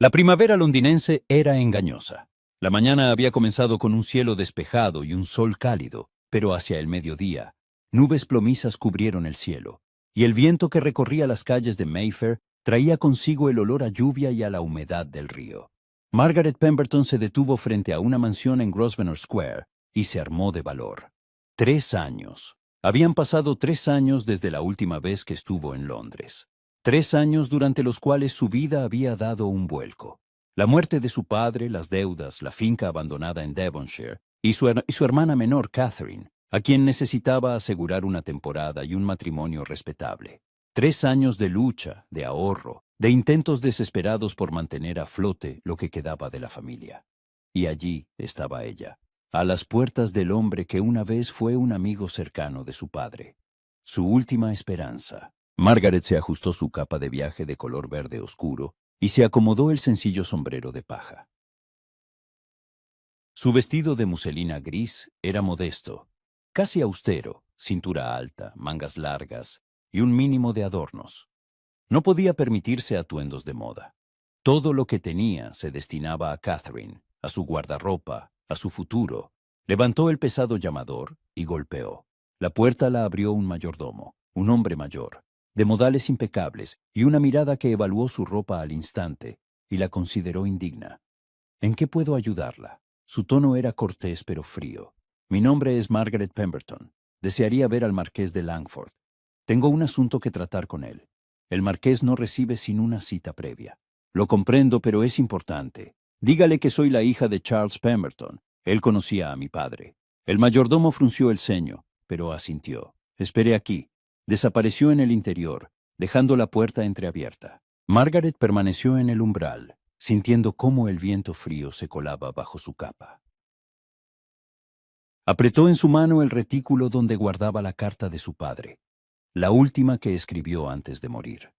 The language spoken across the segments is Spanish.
La primavera londinense era engañosa. La mañana había comenzado con un cielo despejado y un sol cálido, pero hacia el mediodía, nubes plomizas cubrieron el cielo, y el viento que recorría las calles de Mayfair traía consigo el olor a lluvia y a la humedad del río. Margaret Pemberton se detuvo frente a una mansión en Grosvenor Square y se armó de valor. 3 años. Habían pasado 3 años desde la última vez que estuvo en Londres. 3 años durante los cuales su vida había dado un vuelco. La muerte de su padre, las deudas, la finca abandonada en Devonshire y su hermana menor, Catherine, a quien necesitaba asegurar una temporada y un matrimonio respetable. 3 años de lucha, de ahorro, de intentos desesperados por mantener a flote lo que quedaba de la familia. Y allí estaba ella, a las puertas del hombre que una vez fue un amigo cercano de su padre. Su última esperanza. Margaret se ajustó su capa de viaje de color verde oscuro y se acomodó el sencillo sombrero de paja. Su vestido de muselina gris era modesto, casi austero, cintura alta, mangas largas y un mínimo de adornos. No podía permitirse atuendos de moda. Todo lo que tenía se destinaba a Catherine, a su guardarropa, a su futuro. Levantó el pesado llamador y golpeó. La puerta la abrió un mayordomo, un hombre mayor, de modales impecables y una mirada que evaluó su ropa al instante y la consideró indigna. ¿En qué puedo ayudarla? Su tono era cortés pero frío. Mi nombre es Margaret Pemberton. Desearía ver al marqués de Langford. Tengo un asunto que tratar con él. El marqués no recibe sin una cita previa. Lo comprendo, pero es importante. Dígale que soy la hija de Charles Pemberton. Él conocía a mi padre. El mayordomo frunció el ceño, pero asintió. Espere aquí. Desapareció en el interior, dejando la puerta entreabierta. Margaret permaneció en el umbral, sintiendo cómo el viento frío se colaba bajo su capa. Apretó en su mano el retículo donde guardaba la carta de su padre, la última que escribió antes de morir.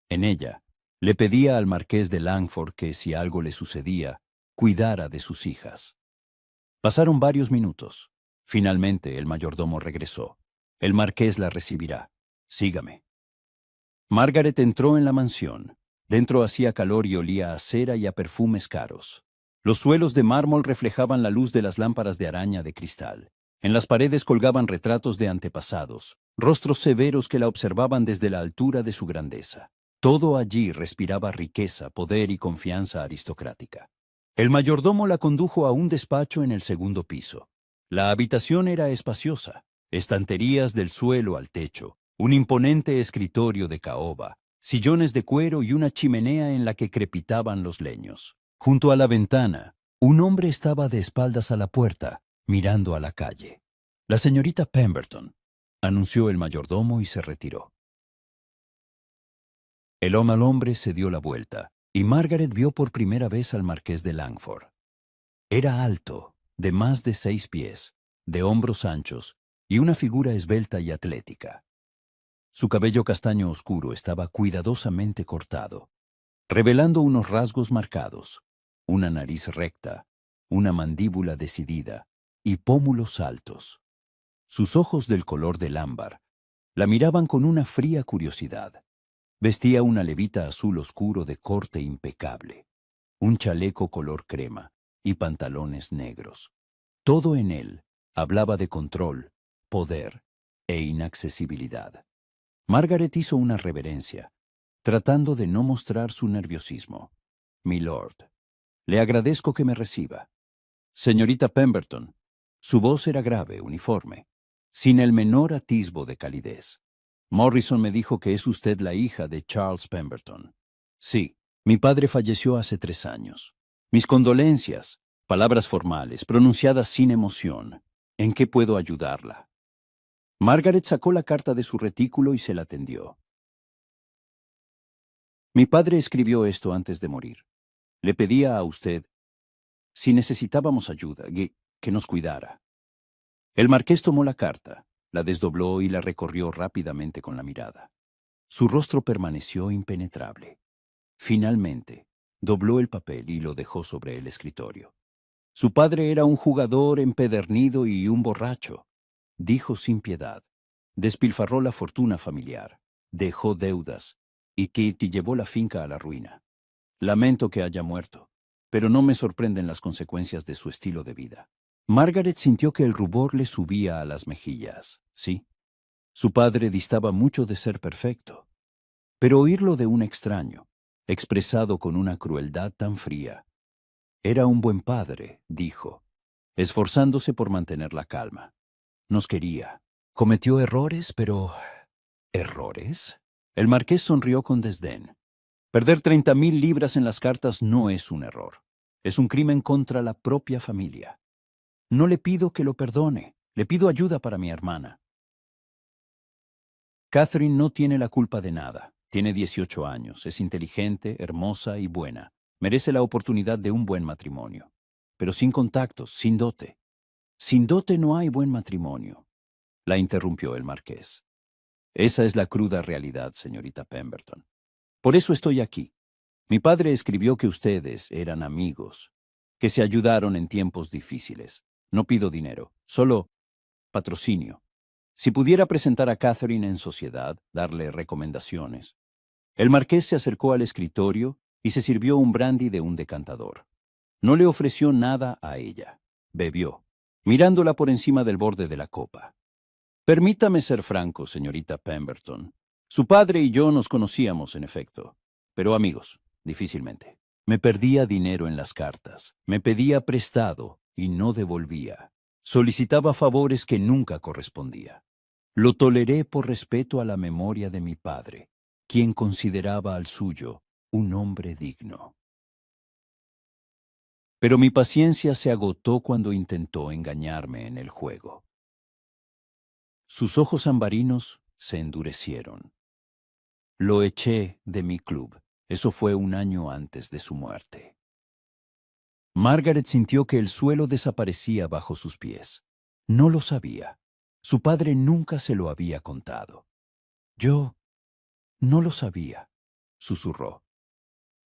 En ella, le pedía al marqués de Langford que, si algo le sucedía, cuidara de sus hijas. Pasaron varios minutos. Finalmente, el mayordomo regresó. El marqués la recibirá. Sígame. Margaret entró en la mansión. Dentro hacía calor y olía a cera y a perfumes caros. Los suelos de mármol reflejaban la luz de las lámparas de araña de cristal. En las paredes colgaban retratos de antepasados, rostros severos que la observaban desde la altura de su grandeza. Todo allí respiraba riqueza, poder y confianza aristocrática. El mayordomo la condujo a un despacho en el segundo piso. La habitación era espaciosa, estanterías del suelo al techo, un imponente escritorio de caoba, sillones de cuero y una chimenea en la que crepitaban los leños. Junto a la ventana, un hombre estaba de espaldas a la puerta, mirando a la calle. «La señorita Pemberton», anunció el mayordomo y se retiró. El hombre se dio la vuelta, y Margaret vio por primera vez al marqués de Langford. Era alto, de más de 6 pies, de hombros anchos y una figura esbelta y atlética. Su cabello castaño oscuro estaba cuidadosamente cortado, revelando unos rasgos marcados, una nariz recta, una mandíbula decidida y pómulos altos. Sus ojos del color del ámbar la miraban con una fría curiosidad. Vestía una levita azul oscuro de corte impecable, un chaleco color crema y pantalones negros. Todo en él hablaba de control, poder e inaccesibilidad. Margaret hizo una reverencia, tratando de no mostrar su nerviosismo. «Milord, le agradezco que me reciba». «Señorita Pemberton». Su voz era grave, uniforme, sin el menor atisbo de calidez. «Morrison me dijo que es usted la hija de Charles Pemberton». «Sí, mi padre falleció hace 3 años. Mis condolencias», palabras formales, pronunciadas sin emoción. «¿En qué puedo ayudarla?» Margaret sacó la carta de su retículo y se la tendió. «Mi padre escribió esto antes de morir. Le pedía a usted, si necesitábamos ayuda, que nos cuidara». El marqués tomó la carta, la desdobló y la recorrió rápidamente con la mirada. Su rostro permaneció impenetrable. Finalmente, dobló el papel y lo dejó sobre el escritorio. «Su padre era un jugador empedernido y un borracho», dijo sin piedad. «Despilfarró la fortuna familiar, dejó deudas, y Kitty llevó la finca a la ruina. Lamento que haya muerto, pero no me sorprenden las consecuencias de su estilo de vida. Margaret sintió que el rubor le subía a las mejillas. Sí, su padre distaba mucho de ser perfecto, pero oírlo de un extraño, expresado con una crueldad tan fría. Era un buen padre, dijo, esforzándose por mantener la calma. Nos quería. Cometió errores, pero... ¿errores? El marqués sonrió con desdén. Perder 30.000 libras en las cartas no es un error. Es un crimen contra la propia familia. No le pido que lo perdone. Le pido ayuda para mi hermana. Catherine no tiene la culpa de nada. Tiene 18 años, es inteligente, hermosa y buena. Merece la oportunidad de un buen matrimonio. Pero sin contactos, sin dote. Sin dote no hay buen matrimonio, la interrumpió el marqués. Esa es la cruda realidad, señorita Pemberton. Por eso estoy aquí. Mi padre escribió que ustedes eran amigos, que se ayudaron en tiempos difíciles. No pido dinero, solo patrocinio. Si pudiera presentar a Catherine en sociedad, darle recomendaciones. El marqués se acercó al escritorio y se sirvió un brandy de un decantador. No le ofreció nada a ella. Bebió, mirándola por encima del borde de la copa. Permítame ser franco, señorita Pemberton. Su padre y yo nos conocíamos, en efecto, pero amigos, difícilmente. Me perdía dinero en las cartas, me pedía prestado y no devolvía. Solicitaba favores que nunca correspondía. Lo toleré por respeto a la memoria de mi padre, quien consideraba al suyo un hombre digno. Pero mi paciencia se agotó cuando intentó engañarme en el juego. Sus ojos ambarinos se endurecieron. Lo eché de mi club. Eso fue un año antes de su muerte. Margaret sintió que el suelo desaparecía bajo sus pies. No lo sabía. Su padre nunca se lo había contado. Yo no lo sabía, susurró.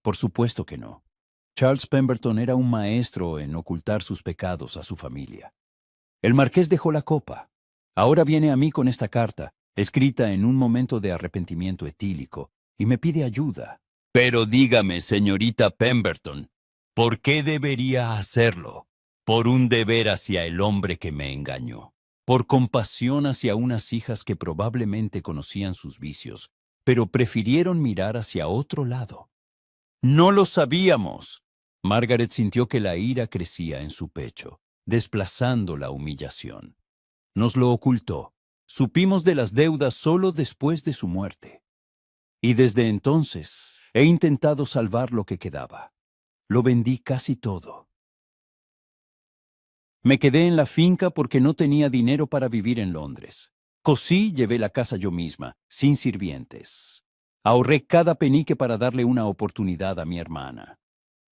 Por supuesto que no. Charles Pemberton era un maestro en ocultar sus pecados a su familia. El marqués dejó la copa. Ahora viene a mí con esta carta, escrita en un momento de arrepentimiento etílico, y me pide ayuda. Pero dígame, señorita Pemberton, ¿por qué debería hacerlo? Por un deber hacia el hombre que me engañó. Por compasión hacia unas hijas que probablemente conocían sus vicios, pero prefirieron mirar hacia otro lado. ¡No lo sabíamos! Margaret sintió que la ira crecía en su pecho, desplazando la humillación. Nos lo ocultó. Supimos de las deudas solo después de su muerte. Y desde entonces he intentado salvar lo que quedaba. Lo vendí casi todo. Me quedé en la finca porque no tenía dinero para vivir en Londres. Cosí, llevé la casa yo misma, sin sirvientes. Ahorré cada penique para darle una oportunidad a mi hermana.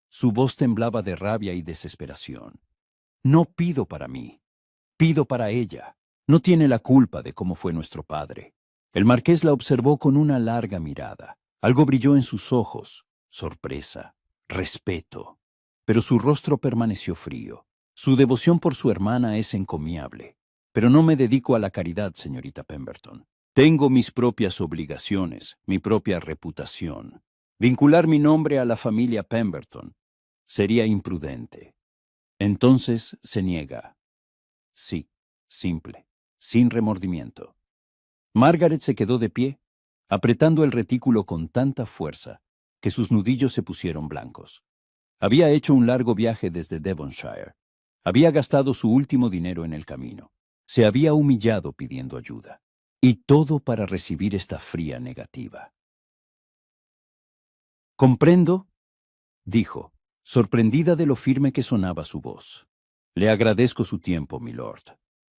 Su voz temblaba de rabia y desesperación. No pido para mí, pido para ella. No tiene la culpa de cómo fue nuestro padre. El marqués la observó con una larga mirada. Algo brilló en sus ojos, sorpresa, respeto. Pero su rostro permaneció frío. Su devoción por su hermana es encomiable. Pero no me dedico a la caridad, señorita Pemberton. Tengo mis propias obligaciones, mi propia reputación. Vincular mi nombre a la familia Pemberton sería imprudente. Entonces se niega. Sí, simple, sin remordimiento. Margaret se quedó de pie, apretando el retículo con tanta fuerza que sus nudillos se pusieron blancos. Había hecho un largo viaje desde Devonshire. Había gastado su último dinero en el camino. Se había humillado pidiendo ayuda. Y todo para recibir esta fría negativa. «Comprendo», dijo, sorprendida de lo firme que sonaba su voz. «Le agradezco su tiempo, milord.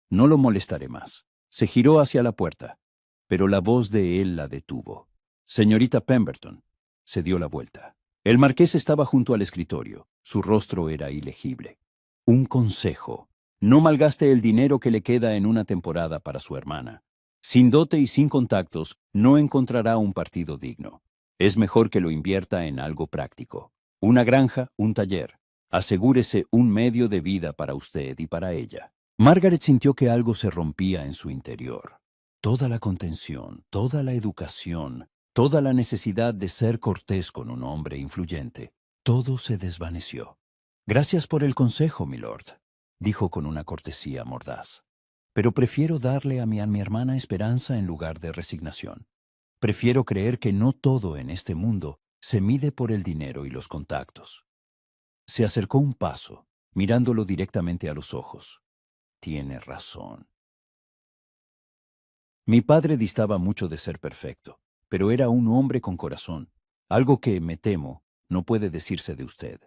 No lo molestaré más». Se giró hacia la puerta, pero la voz de él la detuvo. «Señorita Pemberton». Se dio la vuelta. El marqués estaba junto al escritorio. Su rostro era ilegible. «Un consejo. No malgaste el dinero que le queda en una temporada para su hermana. Sin dote y sin contactos, no encontrará un partido digno. Es mejor que lo invierta en algo práctico. Una granja, un taller. Asegúrese un medio de vida para usted y para ella». Margaret sintió que algo se rompía en su interior. Toda la contención, toda la educación, Toda la necesidad de ser cortés con un hombre influyente, todo se desvaneció. Gracias por el consejo, milord, dijo con una cortesía mordaz. Pero prefiero darle a mi hermana esperanza en lugar de resignación. Prefiero creer que no todo en este mundo se mide por el dinero y los contactos. Se acercó un paso, mirándolo directamente a los ojos. Tiene razón. Mi padre distaba mucho de ser perfecto, pero era un hombre con corazón, algo que, me temo, no puede decirse de usted.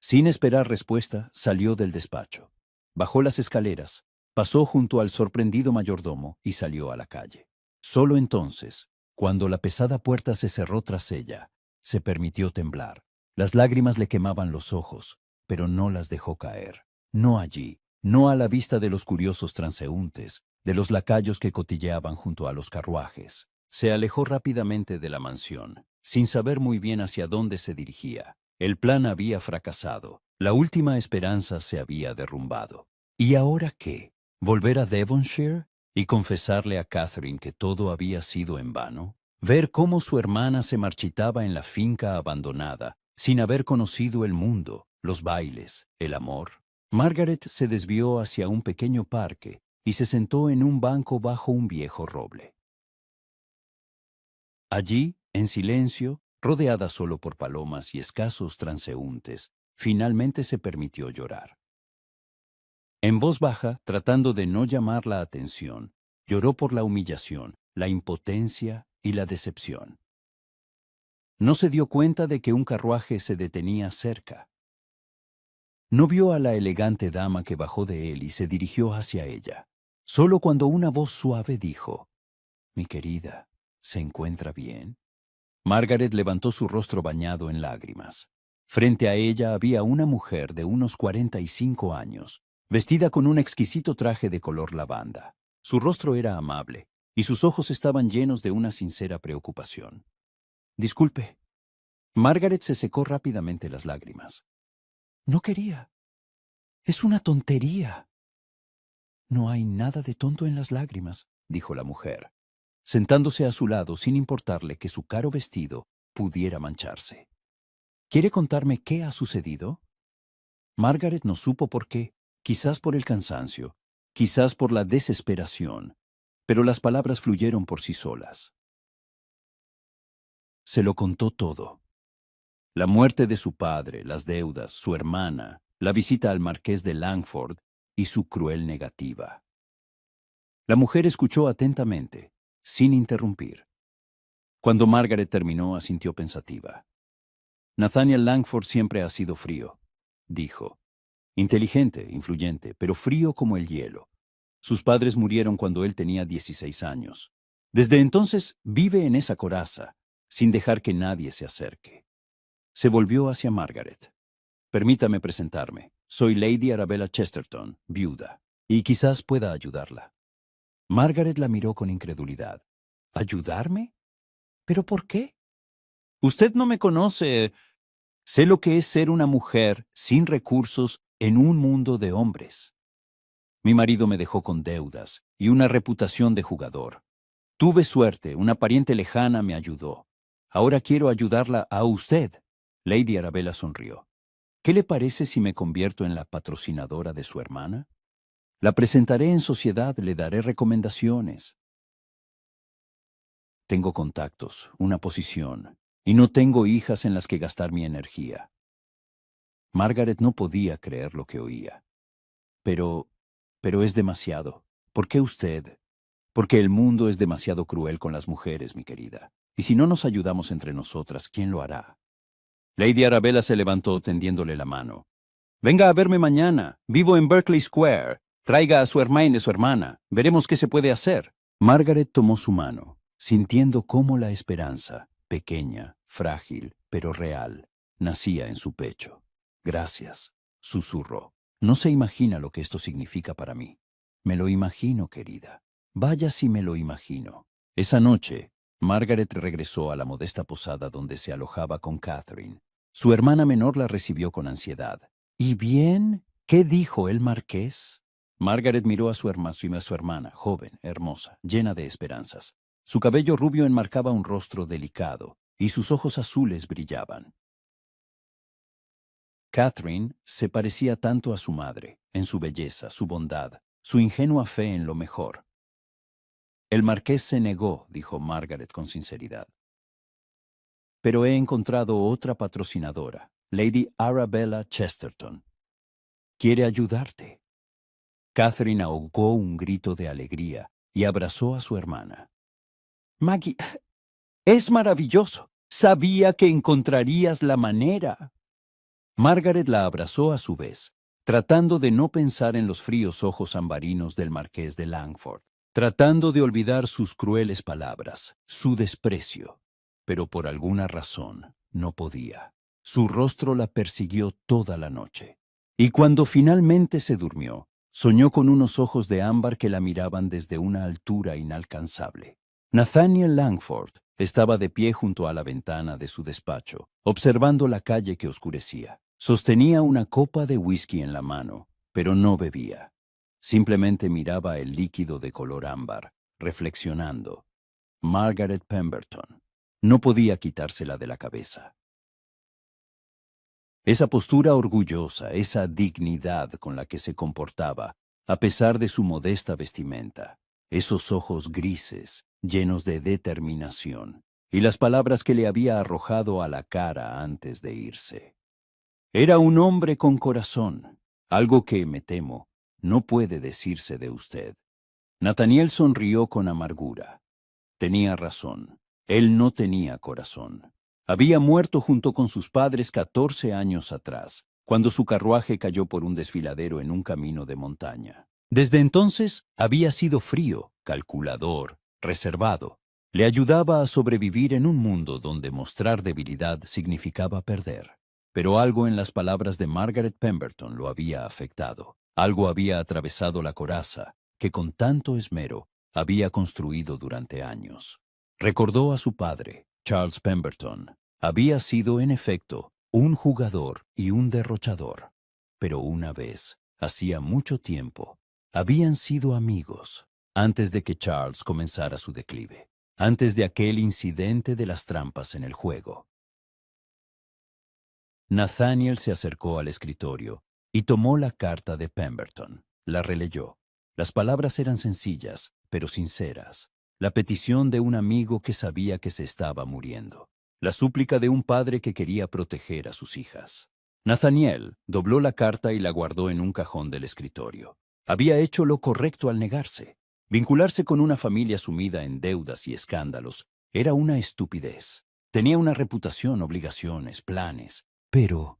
Sin esperar respuesta, salió del despacho. Bajó las escaleras, pasó junto al sorprendido mayordomo y salió a la calle. Solo entonces, cuando la pesada puerta se cerró tras ella, se permitió temblar. Las lágrimas le quemaban los ojos, pero no las dejó caer. No allí, no a la vista de los curiosos transeúntes, de los lacayos que cotilleaban junto a los carruajes. Se alejó rápidamente de la mansión, sin saber muy bien hacia dónde se dirigía. El plan había fracasado, la última esperanza se había derrumbado. ¿Y ahora qué? ¿Volver a Devonshire y confesarle a Catherine que todo había sido en vano? ¿Ver cómo su hermana se marchitaba en la finca abandonada, sin haber conocido el mundo, los bailes, el amor? Margaret se desvió hacia un pequeño parque y se sentó en un banco bajo un viejo roble. Allí, en silencio, rodeada solo por palomas y escasos transeúntes, finalmente se permitió llorar. En voz baja, tratando de no llamar la atención, lloró por la humillación, la impotencia y la decepción. No se dio cuenta de que un carruaje se detenía cerca. No vio a la elegante dama que bajó de él y se dirigió hacia ella. Solo cuando una voz suave dijo, «Mi querida, ¿se encuentra bien?». Margaret levantó su rostro bañado en lágrimas. Frente a ella había una mujer de unos 45 años, vestida con un exquisito traje de color lavanda. Su rostro era amable, y sus ojos estaban llenos de una sincera preocupación. «Disculpe». Margaret se secó rápidamente las lágrimas. «No quería. Es una tontería». «No hay nada de tonto en las lágrimas», dijo la mujer, sentándose a su lado sin importarle que su caro vestido pudiera mancharse. «¿Quiere contarme qué ha sucedido?». Margaret no supo por qué, quizás por el cansancio, quizás por la desesperación, pero las palabras fluyeron por sí solas. Se lo contó todo. La muerte de su padre, las deudas, su hermana, la visita al marqués de Langford y su cruel negativa. La mujer escuchó atentamente, sin interrumpir. Cuando Margaret terminó, asintió pensativa. «Nathaniel Langford siempre ha sido frío», dijo. «Inteligente, influyente, pero frío como el hielo. Sus padres murieron cuando él tenía 16 años. Desde entonces vive en esa coraza, sin dejar que nadie se acerque». Se volvió hacia Margaret. «Permítame presentarme. Soy Lady Arabella Chesterton, viuda, y quizás pueda ayudarla». Margaret la miró con incredulidad. «¿Ayudarme? ¿Pero por qué? Usted no me conoce. Sé lo que es ser una mujer sin recursos en un mundo de hombres. Mi marido me dejó con deudas y una reputación de jugador. Tuve suerte, una pariente lejana me ayudó. Ahora quiero ayudarla a usted». Lady Arabella sonrió. «¿Qué le parece si me convierto en la patrocinadora de su hermana? La presentaré en sociedad, le daré recomendaciones. Tengo contactos, una posición, y no tengo hijas en las que gastar mi energía». Margaret no podía creer lo que oía. Pero es demasiado. ¿Por qué usted? Porque el mundo es demasiado cruel con las mujeres, mi querida. Y si no nos ayudamos entre nosotras, ¿quién lo hará? Lady Arabella se levantó tendiéndole la mano. «Venga a verme mañana. Vivo en Berkeley Square. Traiga a su hermana y su hermana. Veremos qué se puede hacer». Margaret tomó su mano, sintiendo cómo la esperanza, pequeña, frágil, pero real, nacía en su pecho. «Gracias», susurró. «No se imagina lo que esto significa para mí». «Me lo imagino, querida. Vaya si me lo imagino». Esa noche, Margaret regresó a la modesta posada donde se alojaba con Catherine. Su hermana menor la recibió con ansiedad. «¿Y bien? ¿Qué dijo el marqués?». Margaret miró a su hermana, joven, hermosa, llena de esperanzas. Su cabello rubio enmarcaba un rostro delicado, y sus ojos azules brillaban. Catherine se parecía tanto a su madre, en su belleza, su bondad, su ingenua fe en lo mejor. El marqués se negó, dijo Margaret con sinceridad. Pero he encontrado otra patrocinadora, Lady Arabella Chesterton. Quiere ayudarte. Catherine ahogó un grito de alegría y abrazó a su hermana. Maggie, es maravilloso. Sabía que encontrarías la manera. Margaret la abrazó a su vez, tratando de no pensar en los fríos ojos ambarinos del marqués de Langford, tratando de olvidar sus crueles palabras, su desprecio. Pero por alguna razón no podía. Su rostro la persiguió toda la noche. Y cuando finalmente se durmió, soñó con unos ojos de ámbar que la miraban desde una altura inalcanzable. Nathaniel Langford estaba de pie junto a la ventana de su despacho, observando la calle que oscurecía. Sostenía una copa de whisky en la mano, pero no bebía. Simplemente miraba el líquido de color ámbar, reflexionando. Margaret Pemberton. No podía quitársela de la cabeza. Esa postura orgullosa, esa dignidad con la que se comportaba, a pesar de su modesta vestimenta, esos ojos grises, llenos de determinación, y las palabras que le había arrojado a la cara antes de irse. Era un hombre con corazón, algo que, me temo, no puede decirse de usted. Nathaniel sonrió con amargura. Tenía razón. Él no tenía corazón. Había muerto junto con sus padres 14 años atrás, cuando su carruaje cayó por un desfiladero en un camino de montaña. Desde entonces había sido frío, calculador, reservado. Le ayudaba a sobrevivir en un mundo donde mostrar debilidad significaba perder. Pero algo en las palabras de Margaret Pemberton lo había afectado. Algo había atravesado la coraza, que con tanto esmero había construido durante años. Recordó a su padre, Charles Pemberton. Había sido, en efecto, un jugador y un derrochador. Pero una vez, hacía mucho tiempo, habían sido amigos, antes de que Charles comenzara su declive, antes de aquel incidente de las trampas en el juego. Nathaniel se acercó al escritorio y tomó la carta de Pemberton. La releyó. Las palabras eran sencillas, pero sinceras. La petición de un amigo que sabía que se estaba muriendo. La súplica de un padre que quería proteger a sus hijas. Nathaniel dobló la carta y la guardó en un cajón del escritorio. Había hecho lo correcto al negarse. Vincularse con una familia sumida en deudas y escándalos era una estupidez. Tenía una reputación, obligaciones, planes. Pero,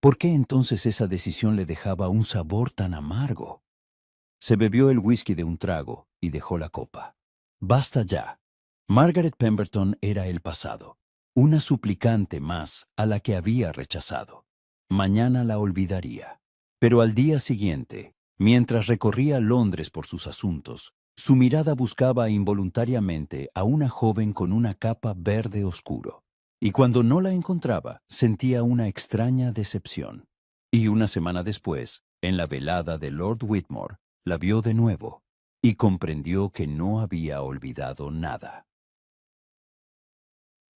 ¿por qué entonces esa decisión le dejaba un sabor tan amargo? Se bebió el whisky de un trago y dejó la copa. Basta ya. Margaret Pemberton era el pasado, una suplicante más a la que había rechazado. Mañana la olvidaría. Pero al día siguiente, mientras recorría Londres por sus asuntos, su mirada buscaba involuntariamente a una joven con una capa verde oscuro. Y cuando no la encontraba, sentía una extraña decepción. Y una semana después, en la velada de Lord Whitmore, la vio de nuevo y comprendió que no había olvidado nada.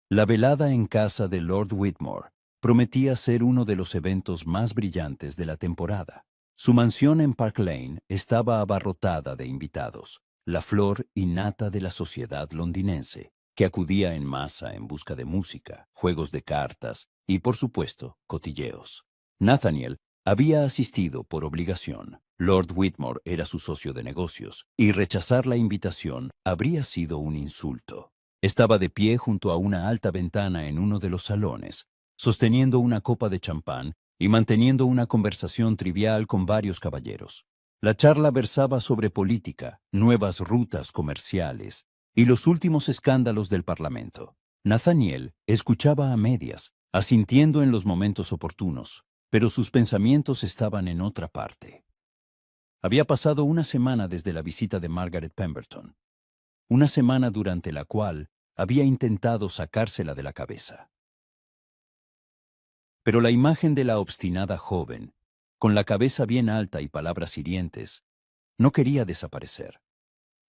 La velada en casa de Lord Whitmore prometía ser uno de los eventos más brillantes de la temporada. Su mansión en Park Lane estaba abarrotada de invitados, la flor y nata de la sociedad londinense, que acudía en masa en busca de música, juegos de cartas y, por supuesto, cotilleos. Nathaniel había asistido por obligación. Lord Whitmore era su socio de negocios, y rechazar la invitación habría sido un insulto. Estaba de pie junto a una alta ventana en uno de los salones, sosteniendo una copa de champán y manteniendo una conversación trivial con varios caballeros. La charla versaba sobre política, nuevas rutas comerciales y los últimos escándalos del Parlamento. Nathaniel escuchaba a medias, asintiendo en los momentos oportunos, pero sus pensamientos estaban en otra parte. Había pasado una semana desde la visita de Margaret Pemberton, una semana durante la cual había intentado sacársela de la cabeza. Pero la imagen de la obstinada joven, con la cabeza bien alta y palabras hirientes, no quería desaparecer.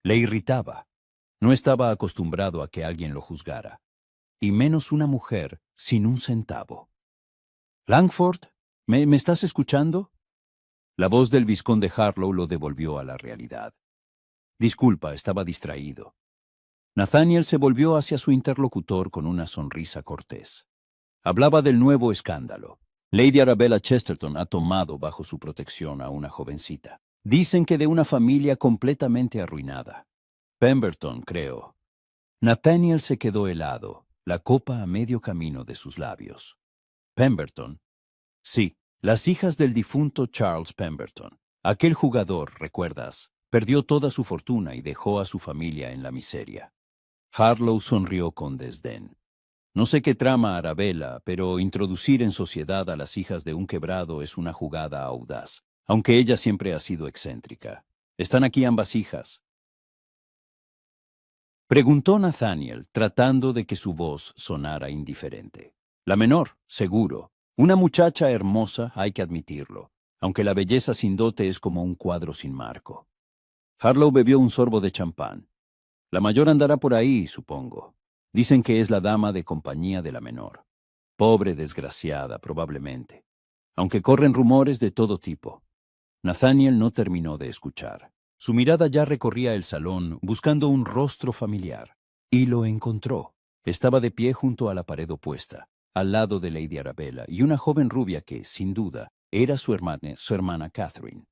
Le irritaba. No estaba acostumbrado a que alguien lo juzgara, y menos una mujer sin un centavo. «Langford, ¿me estás escuchando?» La voz del vizconde Harlow lo devolvió a la realidad. «Disculpa, estaba distraído». Nathaniel se volvió hacia su interlocutor con una sonrisa cortés. Hablaba del nuevo escándalo. Lady Arabella Chesterton ha tomado bajo su protección a una jovencita. Dicen que de una familia completamente arruinada. Pemberton, creo. Nathaniel se quedó helado, la copa a medio camino de sus labios. Pemberton. Sí, las hijas del difunto Charles Pemberton. Aquel jugador, recuerdas, perdió toda su fortuna y dejó a su familia en la miseria. Harlow sonrió con desdén. No sé qué trama Arabella, pero introducir en sociedad a las hijas de un quebrado es una jugada audaz, aunque ella siempre ha sido excéntrica. ¿Están aquí ambas hijas?, preguntó Nathaniel, tratando de que su voz sonara indiferente. La menor, seguro. Una muchacha hermosa, hay que admitirlo, aunque la belleza sin dote es como un cuadro sin marco. Harlow bebió un sorbo de champán. La mayor andará por ahí, supongo. Dicen que es la dama de compañía de la menor. Pobre desgraciada, probablemente. Aunque corren rumores de todo tipo. Nathaniel no terminó de escuchar. Su mirada ya recorría el salón buscando un rostro familiar. Y lo encontró. Estaba de pie junto a la pared opuesta, al lado de Lady Arabella y una joven rubia que, sin duda, era su hermana Catherine.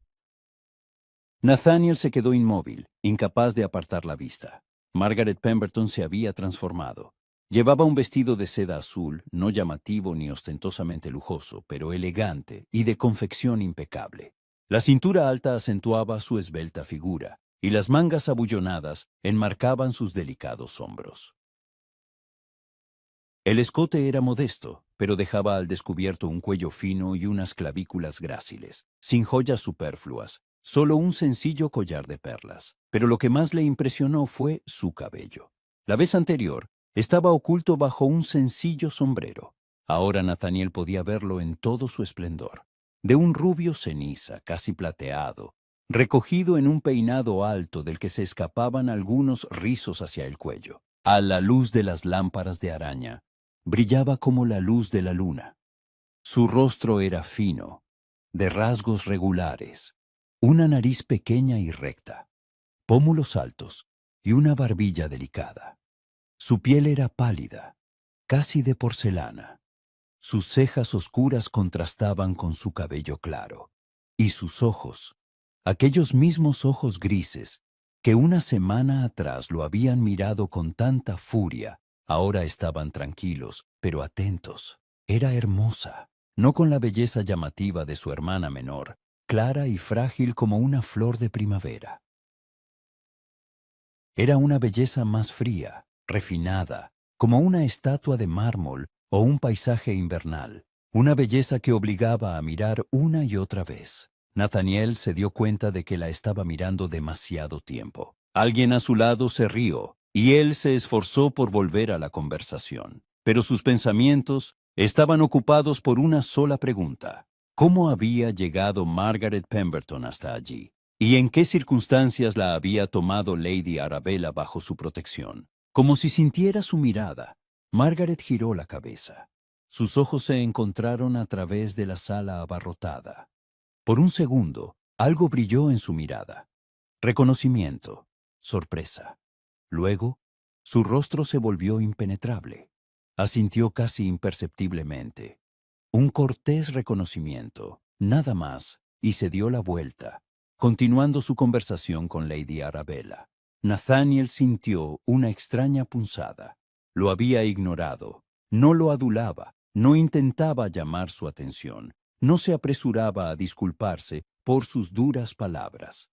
Nathaniel se quedó inmóvil, incapaz de apartar la vista. Margaret Pemberton se había transformado. Llevaba un vestido de seda azul, no llamativo ni ostentosamente lujoso, pero elegante y de confección impecable. La cintura alta acentuaba su esbelta figura, y las mangas abullonadas enmarcaban sus delicados hombros. El escote era modesto, pero dejaba al descubierto un cuello fino y unas clavículas gráciles, sin joyas superfluas, solo un sencillo collar de perlas. Pero lo que más le impresionó fue su cabello. La vez anterior, estaba oculto bajo un sencillo sombrero. Ahora Nathaniel podía verlo en todo su esplendor. De un rubio ceniza, casi plateado, recogido en un peinado alto del que se escapaban algunos rizos hacia el cuello. A la luz de las lámparas de araña, brillaba como la luz de la luna. Su rostro era fino, de rasgos regulares, una nariz pequeña y recta, pómulos altos y una barbilla delicada. Su piel era pálida, casi de porcelana. Sus cejas oscuras contrastaban con su cabello claro, y sus ojos, aquellos mismos ojos grises que una semana atrás lo habían mirado con tanta furia, ahora estaban tranquilos, pero atentos. Era hermosa, no con la belleza llamativa de su hermana menor, clara y frágil como una flor de primavera. Era una belleza más fría, refinada, como una estatua de mármol o un paisaje invernal, una belleza que obligaba a mirar una y otra vez. Nathaniel se dio cuenta de que la estaba mirando demasiado tiempo. Alguien a su lado se rió, y él se esforzó por volver a la conversación. Pero sus pensamientos estaban ocupados por una sola pregunta. ¿Cómo había llegado Margaret Pemberton hasta allí? ¿Y en qué circunstancias la había tomado Lady Arabella bajo su protección? Como si sintiera su mirada, Margaret giró la cabeza. Sus ojos se encontraron a través de la sala abarrotada. Por un segundo, algo brilló en su mirada. Reconocimiento, sorpresa. Luego, su rostro se volvió impenetrable. Asintió casi imperceptiblemente. Un cortés reconocimiento, nada más, y se dio la vuelta, continuando su conversación con Lady Arabella. Nathaniel sintió una extraña punzada. Lo había ignorado, no lo adulaba, no intentaba llamar su atención, no se apresuraba a disculparse por sus duras palabras.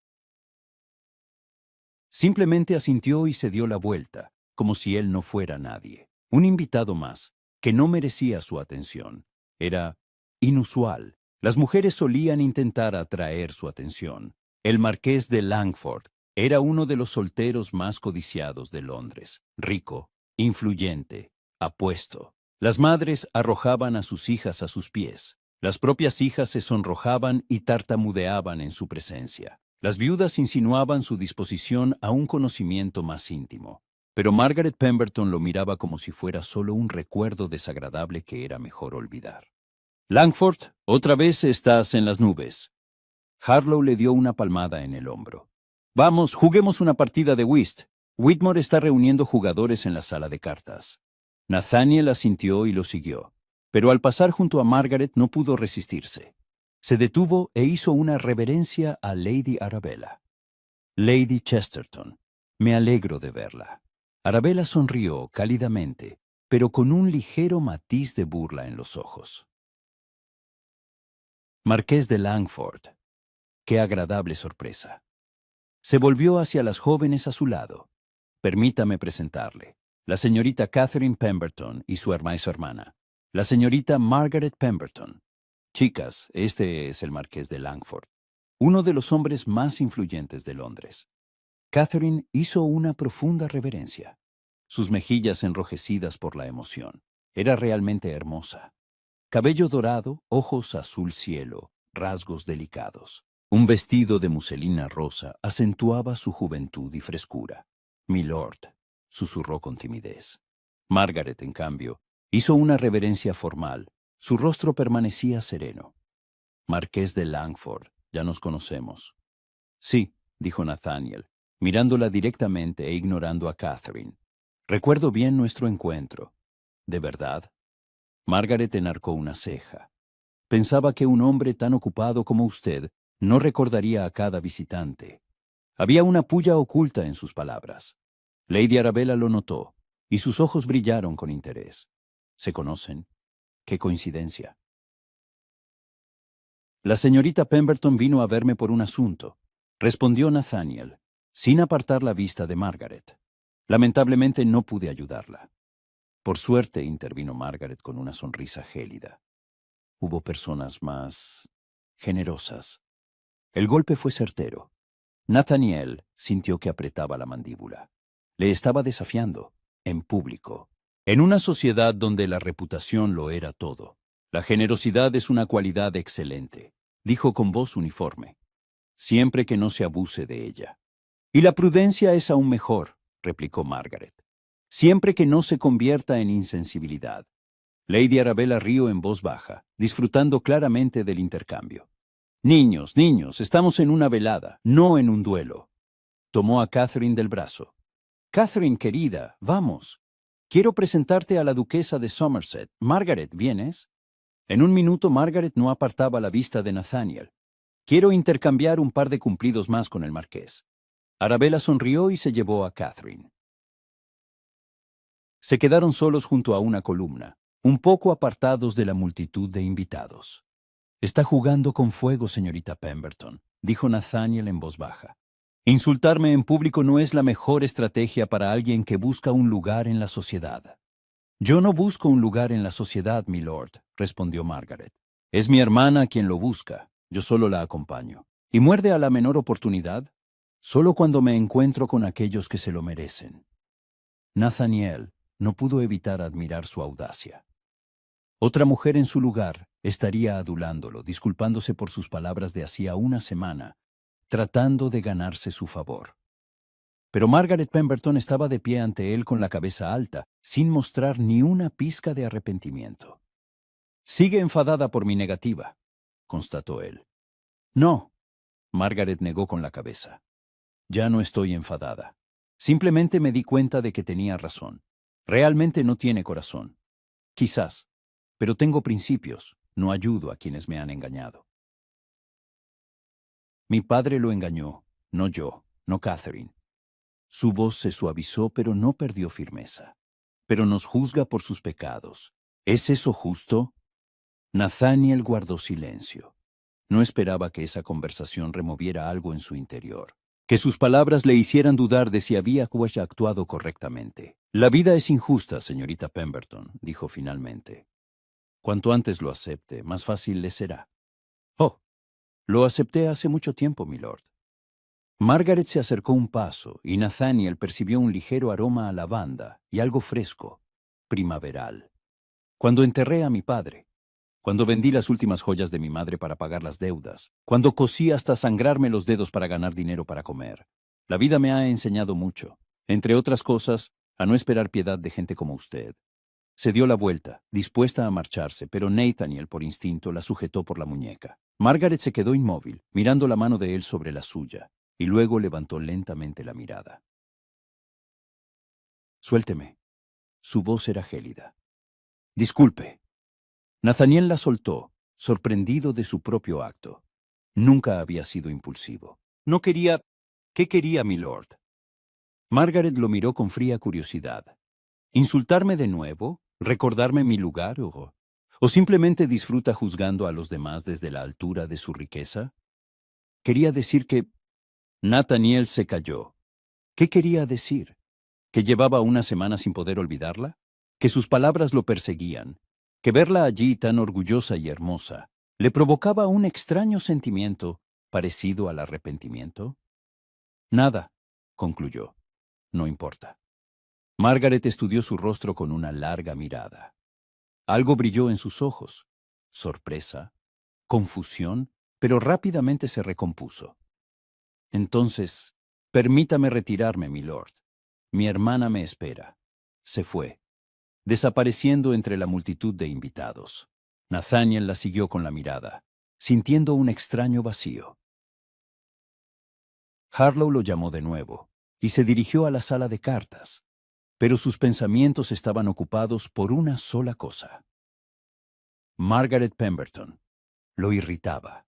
Simplemente asintió y se dio la vuelta, como si él no fuera nadie. Un invitado más, que no merecía su atención. Era inusual. Las mujeres solían intentar atraer su atención. El marqués de Langford era uno de los solteros más codiciados de Londres. Rico, influyente, apuesto. Las madres arrojaban a sus hijas a sus pies. Las propias hijas se sonrojaban y tartamudeaban en su presencia. Las viudas insinuaban su disposición a un conocimiento más íntimo. Pero Margaret Pemberton lo miraba como si fuera solo un recuerdo desagradable que era mejor olvidar. «Langford, otra vez estás en las nubes». Harlow le dio una palmada en el hombro. «Vamos, juguemos una partida de whist. Whitmore está reuniendo jugadores en la sala de cartas». Nathaniel asintió y lo siguió, pero al pasar junto a Margaret no pudo resistirse. Se detuvo e hizo una reverencia a Lady Arabella. «Lady Chesterton, me alegro de verla». Arabella sonrió cálidamente, pero con un ligero matiz de burla en los ojos. Marqués de Langford. Qué agradable sorpresa. Se volvió hacia las jóvenes a su lado. Permítame presentarle. La señorita Catherine Pemberton y su hermana, la señorita Margaret Pemberton. Chicas, este es el marqués de Langford, uno de los hombres más influyentes de Londres. Catherine hizo una profunda reverencia. Sus mejillas enrojecidas por la emoción. Era realmente hermosa. Cabello dorado, ojos azul cielo, rasgos delicados. Un vestido de muselina rosa acentuaba su juventud y frescura. «Milord», susurró con timidez. Margaret, en cambio, hizo una reverencia formal. Su rostro permanecía sereno. «Marqués de Langford, ya nos conocemos». «Sí», dijo Nathaniel, mirándola directamente e ignorando a Catherine. «Recuerdo bien nuestro encuentro». «¿De verdad?» Margaret enarcó una ceja. Pensaba que un hombre tan ocupado como usted no recordaría a cada visitante. Había una pulla oculta en sus palabras. Lady Arabella lo notó, y sus ojos brillaron con interés. ¿Se conocen? ¡Qué coincidencia! «La señorita Pemberton vino a verme por un asunto», respondió Nathaniel, sin apartar la vista de Margaret. «Lamentablemente no pude ayudarla». «Por suerte», intervino Margaret con una sonrisa gélida. «Hubo personas más generosas». El golpe fue certero. Nathaniel sintió que apretaba la mandíbula. Le estaba desafiando, en público, en una sociedad donde la reputación lo era todo. «La generosidad es una cualidad excelente», dijo con voz uniforme, «siempre que no se abuse de ella». «Y la prudencia es aún mejor», replicó Margaret, «siempre que no se convierta en insensibilidad». Lady Arabella rió en voz baja, disfrutando claramente del intercambio. «Niños, niños, estamos en una velada, no en un duelo». Tomó a Catherine del brazo. «Catherine, querida, vamos. Quiero presentarte a la duquesa de Somerset. Margaret, ¿vienes?» En un minuto Margaret no apartaba la vista de Nathaniel. «Quiero intercambiar un par de cumplidos más con el marqués». Arabella sonrió y se llevó a Catherine. Se quedaron solos junto a una columna, un poco apartados de la multitud de invitados. «Está jugando con fuego, señorita Pemberton», dijo Nathaniel en voz baja. «Insultarme en público no es la mejor estrategia para alguien que busca un lugar en la sociedad». «Yo no busco un lugar en la sociedad, milord», respondió Margaret. «Es mi hermana quien lo busca, yo solo la acompaño. ¿Y muerde a la menor oportunidad? Solo cuando me encuentro con aquellos que se lo merecen». Nathaniel no pudo evitar admirar su audacia. Otra mujer en su lugar estaría adulándolo, disculpándose por sus palabras de hacía una semana, tratando de ganarse su favor. Pero Margaret Pemberton estaba de pie ante él con la cabeza alta, sin mostrar ni una pizca de arrepentimiento. «Sigue enfadada por mi negativa», constató él. «No», Margaret negó con la cabeza. «Ya no estoy enfadada. Simplemente me di cuenta de que tenía razón. Realmente no tiene corazón. Quizás, pero tengo principios, no ayudo a quienes me han engañado». «Mi padre lo engañó, no yo, no Catherine». Su voz se suavizó, pero no perdió firmeza. «Pero nos juzga por sus pecados. ¿Es eso justo?» Nathaniel guardó silencio. No esperaba que esa conversación removiera algo en su interior, que sus palabras le hicieran dudar de si había actuado correctamente. «La vida es injusta, señorita Pemberton», dijo finalmente. «Cuanto antes lo acepte, más fácil le será». «Oh, lo acepté hace mucho tiempo, milord». Margaret se acercó un paso y Nathaniel percibió un ligero aroma a lavanda y algo fresco, primaveral. «Cuando enterré a mi padre, cuando vendí las últimas joyas de mi madre para pagar las deudas, cuando cosí hasta sangrarme los dedos para ganar dinero para comer. La vida me ha enseñado mucho. Entre otras cosas, a no esperar piedad de gente como usted. Se dio la vuelta, dispuesta a marcharse, pero Nathaniel, por instinto, la sujetó por la muñeca. Margaret se quedó inmóvil, mirando la mano de él sobre la suya, y luego levantó lentamente la mirada. Suélteme. Su voz era gélida. Disculpe. Nathaniel la soltó, sorprendido de su propio acto. Nunca había sido impulsivo. No quería... ¿Qué quería, milord? Margaret lo miró con fría curiosidad. ¿Insultarme de nuevo? ¿Recordarme mi lugar? ¿O simplemente disfruta juzgando a los demás desde la altura de su riqueza? Quería decir que... Nathaniel se calló. ¿Qué quería decir? ¿Que llevaba una semana sin poder olvidarla? ¿Que sus palabras lo perseguían? ¿Que verla allí tan orgullosa y hermosa le provocaba un extraño sentimiento parecido al arrepentimiento? Nada, concluyó. No importa. Margaret estudió su rostro con una larga mirada. Algo brilló en sus ojos. Sorpresa, confusión, pero rápidamente se recompuso. Entonces, permítame retirarme, milord. Mi hermana me espera. Se fue, desapareciendo entre la multitud de invitados. Nathaniel la siguió con la mirada, sintiendo un extraño vacío. Harlow lo llamó de nuevo y se dirigió a la sala de cartas, pero sus pensamientos estaban ocupados por una sola cosa. Margaret Pemberton. Lo irritaba,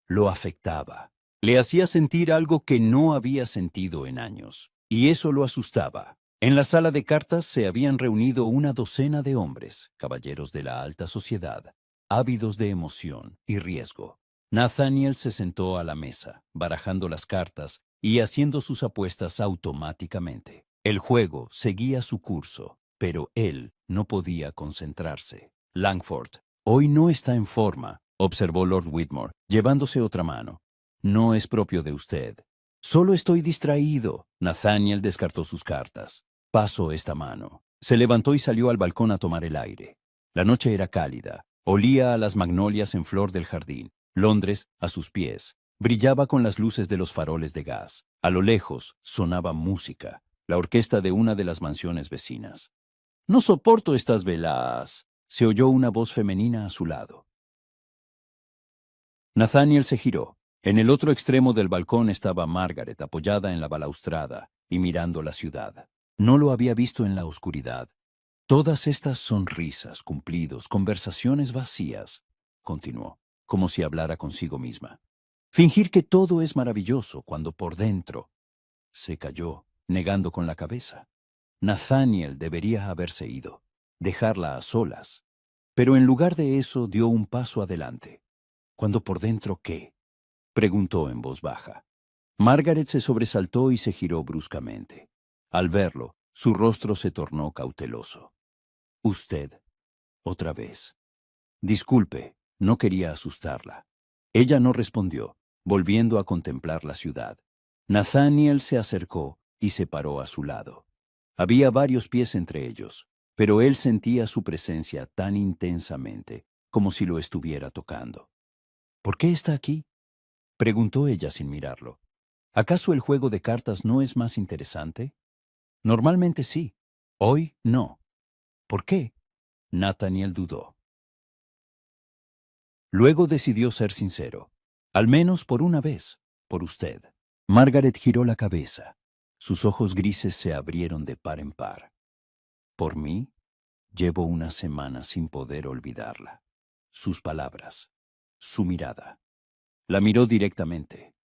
lo afectaba, le hacía sentir algo que no había sentido en años, y eso lo asustaba. En la sala de cartas se habían reunido una docena de hombres, caballeros de la alta sociedad, ávidos de emoción y riesgo. Nathaniel se sentó a la mesa, barajando las cartas y haciendo sus apuestas automáticamente. El juego seguía su curso, pero él no podía concentrarse. Langford, hoy no está en forma, observó Lord Whitmore, llevándose otra mano. No es propio de usted. Solo estoy distraído. Nathaniel descartó sus cartas. Paso esta mano. Se levantó y salió al balcón a tomar el aire. La noche era cálida. Olía a las magnolias en flor del jardín. Londres, a sus pies, brillaba con las luces de los faroles de gas. A lo lejos sonaba música, la orquesta de una de las mansiones vecinas. No soporto estas veladas. Se oyó una voz femenina a su lado. Nathaniel se giró. En el otro extremo del balcón estaba Margaret apoyada en la balaustrada y mirando la ciudad. No lo había visto en la oscuridad. Todas estas sonrisas, cumplidos, conversaciones vacías, continuó, como si hablara consigo misma. Fingir que todo es maravilloso cuando por dentro... Se calló, negando con la cabeza. Nathaniel debería haberse ido, dejarla a solas. Pero en lugar de eso dio un paso adelante. ¿Cuando por dentro qué? Preguntó en voz baja. Margaret se sobresaltó y se giró bruscamente. Al verlo, su rostro se tornó cauteloso. Usted, otra vez. Disculpe, no quería asustarla. Ella no respondió, volviendo a contemplar la ciudad. Nathaniel se acercó y se paró a su lado. Había varios pies entre ellos, pero él sentía su presencia tan intensamente como si lo estuviera tocando. ¿Por qué está aquí? Preguntó ella sin mirarlo. ¿Acaso el juego de cartas no es más interesante? Normalmente sí. Hoy no. ¿Por qué? Nathaniel dudó. Luego decidió ser sincero. Al menos por una vez, por usted. Margaret giró la cabeza. Sus ojos grises se abrieron de par en par. Por mí, llevo una semana sin poder olvidarla. Sus palabras, su mirada. La miró directamente.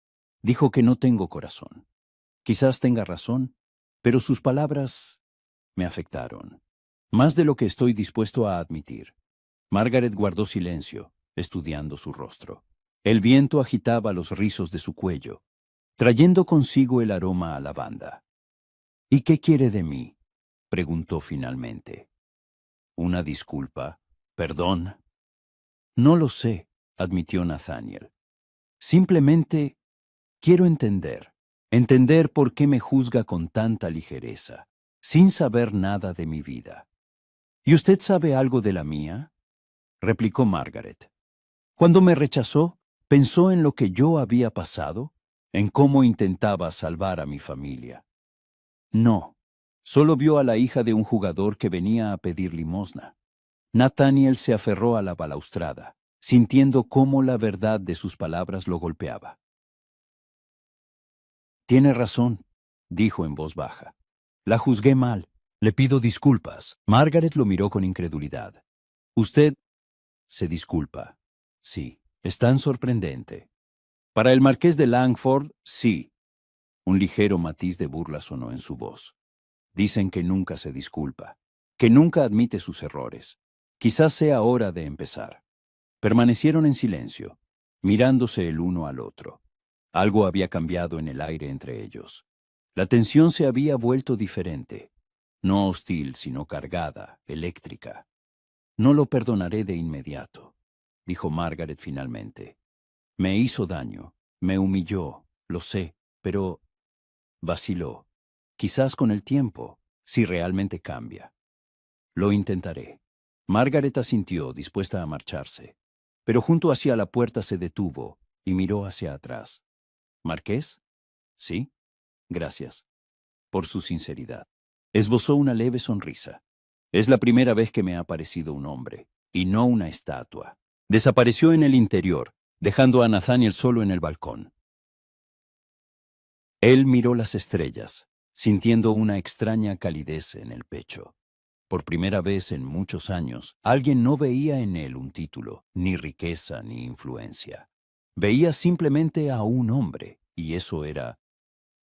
Dijo que no tengo corazón. Quizás tenga razón, pero sus palabras me afectaron. Más de lo que estoy dispuesto a admitir. Margaret guardó silencio, estudiando su rostro. El viento agitaba los rizos de su cuello, trayendo consigo el aroma a lavanda. ¿Y qué quiere de mí? Preguntó finalmente. ¿Una disculpa? ¿Perdón? No lo sé, admitió Nathaniel. Simplemente quiero entender por qué me juzga con tanta ligereza, sin saber nada de mi vida. ¿Y usted sabe algo de la mía? Replicó Margaret. Cuando me rechazó, pensó en lo que yo había pasado, en cómo intentaba salvar a mi familia. No, Solo vio a la hija de un jugador que venía a pedir limosna. Nathaniel se aferró a la balaustrada, sintiendo cómo la verdad de sus palabras lo golpeaba. Tiene razón, dijo en voz baja. La juzgué mal. Le pido disculpas. Margaret lo miró con incredulidad. Usted se disculpa. Sí, es tan sorprendente. Para el marqués de Langford, sí. Un ligero matiz de burla sonó en su voz. Dicen que nunca se disculpa, que nunca admite sus errores. Quizás sea hora de empezar. Permanecieron en silencio, mirándose el uno al otro. Algo había cambiado en el aire entre ellos. La tensión se había vuelto diferente. No hostil, sino cargada, eléctrica. No lo perdonaré de inmediato, dijo Margaret finalmente. Me hizo daño, me humilló, lo sé, pero vaciló. Quizás con el tiempo, si realmente cambia. Lo intentaré. Margaret asintió, dispuesta a marcharse. Pero junto hacia la puerta se detuvo y miró hacia atrás. ¿Marqués? Sí. Gracias. Por su sinceridad. Esbozó una leve sonrisa. Es la primera vez que me ha parecido un hombre, y no una estatua. Desapareció en el interior, dejando a Nathaniel solo en el balcón. Él miró las estrellas, sintiendo una extraña calidez en el pecho. Por primera vez en muchos años, alguien no veía en él un título, ni riqueza, ni influencia. Veía simplemente a un hombre, y eso era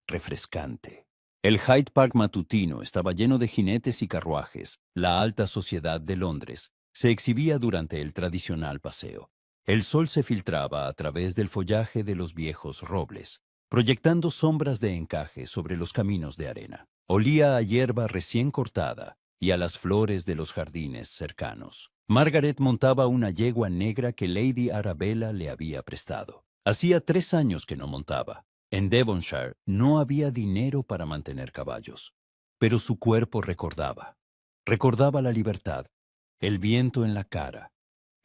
refrescante. El Hyde Park matutino estaba lleno de jinetes y carruajes. La alta sociedad de Londres se exhibía durante el tradicional paseo. El sol se filtraba a través del follaje de los viejos robles, proyectando sombras de encaje sobre los caminos de arena. Olía a hierba recién cortada y a las flores de los jardines cercanos. Margaret montaba una yegua negra que Lady Arabella le había prestado. Hacía 3 años que no montaba. En Devonshire no había dinero para mantener caballos, pero su cuerpo recordaba. Recordaba la libertad, el viento en la cara,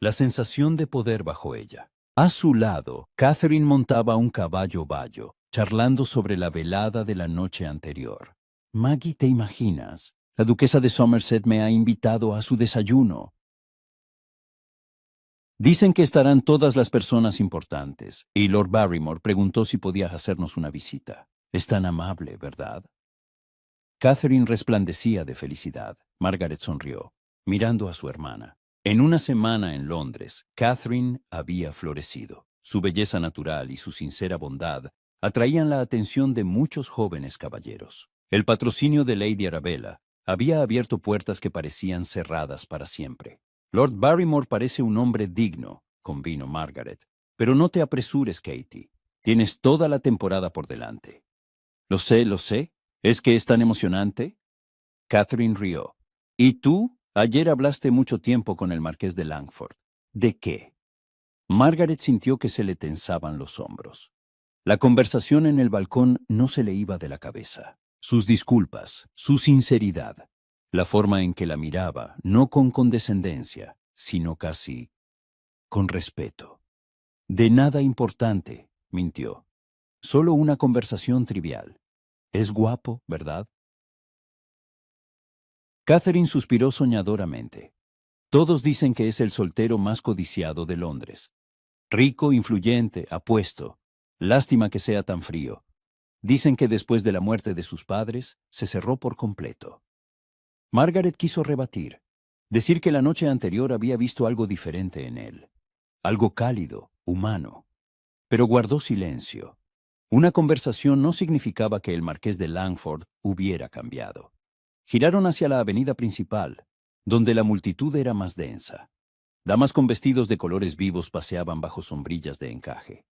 la sensación de poder bajo ella. A su lado, Catherine montaba un caballo bayo, charlando sobre la velada de la noche anterior. Maggie, ¿te imaginas? La duquesa de Somerset me ha invitado a su desayuno. Dicen que estarán todas las personas importantes, y Lord Barrymore preguntó si podía hacernos una visita. Es tan amable, ¿verdad? Catherine resplandecía de felicidad. Margaret sonrió, mirando a su hermana. En una semana en Londres, Catherine había florecido. Su belleza natural y su sincera bondad atraían la atención de muchos jóvenes caballeros. El patrocinio de Lady Arabella había abierto puertas que parecían cerradas para siempre. Lord Barrymore parece un hombre digno, convino Margaret. Pero no te apresures, Katie. Tienes toda la temporada por delante. Lo sé, lo sé. ¿Es que es tan emocionante? Catherine rió. ¿Y tú? Ayer hablaste mucho tiempo con el marqués de Langford. ¿De qué? Margaret sintió que se le tensaban los hombros. La conversación en el balcón no se le iba de la cabeza. Sus disculpas, su sinceridad, la forma en que la miraba, no con condescendencia, sino casi con respeto. De nada importante, mintió. Solo una conversación trivial. Es guapo, ¿verdad? Catherine suspiró soñadoramente. Todos dicen que es el soltero más codiciado de Londres. Rico, influyente, apuesto. Lástima que sea tan frío. Dicen que después de la muerte de sus padres, se cerró por completo. Margaret quiso rebatir, decir que la noche anterior había visto algo diferente en él. Algo cálido, humano. Pero guardó silencio. Una conversación no significaba que el marqués de Langford hubiera cambiado. Giraron hacia la avenida principal, donde la multitud era más densa. Damas con vestidos de colores vivos paseaban bajo sombrillas de encaje.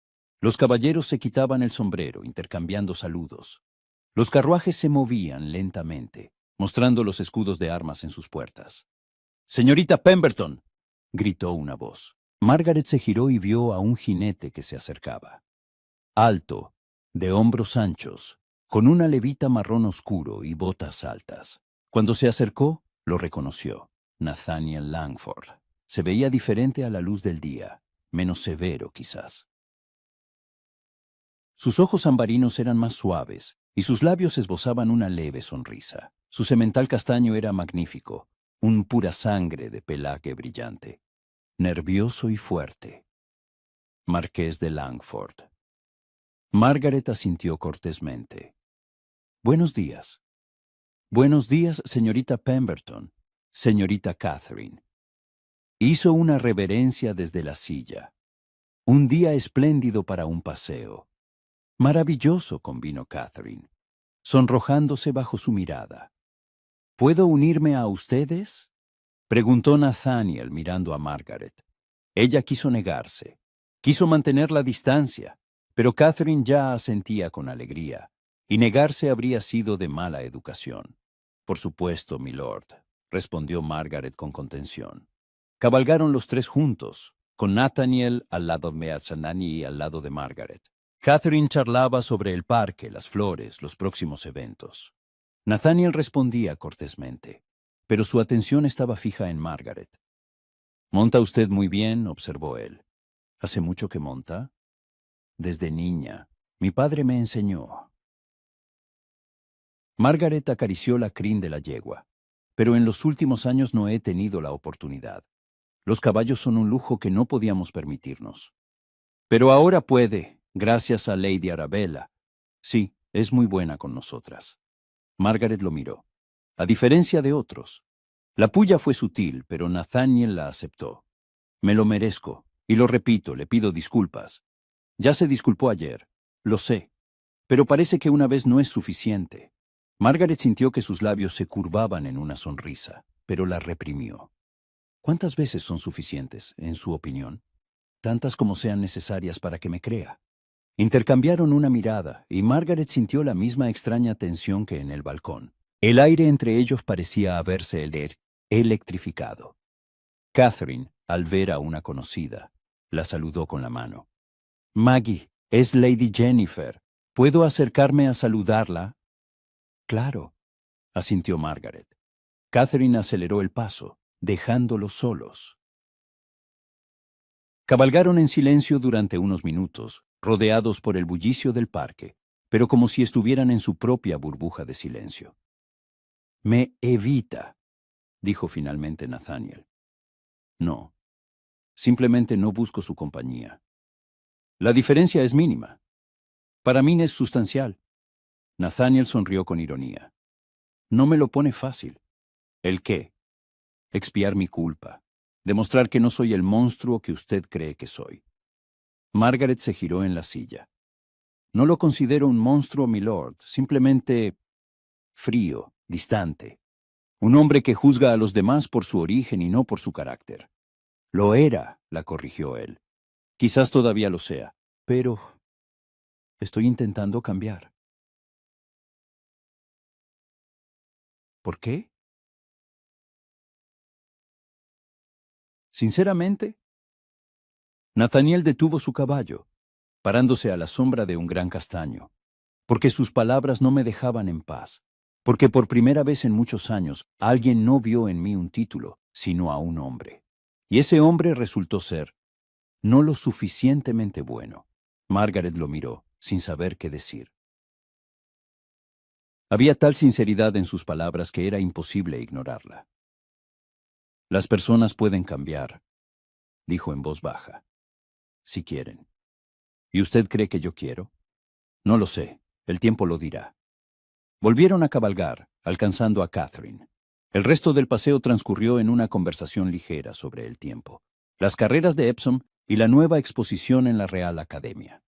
Los caballeros se quitaban el sombrero, intercambiando saludos. Los carruajes se movían lentamente, mostrando los escudos de armas en sus puertas. «¡Señorita Pemberton!», gritó una voz. Margaret se giró y vio a un jinete que se acercaba. Alto, de hombros anchos, con una levita marrón oscuro y botas altas. Cuando se acercó, lo reconoció. Nathaniel Langford. Se veía diferente a la luz del día, menos severo quizás. Sus ojos ambarinos eran más suaves y sus labios esbozaban una leve sonrisa. Su semental castaño era magnífico, un pura sangre de pelaje brillante, nervioso y fuerte. Marqués de Langford. Margaret asintió cortésmente. Buenos días. Buenos días, señorita Pemberton, señorita Catherine. Hizo una reverencia desde la silla. Un día espléndido para un paseo. Maravilloso, convino Catherine, sonrojándose bajo su mirada. ¿Puedo unirme a ustedes? Preguntó Nathaniel mirando a Margaret. Ella quiso negarse. Quiso mantener la distancia, pero Catherine ya asentía con alegría, y negarse habría sido de mala educación. Por supuesto, milord, respondió Margaret con contención. Cabalgaron los tres juntos, con Nathaniel al lado de Meazanani y al lado de Margaret. Catherine charlaba sobre el parque, las flores, los próximos eventos. Nathaniel respondía cortésmente, pero su atención estaba fija en Margaret. «Monta usted muy bien», observó él. «¿Hace mucho que monta?» «Desde niña. Mi padre me enseñó». Margaret acarició la crin de la yegua. «Pero en los últimos años no he tenido la oportunidad. Los caballos son un lujo que no podíamos permitirnos. Pero ahora puede, gracias a Lady Arabella. Sí, es muy buena con nosotras». Margaret lo miró. A diferencia de otros. La pulla fue sutil, pero Nathaniel la aceptó. «Me lo merezco, y lo repito, le pido disculpas. Ya se disculpó ayer, lo sé, pero parece que una vez no es suficiente». Margaret sintió que sus labios se curvaban en una sonrisa, pero la reprimió. «¿Cuántas veces son suficientes, en su opinión?» «Tantas como sean necesarias para que me crea». Intercambiaron una mirada, y Margaret sintió la misma extraña tensión que en el balcón. El aire entre ellos parecía haberse electrificado. Catherine, al ver a una conocida, la saludó con la mano. «Maggie, es Lady Jennifer. ¿Puedo acercarme a saludarla?» «Claro», asintió Margaret. Catherine aceleró el paso, dejándolos solos. Cabalgaron en silencio durante unos minutos, rodeados por el bullicio del parque, pero como si estuvieran en su propia burbuja de silencio. «Me evita», dijo finalmente Nathaniel. «No, simplemente no busco su compañía. La diferencia es mínima. Para mí es sustancial». Nathaniel sonrió con ironía. «No me lo pone fácil». «¿El qué?» «Expiar mi culpa. Demostrar que no soy el monstruo que usted cree que soy». Margaret se giró en la silla. «No lo considero un monstruo, milord, simplemente frío, distante. Un hombre que juzga a los demás por su origen y no por su carácter». «Lo era», la corrigió él. «Quizás todavía lo sea, pero estoy intentando cambiar». «¿Por qué?» «Sinceramente». Nathaniel detuvo su caballo, parándose a la sombra de un gran castaño, porque sus palabras no me dejaban en paz, porque por primera vez en muchos años alguien no vio en mí un título, sino a un hombre. Y ese hombre resultó ser no lo suficientemente bueno. Margaret lo miró, sin saber qué decir. Había tal sinceridad en sus palabras que era imposible ignorarla. «Las personas pueden cambiar», dijo en voz baja, «si quieren. ¿Y usted cree que yo quiero?» «No lo sé, el tiempo lo dirá». Volvieron a cabalgar, alcanzando a Catherine. El resto del paseo transcurrió en una conversación ligera sobre el tiempo, las carreras de Epsom y la nueva exposición en la Real Academia.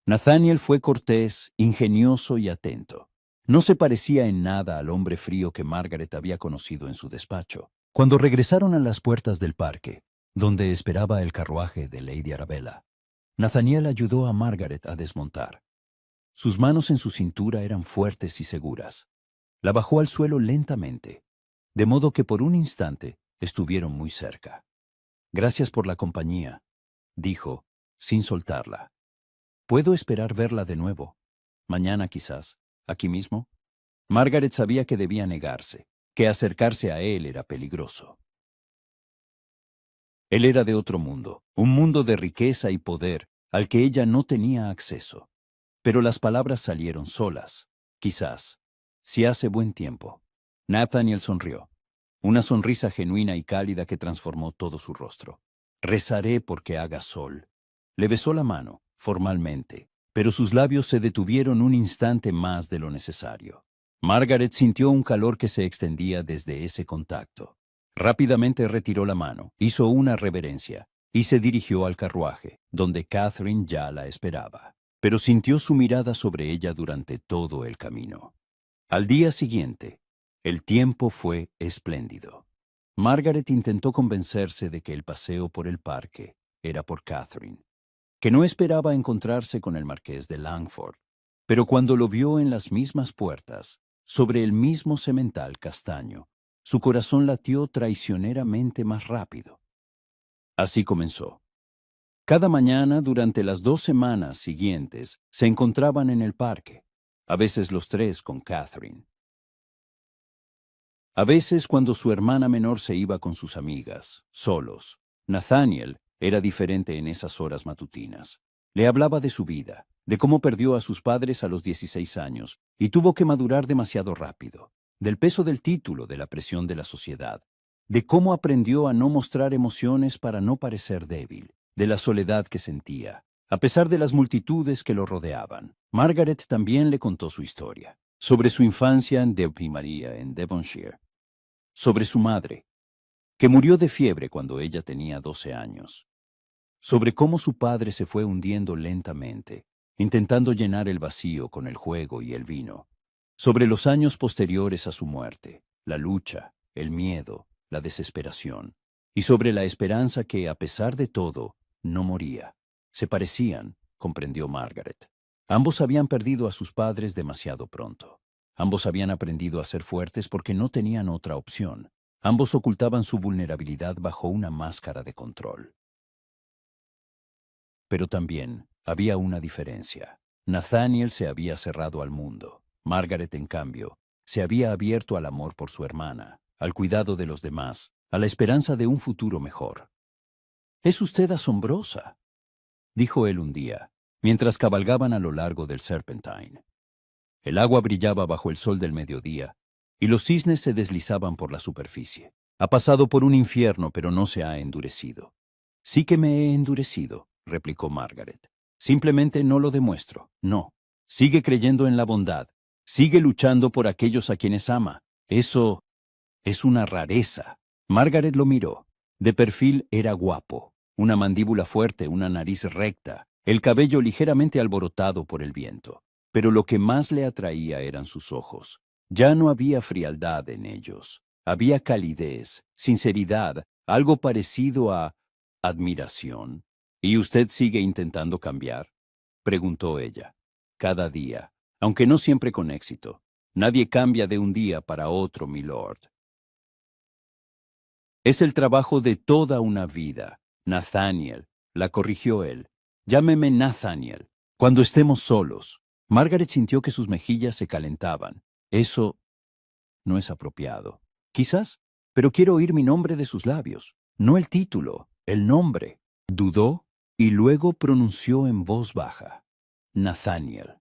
Nathaniel fue cortés, ingenioso y atento. No se parecía en nada al hombre frío que Margaret había conocido en su despacho. Cuando regresaron a las puertas del parque, donde esperaba el carruaje de Lady Arabella, Nathaniel ayudó a Margaret a desmontar. Sus manos en su cintura eran fuertes y seguras. La bajó al suelo lentamente, de modo que por un instante estuvieron muy cerca. «Gracias por la compañía», dijo, sin soltarla. «¿Puedo esperar verla de nuevo? Mañana quizás, aquí mismo». Margaret sabía que debía negarse, que acercarse a él era peligroso. Él era de otro mundo, un mundo de riqueza y poder al que ella no tenía acceso. Pero las palabras salieron solas. Quizás, si hace buen tiempo. Nathaniel sonrió. Una sonrisa genuina y cálida que transformó todo su rostro. Rezaré porque haga sol. Le besó la mano, formalmente, pero sus labios se detuvieron un instante más de lo necesario. Margaret sintió un calor que se extendía desde ese contacto. Rápidamente retiró la mano, hizo una reverencia y se dirigió al carruaje, donde Catherine ya la esperaba. Pero sintió su mirada sobre ella durante todo el camino. Al día siguiente, el tiempo fue espléndido. Margaret intentó convencerse de que el paseo por el parque era por Catherine, que no esperaba encontrarse con el marqués de Langford, pero cuando lo vio en las mismas puertas, sobre el mismo semental castaño, su corazón latió traicioneramente más rápido. Así comenzó. Cada mañana durante las 2 semanas siguientes se encontraban en el parque, a veces los tres con Catherine. A veces cuando su hermana menor se iba con sus amigas, solos. Nathaniel era diferente en esas horas matutinas. Le hablaba de su vida, de cómo perdió a sus padres a los 16 años y tuvo que madurar demasiado rápido, del peso del título, de la presión de la sociedad, de cómo aprendió a no mostrar emociones para no parecer débil, de la soledad que sentía, a pesar de las multitudes que lo rodeaban. Margaret también le contó su historia, sobre su infancia en Maria, en Devonshire, sobre su madre, que murió de fiebre cuando ella tenía 12 años, sobre cómo su padre se fue hundiendo lentamente, intentando llenar el vacío con el juego y el vino, sobre los años posteriores a su muerte, la lucha, el miedo, la desesperación, y sobre la esperanza que, a pesar de todo, no moría. Se parecían, comprendió Margaret. Ambos habían perdido a sus padres demasiado pronto. Ambos habían aprendido a ser fuertes porque no tenían otra opción. Ambos ocultaban su vulnerabilidad bajo una máscara de control. Pero también había una diferencia. Nathaniel se había cerrado al mundo. Margaret, en cambio, se había abierto al amor por su hermana, al cuidado de los demás, a la esperanza de un futuro mejor. «Es usted asombrosa», dijo él un día, mientras cabalgaban a lo largo del Serpentine. El agua brillaba bajo el sol del mediodía, y los cisnes se deslizaban por la superficie. «Ha pasado por un infierno, pero no se ha endurecido». «Sí que me he endurecido», replicó Margaret. «Simplemente no lo demuestro. No. Sigue creyendo en la bondad. Sigue luchando por aquellos a quienes ama. Eso es una rareza». Margaret lo miró. De perfil era guapo. Una mandíbula fuerte, una nariz recta, el cabello ligeramente alborotado por el viento. Pero lo que más le atraía eran sus ojos. Ya no había frialdad en ellos. Había calidez, sinceridad, algo parecido a admiración. «¿Y usted sigue intentando cambiar?», preguntó ella. «Cada día, aunque no siempre con éxito. Nadie cambia de un día para otro, milord. Es el trabajo de toda una vida. Nathaniel», la corrigió él. «Llámeme Nathaniel. Cuando estemos solos». Margaret sintió que sus mejillas se calentaban. «Eso no es apropiado. Quizás, pero quiero oír mi nombre de sus labios. No el título, el nombre». Dudó y luego pronunció en voz baja: «Nathaniel».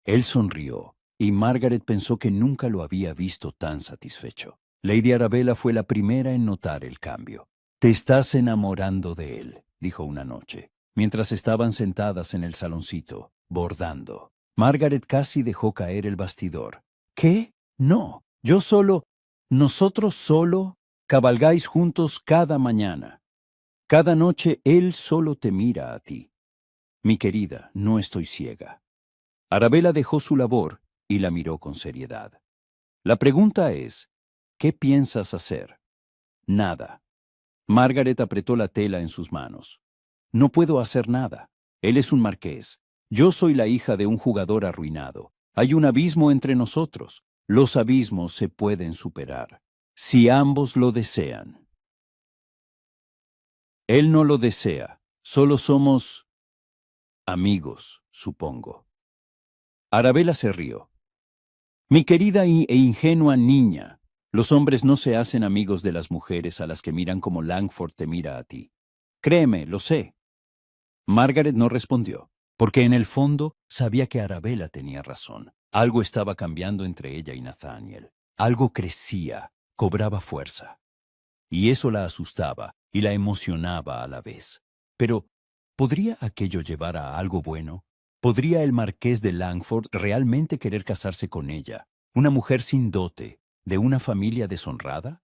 Él sonrió, y Margaret pensó que nunca lo había visto tan satisfecho. Lady Arabella fue la primera en notar el cambio. «Te estás enamorando de él», dijo una noche, mientras estaban sentadas en el saloncito, bordando. Margaret casi dejó caer el bastidor. «¿Qué? No, yo solo... Nosotros solo cabalgáis juntos cada mañana. Cada noche él solo te mira a ti. Mi querida, no estoy ciega». Arabella dejó su labor y la miró con seriedad. «La pregunta es, ¿qué piensas hacer?» «Nada». Margaret apretó la tela en sus manos. «No puedo hacer nada. Él es un marqués. Yo soy la hija de un jugador arruinado. Hay un abismo entre nosotros. Los abismos se pueden superar, si ambos lo desean». «Él no lo desea. Solo somos amigos, supongo». Arabella se rió. «Mi querida e ingenua niña, los hombres no se hacen amigos de las mujeres a las que miran como Langford te mira a ti. Créeme, lo sé». Margaret no respondió. porque en el fondo sabía que Arabella tenía razón. Algo estaba cambiando entre ella y Nathaniel. Algo crecía, cobraba fuerza. Y eso la asustaba y la emocionaba a la vez. Pero, ¿podría aquello llevar a algo bueno? ¿Podría el marqués de Langford realmente querer casarse con ella, una mujer sin dote, de una familia deshonrada?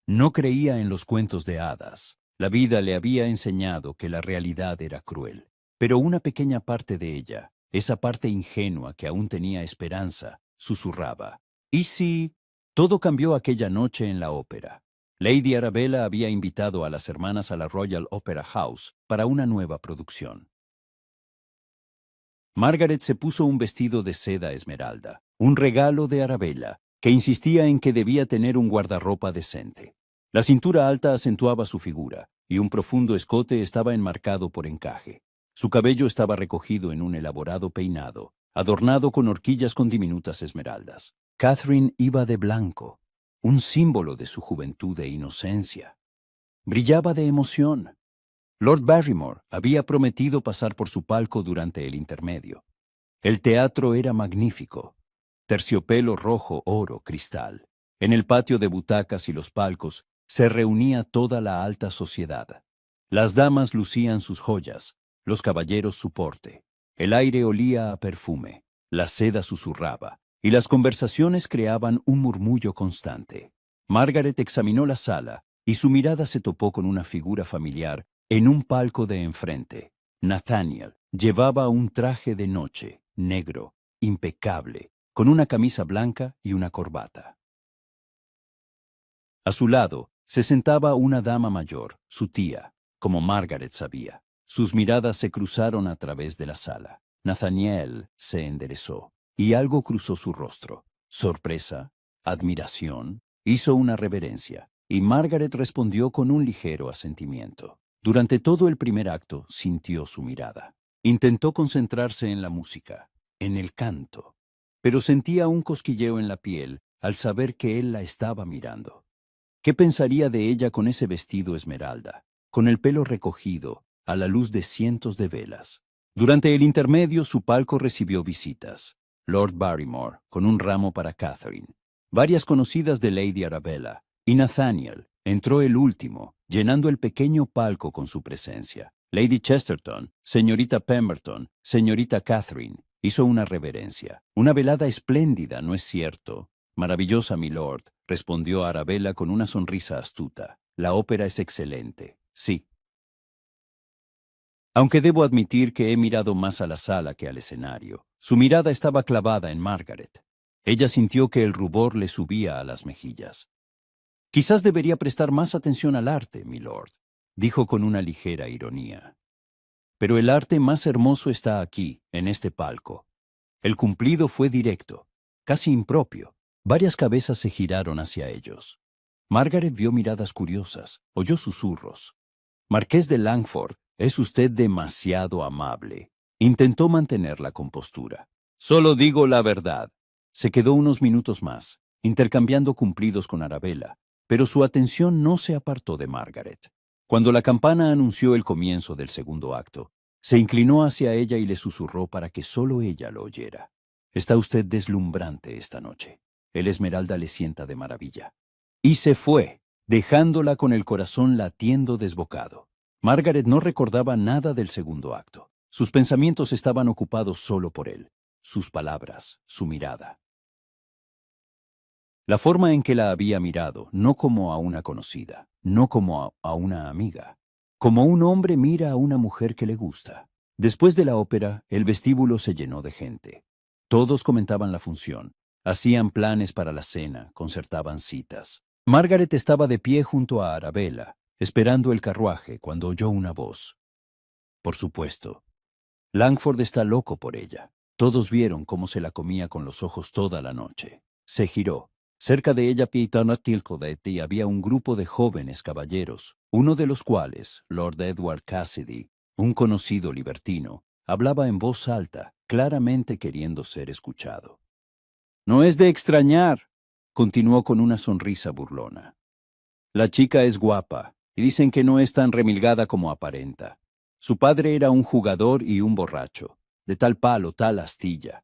No creía en los cuentos de hadas. La vida le había enseñado que la realidad era cruel. Pero una pequeña parte de ella, esa parte ingenua que aún tenía esperanza, susurraba. ¿Y si todo cambió aquella noche en la ópera? Lady Arabella había invitado a las hermanas a la Royal Opera House para una nueva producción. Margaret se puso un vestido de seda esmeralda, un regalo de Arabella, que insistía en que debía tener un guardarropa decente. La cintura alta acentuaba su figura, y un profundo escote estaba enmarcado por encaje. Su cabello estaba recogido en un elaborado peinado, adornado con horquillas con diminutas esmeraldas. Catherine iba de blanco, un símbolo de su juventud e inocencia. Brillaba de emoción. Lord Barrymore había prometido pasar por su palco durante el intermedio. El teatro era magnífico. Terciopelo rojo, oro, cristal. En el patio de butacas y los palcos se reunía toda la alta sociedad. Las damas lucían sus joyas, los caballeros su porte. El aire olía a perfume, la seda susurraba, y las conversaciones creaban un murmullo constante. Margaret examinó la sala, y su mirada se topó con una figura familiar en un palco de enfrente. Nathaniel llevaba un traje de noche, negro, impecable, con una camisa blanca y una corbata. A su lado se sentaba una dama mayor, su tía, como Margaret sabía. Sus miradas se cruzaron a través de la sala. Nathaniel se enderezó, y algo cruzó su rostro. Sorpresa, admiración, hizo una reverencia, y Margaret respondió con un ligero asentimiento. Durante todo el primer acto sintió su mirada. Intentó concentrarse en la música, en el canto, pero sentía un cosquilleo en la piel al saber que él la estaba mirando. ¿Qué pensaría de ella con ese vestido esmeralda, con el pelo recogido, a la luz de cientos de velas? Durante el intermedio, su palco recibió visitas. Lord Barrymore, con un ramo para Catherine, varias conocidas de Lady Arabella, y Nathaniel, entró el último, llenando el pequeño palco con su presencia. Lady Chesterton, señorita Pemberton, señorita Catherine, hizo una reverencia. Una velada espléndida, ¿no es cierto? Maravillosa, milord, respondió Arabella con una sonrisa astuta. La ópera es excelente, sí. Aunque debo admitir que he mirado más a la sala que al escenario, su mirada estaba clavada en Margaret. Ella sintió que el rubor le subía a las mejillas. Quizás debería prestar más atención al arte, milord, dijo con una ligera ironía. Pero el arte más hermoso está aquí, en este palco. El cumplido fue directo, casi impropio. Varias cabezas se giraron hacia ellos. Margaret vio miradas curiosas, oyó susurros. Marqués de Langford, es usted demasiado amable. Intentó mantener la compostura. Solo digo la verdad. Se quedó unos minutos más, intercambiando cumplidos con Arabella, pero su atención no se apartó de Margaret. Cuando la campana anunció el comienzo del segundo acto, se inclinó hacia ella y le susurró para que solo ella lo oyera. Está usted deslumbrante esta noche. El esmeralda le sienta de maravilla. Y se fue, dejándola con el corazón latiendo desbocado. Margaret no recordaba nada del segundo acto. Sus pensamientos estaban ocupados solo por él, sus palabras, su mirada. La forma en que la había mirado, no como a una conocida, no como a una amiga, como un hombre mira a una mujer que le gusta. Después de la ópera, el vestíbulo se llenó de gente. Todos comentaban la función, hacían planes para la cena, concertaban citas. Margaret estaba de pie junto a Arabella, esperando el carruaje cuando oyó una voz. Por supuesto, Langford está loco por ella. Todos vieron cómo se la comía con los ojos toda la noche. Se giró. Cerca de ella Pietana Tilcodet y había un grupo de jóvenes caballeros, uno de los cuales, Lord Edward Cassidy, un conocido libertino, hablaba en voz alta, claramente queriendo ser escuchado. No es de extrañar, continuó con una sonrisa burlona. La chica es guapa, y dicen que no es tan remilgada como aparenta. Su padre era un jugador y un borracho, de tal palo, tal astilla.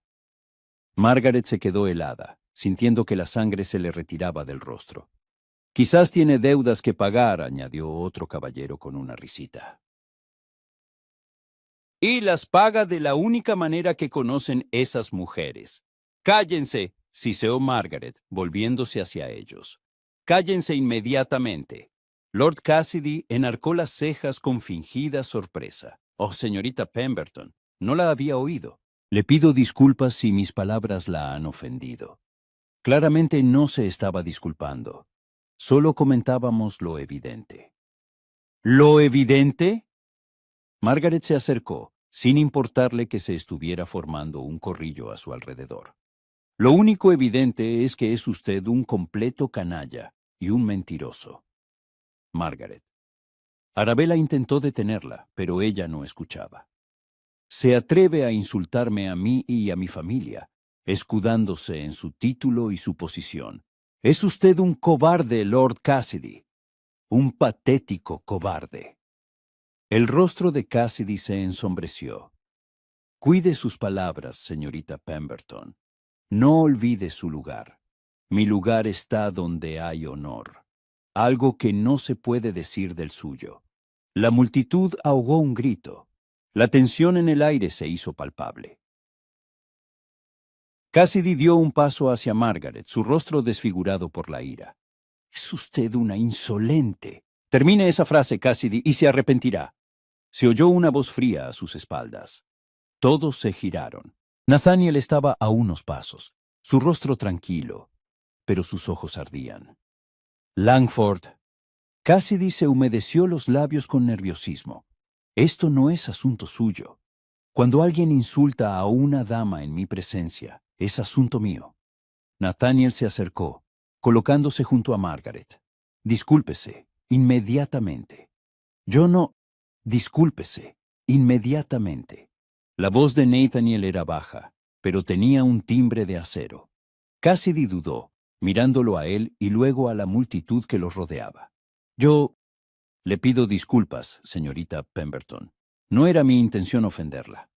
Margaret se quedó helada, sintiendo que la sangre se le retiraba del rostro. Quizás tiene deudas que pagar, añadió otro caballero con una risita. Y las paga de la única manera que conocen esas mujeres. Cállense, siseó Margaret, volviéndose hacia ellos. Cállense inmediatamente. Lord Cassidy enarcó las cejas con fingida sorpresa. Oh, señorita Pemberton, no la había oído. Le pido disculpas si mis palabras la han ofendido. Claramente no se estaba disculpando. Solo comentábamos lo evidente. ¿Lo evidente? Margaret se acercó, sin importarle que se estuviera formando un corrillo a su alrededor. Lo único evidente es que es usted un completo canalla y un mentiroso. Margaret. Arabella intentó detenerla, pero ella no escuchaba. Se atreve a insultarme a mí y a mi familia, escudándose en su título y su posición. Es usted un cobarde, Lord Cassidy. Un patético cobarde. El rostro de Cassidy se ensombreció. Cuide sus palabras, señorita Pemberton. No olvide su lugar. Mi lugar está donde hay honor. Algo que no se puede decir del suyo. La multitud ahogó un grito. La tensión en el aire se hizo palpable. Cassidy dio un paso hacia Margaret, su rostro desfigurado por la ira. Es usted una insolente. Termine esa frase, Cassidy, y se arrepentirá. Se oyó una voz fría a sus espaldas. Todos se giraron. Nathaniel estaba a unos pasos, su rostro tranquilo, pero sus ojos ardían. Langford. Cassidy se humedeció los labios con nerviosismo. Esto no es asunto suyo. Cuando alguien insulta a una dama en mi presencia, es asunto mío. Nathaniel se acercó, colocándose junto a Margaret. Discúlpese, inmediatamente. Yo no. Discúlpese, inmediatamente. La voz de Nathaniel era baja, pero tenía un timbre de acero. Cassidy dudó, mirándolo a él y luego a la multitud que los rodeaba. Yo le pido disculpas, señorita Pemberton. No era mi intención ofenderla.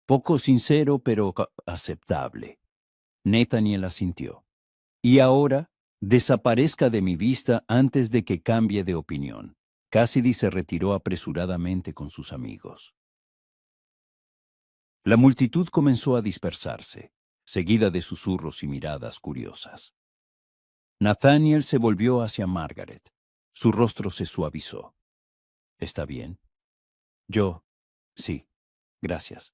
Poco sincero, pero aceptable. Nathaniel asintió. Y ahora, desaparezca de mi vista antes de que cambie de opinión. Cassidy se retiró apresuradamente con sus amigos. La multitud comenzó a dispersarse, seguida de susurros y miradas curiosas. Nathaniel se volvió hacia Margaret. Su rostro se suavizó. ¿Está bien? Yo. Sí. Gracias.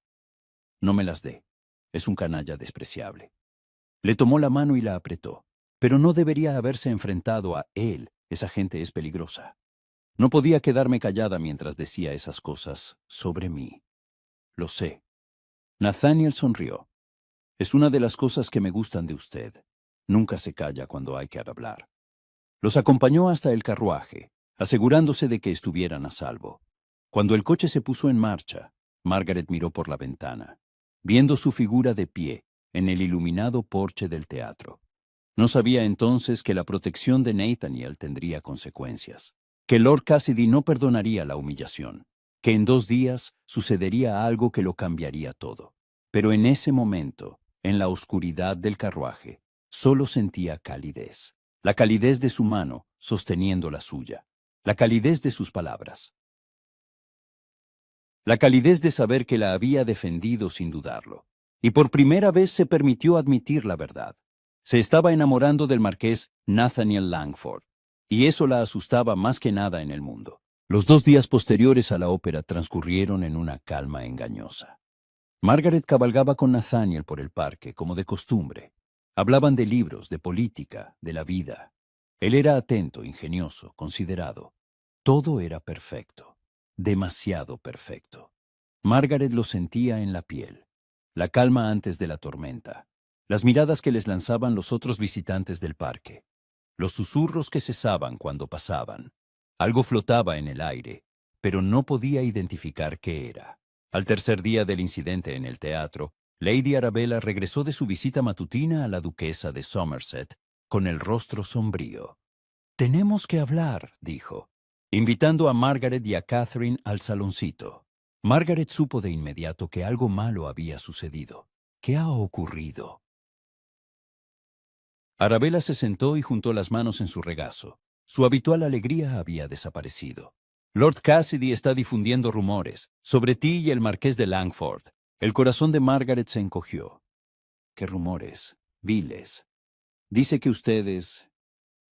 No me las dé. Es un canalla despreciable. Le tomó la mano y la apretó. Pero no debería haberse enfrentado a él. Esa gente es peligrosa. No podía quedarme callada mientras decía esas cosas sobre mí. Lo sé. Nathaniel sonrió. Es una de las cosas que me gustan de usted. Nunca se calla cuando hay que hablar. Los acompañó hasta el carruaje, asegurándose de que estuvieran a salvo. Cuando el coche se puso en marcha, Margaret miró por la ventana, viendo su figura de pie en el iluminado porche del teatro. No sabía entonces que la protección de Nathaniel tendría consecuencias, que Lord Cassidy no perdonaría la humillación, que en 2 días sucedería algo que lo cambiaría todo. Pero en ese momento, en la oscuridad del carruaje, solo sentía calidez. La calidez de su mano sosteniendo la suya. La calidez de sus palabras. La calidez de saber que la había defendido sin dudarlo. Y por primera vez se permitió admitir la verdad. Se estaba enamorando del marqués Nathaniel Langford, y eso la asustaba más que nada en el mundo. Los 2 días posteriores a la ópera transcurrieron en una calma engañosa. Margaret cabalgaba con Nathaniel por el parque, como de costumbre. Hablaban de libros, de política, de la vida. Él era atento, ingenioso, considerado. Todo era perfecto, demasiado perfecto. Margaret lo sentía en la piel. La calma antes de la tormenta. Las miradas que les lanzaban los otros visitantes del parque. Los susurros que cesaban cuando pasaban. Algo flotaba en el aire, pero no podía identificar qué era. Al tercer día del incidente en el teatro, Lady Arabella regresó de su visita matutina a la duquesa de Somerset con el rostro sombrío. «Tenemos que hablar», dijo, invitando a Margaret y a Catherine al saloncito. Margaret supo de inmediato que algo malo había sucedido. ¿Qué ha ocurrido? Arabella se sentó y juntó las manos en su regazo. Su habitual alegría había desaparecido. Lord Cassidy está difundiendo rumores sobre ti y el marqués de Langford. El corazón de Margaret se encogió. ¿Qué rumores? Viles. Dice que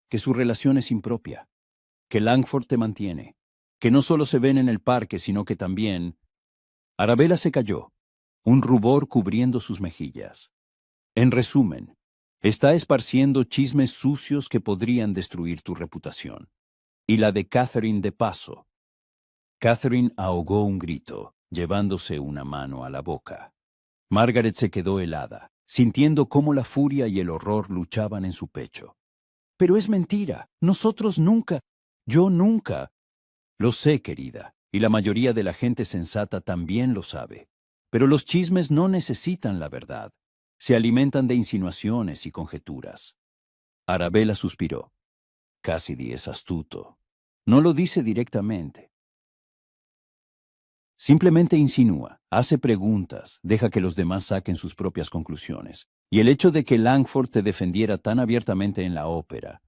que su relación es impropia, que Langford te mantiene, que no solo se ven en el parque, sino que también... Arabella se calló, un rubor cubriendo sus mejillas. En resumen, está esparciendo chismes sucios que podrían destruir tu reputación. Y la de Catherine de paso. Catherine ahogó un grito, llevándose una mano a la boca. Margaret se quedó helada, sintiendo cómo la furia y el horror luchaban en su pecho. Pero es mentira. Nosotros nunca. Yo nunca. Lo sé, querida, y la mayoría de la gente sensata también lo sabe. Pero los chismes no necesitan la verdad. Se alimentan de insinuaciones y conjeturas. Arabella suspiró. Cassidy es astuto. No lo dice directamente. Simplemente insinúa, hace preguntas, deja que los demás saquen sus propias conclusiones. Y el hecho de que Langford te defendiera tan abiertamente en la ópera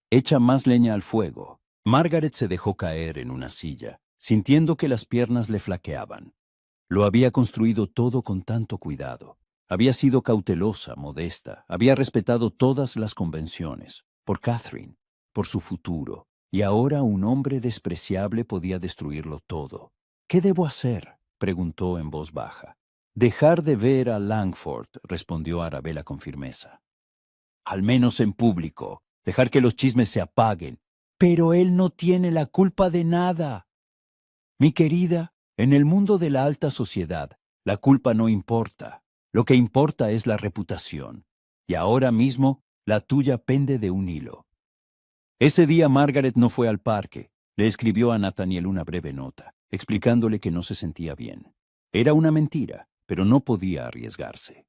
echa más leña al fuego. Margaret se dejó caer en una silla, sintiendo que las piernas le flaqueaban. Lo había construido todo con tanto cuidado. Había sido cautelosa, modesta, había respetado todas las convenciones, por Catherine, por su futuro, y ahora un hombre despreciable podía destruirlo todo. ¿Qué debo hacer?, preguntó en voz baja. Dejar de ver a Langford, respondió Arabella con firmeza. Al menos en público, dejar que los chismes se apaguen. Pero él no tiene la culpa de nada. Mi querida, en el mundo de la alta sociedad, la culpa no importa. Lo que importa es la reputación. Y ahora mismo, la tuya pende de un hilo. Ese día Margaret no fue al parque. Le escribió a Nathaniel una breve nota, explicándole que no se sentía bien. Era una mentira, pero no podía arriesgarse.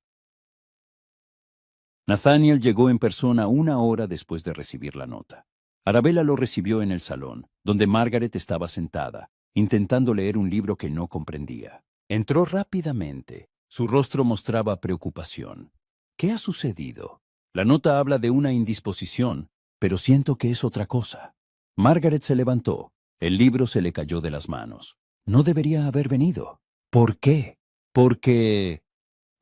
Nathaniel llegó en persona 1 hora después de recibir la nota. Arabella lo recibió en el salón, donde Margaret estaba sentada, intentando leer un libro que no comprendía. Entró rápidamente. Su rostro mostraba preocupación. ¿Qué ha sucedido? La nota habla de una indisposición, pero siento que es otra cosa. Margaret se levantó. El libro se le cayó de las manos. No debería haber venido. ¿Por qué? Porque...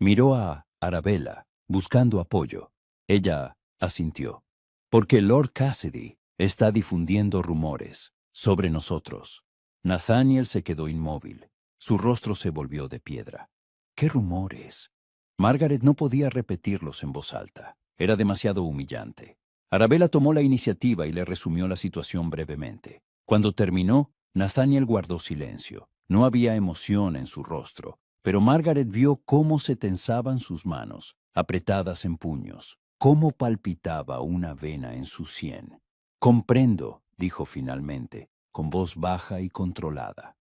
Miró a Arabella, buscando apoyo. Ella asintió. Porque Lord Cassidy está difundiendo rumores sobre nosotros. Nathaniel se quedó inmóvil. Su rostro se volvió de piedra. ¿Qué rumores? Margaret no podía repetirlos en voz alta. Era demasiado humillante. Arabella tomó la iniciativa y le resumió la situación brevemente. Cuando terminó, Nathaniel guardó silencio. No había emoción en su rostro, pero Margaret vio cómo se tensaban sus manos, apretadas en puños, cómo palpitaba una vena en su sien. Comprendo, dijo finalmente, con voz baja y controlada.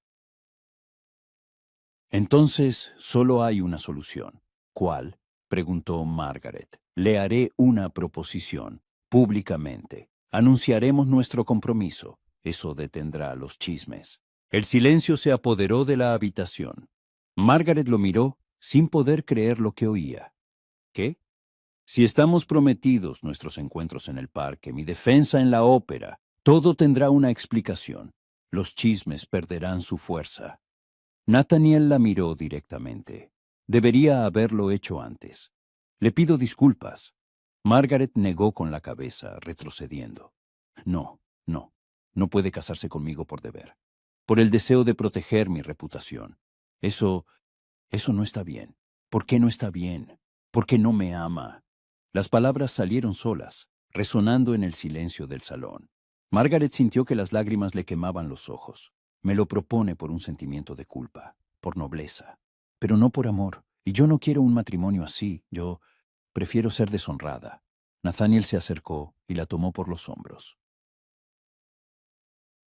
Entonces, solo hay una solución. ¿Cuál?, preguntó Margaret. Le haré una proposición, públicamente. Anunciaremos nuestro compromiso. Eso detendrá los chismes. El silencio se apoderó de la habitación. Margaret lo miró sin poder creer lo que oía. ¿Qué? Si estamos prometidos nuestros encuentros en el parque, mi defensa en la ópera, todo tendrá una explicación. Los chismes perderán su fuerza. Nathaniel la miró directamente. Debería haberlo hecho antes. Le pido disculpas. Margaret negó con la cabeza, retrocediendo. No, no. No puede casarse conmigo por deber. Por el deseo de proteger mi reputación. Eso no está bien. ¿Por qué no está bien? ¿Por qué no me ama? Las palabras salieron solas, resonando en el silencio del salón. Margaret sintió que las lágrimas le quemaban los ojos. Me lo propone por un sentimiento de culpa, por nobleza, pero no por amor. Y yo no quiero un matrimonio así. Yo prefiero ser deshonrada. Nathaniel se acercó y la tomó por los hombros.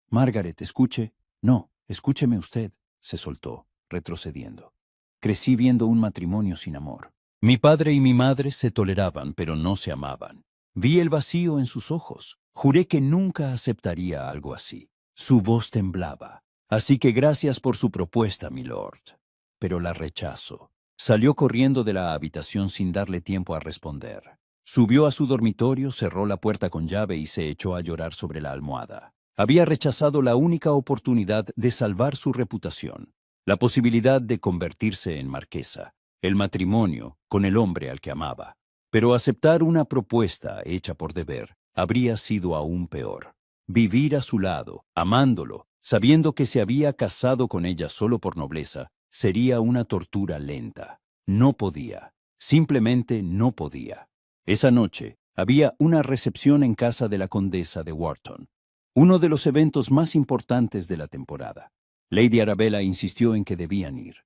Margaret, escuche. No, escúcheme usted, se soltó, retrocediendo. Crecí viendo un matrimonio sin amor. Mi padre y mi madre se toleraban, pero no se amaban. Vi el vacío en sus ojos. Juré que nunca aceptaría algo así. Su voz temblaba. Así que gracias por su propuesta, milord. Pero la rechazo. Salió corriendo de la habitación sin darle tiempo a responder. Subió a su dormitorio, cerró la puerta con llave y se echó a llorar sobre la almohada. Había rechazado la única oportunidad de salvar su reputación, la posibilidad de convertirse en marquesa, el matrimonio con el hombre al que amaba. Pero aceptar una propuesta hecha por deber habría sido aún peor. Vivir a su lado, amándolo, sabiendo que se había casado con ella solo por nobleza, sería una tortura lenta. No podía, simplemente no podía. Esa noche había una recepción en casa de la condesa de Wharton, uno de los eventos más importantes de la temporada. Lady Arabella insistió en que debían ir,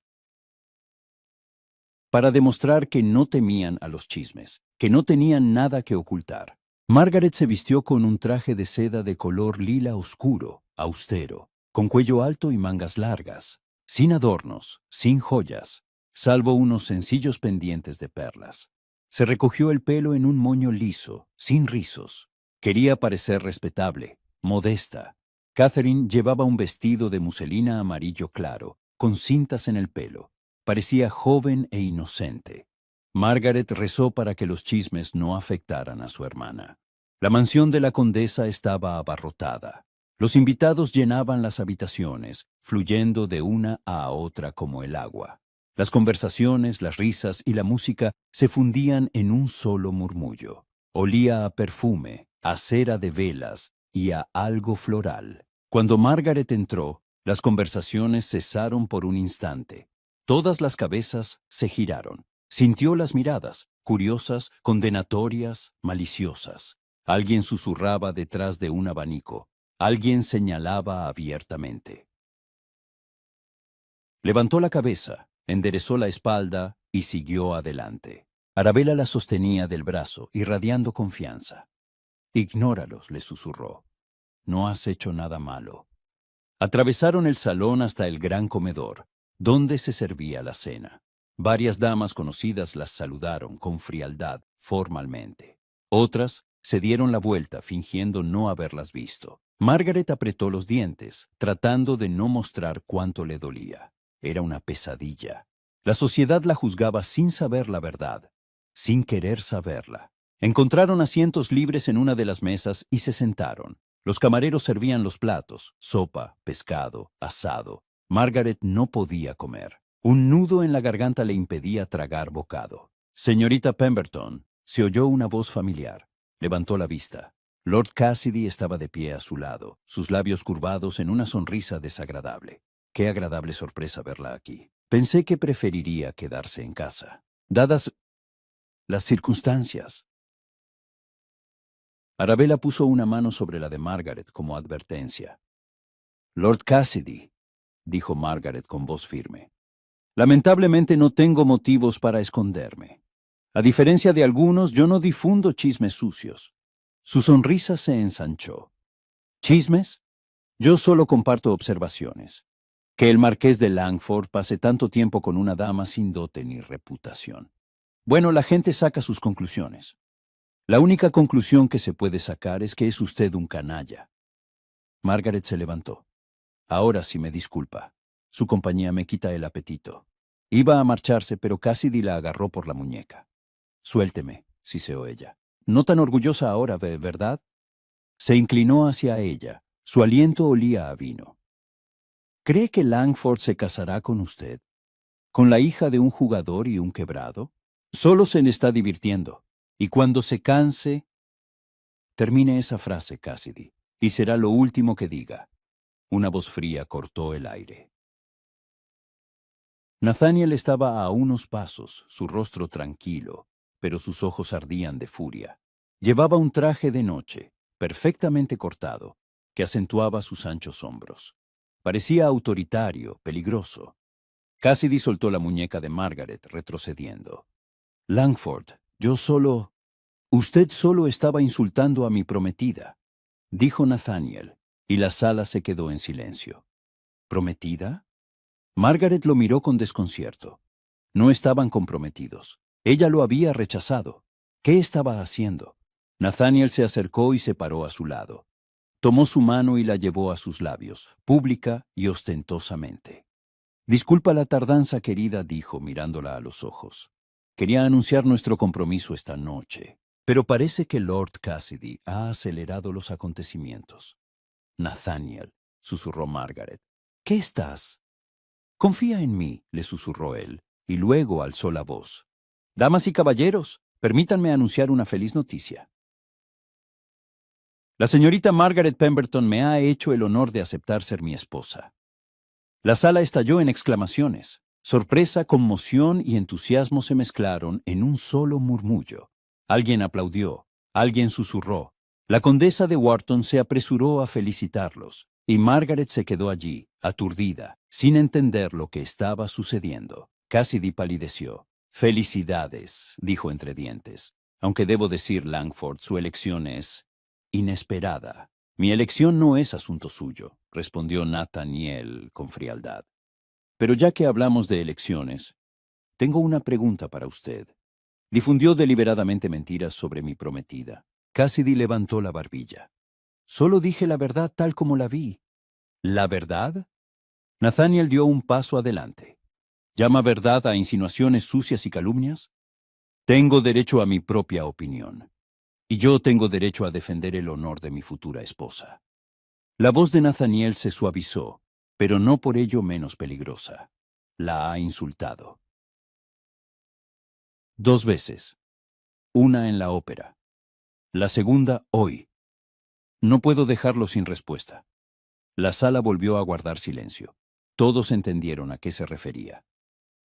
para demostrar que no temían a los chismes, que no tenían nada que ocultar. Margaret se vistió con un traje de seda de color lila oscuro, austero, con cuello alto y mangas largas, sin adornos, sin joyas, salvo unos sencillos pendientes de perlas. Se recogió el pelo en un moño liso, sin rizos. Quería parecer respetable, modesta. Catherine llevaba un vestido de muselina amarillo claro, con cintas en el pelo. Parecía joven e inocente. Margaret rezó para que los chismes no afectaran a su hermana. La mansión de la condesa estaba abarrotada. Los invitados llenaban las habitaciones, fluyendo de una a otra como el agua. Las conversaciones, las risas y la música se fundían en un solo murmullo. Olía a perfume, a cera de velas y a algo floral. Cuando Margaret entró, las conversaciones cesaron por un instante. Todas las cabezas se giraron. Sintió las miradas, curiosas, condenatorias, maliciosas. Alguien susurraba detrás de un abanico. Alguien señalaba abiertamente. Levantó la cabeza, enderezó la espalda y siguió adelante. Arabella la sostenía del brazo, irradiando confianza. Ignóralos, le susurró. No has hecho nada malo. Atravesaron el salón hasta el gran comedor, donde se servía la cena. Varias damas conocidas las saludaron con frialdad, formalmente. Otras se dieron la vuelta fingiendo no haberlas visto. Margaret apretó los dientes, tratando de no mostrar cuánto le dolía. Era una pesadilla. La sociedad la juzgaba sin saber la verdad, sin querer saberla. Encontraron asientos libres en una de las mesas y se sentaron. Los camareros servían los platos, sopa, pescado, asado. Margaret no podía comer. Un nudo en la garganta le impedía tragar bocado. Señorita Pemberton, se oyó una voz familiar. Levantó la vista. Lord Cassidy estaba de pie a su lado, sus labios curvados en una sonrisa desagradable. Qué agradable sorpresa verla aquí. Pensé que preferiría quedarse en casa. Dadas las circunstancias. Arabella puso una mano sobre la de Margaret como advertencia. Lord Cassidy, dijo Margaret con voz firme. Lamentablemente no tengo motivos para esconderme. A diferencia de algunos, yo no difundo chismes sucios. Su sonrisa se ensanchó. ¿Chismes? Yo solo comparto observaciones. Que el marqués de Langford pase tanto tiempo con una dama sin dote ni reputación. Bueno, la gente saca sus conclusiones. La única conclusión que se puede sacar es que es usted un canalla. Margaret se levantó. Ahora sí me disculpa. Su compañía me quita el apetito. Iba a marcharse, pero Cassidy la agarró por la muñeca. Suélteme, siseó ella. No tan orgullosa ahora, ¿verdad? Se inclinó hacia ella. Su aliento olía a vino. ¿Cree que Langford se casará con usted? ¿Con la hija de un jugador y un quebrado? Solo se le está divirtiendo. Y cuando se canse... Termine esa frase, Cassidy, y será lo último que diga. Una voz fría cortó el aire. Nathaniel estaba a unos pasos, su rostro tranquilo, pero sus ojos ardían de furia. Llevaba un traje de noche, perfectamente cortado, que acentuaba sus anchos hombros. Parecía autoritario, peligroso. Cassidy soltó la muñeca de Margaret, retrocediendo. Langford, yo solo... Usted solo estaba insultando a mi prometida, dijo Nathaniel, y la sala se quedó en silencio. ¿Prometida? Margaret lo miró con desconcierto. No estaban comprometidos. Ella lo había rechazado. ¿Qué estaba haciendo? Nathaniel se acercó y se paró a su lado. Tomó su mano y la llevó a sus labios, pública y ostentosamente. Disculpa la tardanza, querida, dijo, mirándola a los ojos. Quería anunciar nuestro compromiso esta noche, pero parece que Lord Cassidy ha acelerado los acontecimientos. Nathaniel, susurró Margaret. ¿Qué estás? Confía en mí, le susurró él, y luego alzó la voz. Damas y caballeros, permítanme anunciar una feliz noticia. La señorita Margaret Pemberton me ha hecho el honor de aceptar ser mi esposa. La sala estalló en exclamaciones. Sorpresa, conmoción y entusiasmo se mezclaron en un solo murmullo. Alguien aplaudió, alguien susurró. La condesa de Wharton se apresuró a felicitarlos, y Margaret se quedó allí, aturdida, sin entender lo que estaba sucediendo. Cassidy palideció. Felicidades, dijo entre dientes. Aunque debo decir, Langford, su elección es inesperada. Mi elección no es asunto suyo, respondió Nathaniel con frialdad. Pero ya que hablamos de elecciones, tengo una pregunta para usted. Difundió deliberadamente mentiras sobre mi prometida. Cassidy levantó la barbilla. Solo dije la verdad tal como la vi. ¿La verdad? Nathaniel dio un paso adelante. ¿Llama verdad a insinuaciones sucias y calumnias? Tengo derecho a mi propia opinión. Y yo tengo derecho a defender el honor de mi futura esposa. La voz de Nathaniel se suavizó, pero no por ello menos peligrosa. La ha insultado. 2 veces. Una en la ópera. La segunda hoy. No puedo dejarlo sin respuesta. La sala volvió a guardar silencio. Todos entendieron a qué se refería.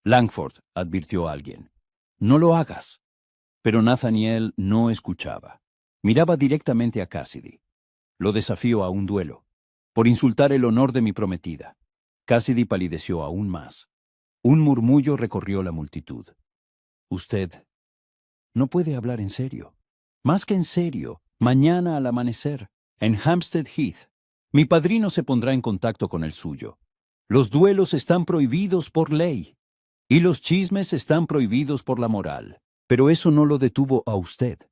Langford, advirtió alguien. No lo hagas. Pero Nathaniel no escuchaba. Miraba directamente a Cassidy. Lo desafío a un duelo, por insultar el honor de mi prometida. Cassidy palideció aún más. Un murmullo recorrió la multitud. Usted no puede hablar en serio. Más que en serio, mañana al amanecer, en Hampstead Heath, mi padrino se pondrá en contacto con el suyo. Los duelos están prohibidos por ley, y los chismes están prohibidos por la moral. Pero eso no lo detuvo a usted.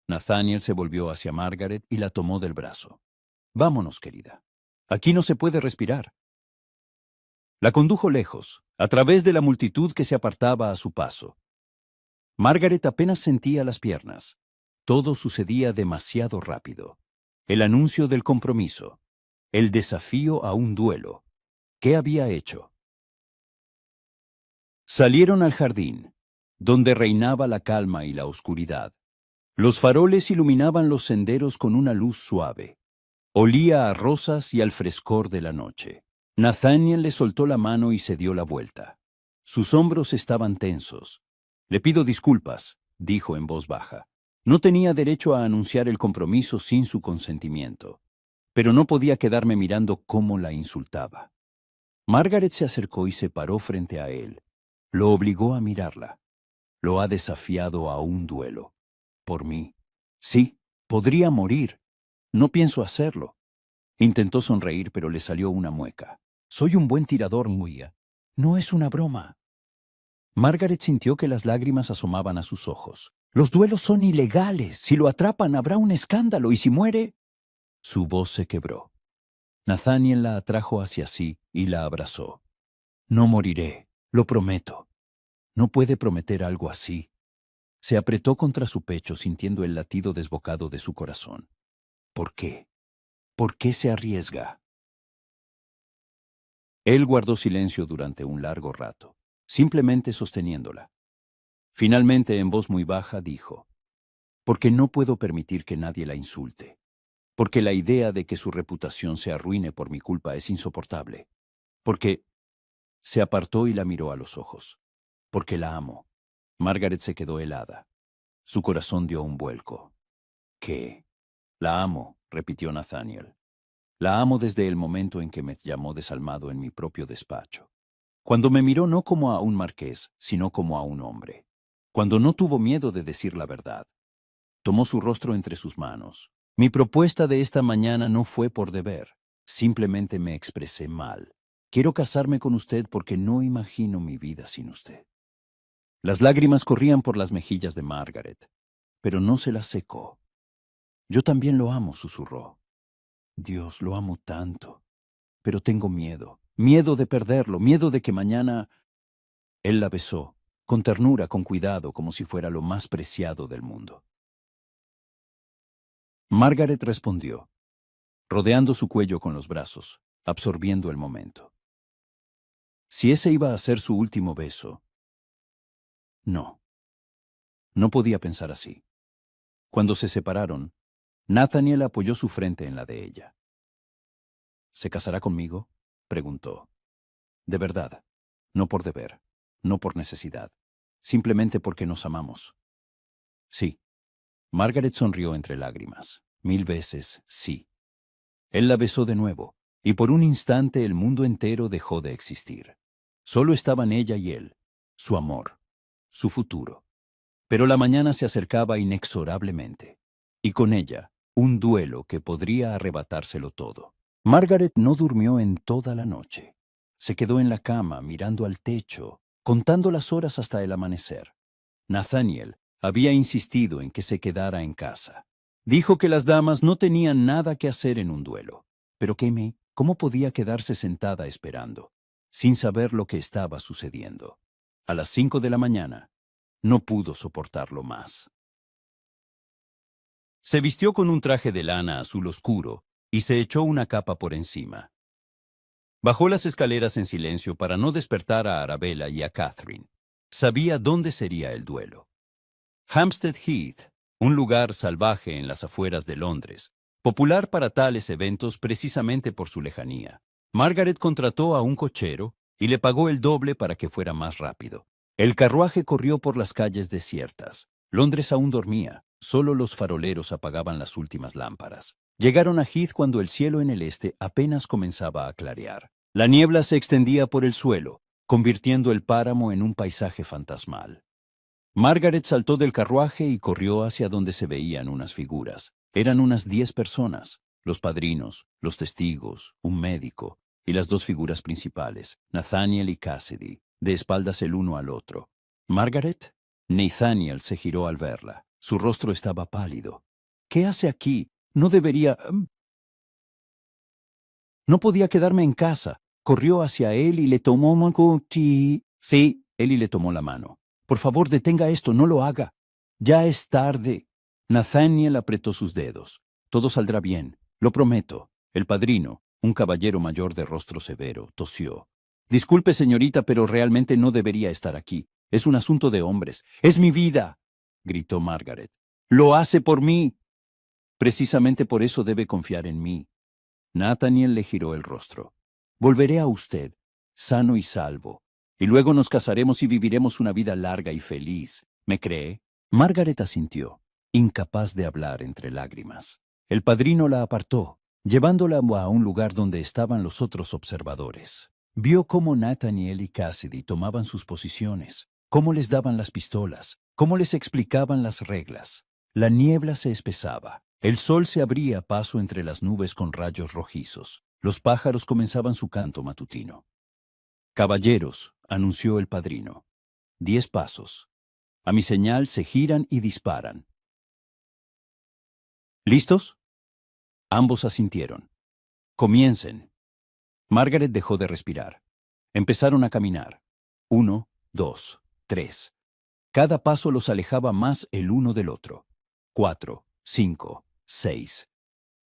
Nathaniel se volvió hacia Margaret y la tomó del brazo. Vámonos, querida. Aquí no se puede respirar. La condujo lejos, a través de la multitud que se apartaba a su paso. Margaret apenas sentía las piernas. Todo sucedía demasiado rápido. El anuncio del compromiso. El desafío a un duelo. ¿Qué había hecho? Salieron al jardín, donde reinaba la calma y la oscuridad. Los faroles iluminaban los senderos con una luz suave. Olía a rosas y al frescor de la noche. Nathaniel le soltó la mano y se dio la vuelta. Sus hombros estaban tensos. Le pido disculpas, dijo en voz baja. No tenía derecho a anunciar el compromiso sin su consentimiento, pero no podía quedarme mirando cómo la insultaba. Margaret se acercó y se paró frente a él. Lo obligó a mirarla. Lo ha desafiado a un duelo. Por mí. Sí, podría morir. No pienso hacerlo. Intentó sonreír, pero le salió una mueca. Soy un buen tirador, Muya. No es una broma. Margaret sintió que las lágrimas asomaban a sus ojos. Los duelos son ilegales. Si lo atrapan, habrá un escándalo. ¿Y si muere? Su voz se quebró. Nathaniel la atrajo hacia sí y la abrazó. No moriré, lo prometo. No puede prometer algo así. Se apretó contra su pecho sintiendo el latido desbocado de su corazón. ¿Por qué? ¿Por qué se arriesga? Él guardó silencio durante un largo rato, simplemente sosteniéndola. Finalmente, en voz muy baja, dijo, «Porque no puedo permitir que nadie la insulte. Porque la idea de que su reputación se arruine por mi culpa es insoportable. Porque...» Se apartó y la miró a los ojos. «Porque la amo». Margaret se quedó helada. Su corazón dio un vuelco. «¿Qué?» «La amo», repitió Nathaniel. «La amo desde el momento en que me llamó desalmado en mi propio despacho. Cuando me miró no como a un marqués, sino como a un hombre. Cuando no tuvo miedo de decir la verdad. Tomó su rostro entre sus manos. Mi propuesta de esta mañana no fue por deber. Simplemente me expresé mal. Quiero casarme con usted porque no imagino mi vida sin usted». Las lágrimas corrían por las mejillas de Margaret, pero no se las secó. «Yo también lo amo», susurró. Dios, lo amo tanto, pero tengo miedo. Miedo de perderlo, miedo de que mañana... Él la besó, con ternura, con cuidado, como si fuera lo más preciado del mundo. Margaret respondió, rodeando su cuello con los brazos, absorbiendo el momento. Si ese iba a ser su último beso, no. No podía pensar así. Cuando se separaron, Nathaniel apoyó su frente en la de ella. ¿Se casará conmigo?, preguntó. De verdad, no por deber, no por necesidad, simplemente porque nos amamos. Sí. Margaret sonrió entre lágrimas. 1000 veces sí. Él la besó de nuevo, y por un instante el mundo entero dejó de existir. Solo estaban ella y él, su amor, su futuro. Pero la mañana se acercaba inexorablemente, y con ella, un duelo que podría arrebatárselo todo. Margaret no durmió en toda la noche. Se quedó en la cama, mirando al techo, contando las horas hasta el amanecer. Nathaniel había insistido en que se quedara en casa. Dijo que las damas no tenían nada que hacer en un duelo. Pero ¿cómo podía quedarse sentada esperando, sin saber lo que estaba sucediendo? A las 5 de la mañana, no pudo soportarlo más. Se vistió con un traje de lana azul oscuro y se echó una capa por encima. Bajó las escaleras en silencio para no despertar a Arabella y a Catherine. Sabía dónde sería el duelo. Hampstead Heath, un lugar salvaje en las afueras de Londres, popular para tales eventos precisamente por su lejanía. Margaret contrató a un cochero y le pagó el doble para que fuera más rápido. El carruaje corrió por las calles desiertas. Londres aún dormía, solo los faroleros apagaban las últimas lámparas. Llegaron a Heath cuando el cielo en el este apenas comenzaba a clarear. La niebla se extendía por el suelo, convirtiendo el páramo en un paisaje fantasmal. Margaret saltó del carruaje y corrió hacia donde se veían unas figuras. Eran unas 10 personas, los padrinos, los testigos, un médico, y las dos figuras principales, Nathaniel y Cassidy, de espaldas el uno al otro. ¿Margaret? Nathaniel se giró al verla. Su rostro estaba pálido. ¿Qué hace aquí? No debería... No podía quedarme en casa. Corrió hacia él y le tomó... Sí, él y le tomó la mano. Por favor, detenga esto, no lo haga. Ya es tarde. Nathaniel apretó sus dedos. Todo saldrá bien, lo prometo. El padrino, un caballero mayor de rostro severo, tosió. Disculpe, señorita, pero realmente no debería estar aquí. Es un asunto de hombres. ¡Es mi vida!, gritó Margaret. ¡Lo hace por mí! Precisamente por eso debe confiar en mí. Nathaniel le giró el rostro. Volveré a usted, sano y salvo, y luego nos casaremos y viviremos una vida larga y feliz. ¿Me cree? Margaret asintió, incapaz de hablar entre lágrimas. El padrino la apartó, llevándola a un lugar donde estaban los otros observadores. Vio cómo Nathaniel y Cassidy tomaban sus posiciones, cómo les daban las pistolas, cómo les explicaban las reglas. La niebla se espesaba. El sol se abría paso entre las nubes con rayos rojizos. Los pájaros comenzaban su canto matutino. Caballeros, anunció el padrino. 10 pasos. A mi señal se giran y disparan. ¿Listos? Ambos asintieron. Comiencen. Margaret dejó de respirar. Empezaron a caminar. 1, 2, 3. Cada paso los alejaba más el uno del otro. 4, 5, 6.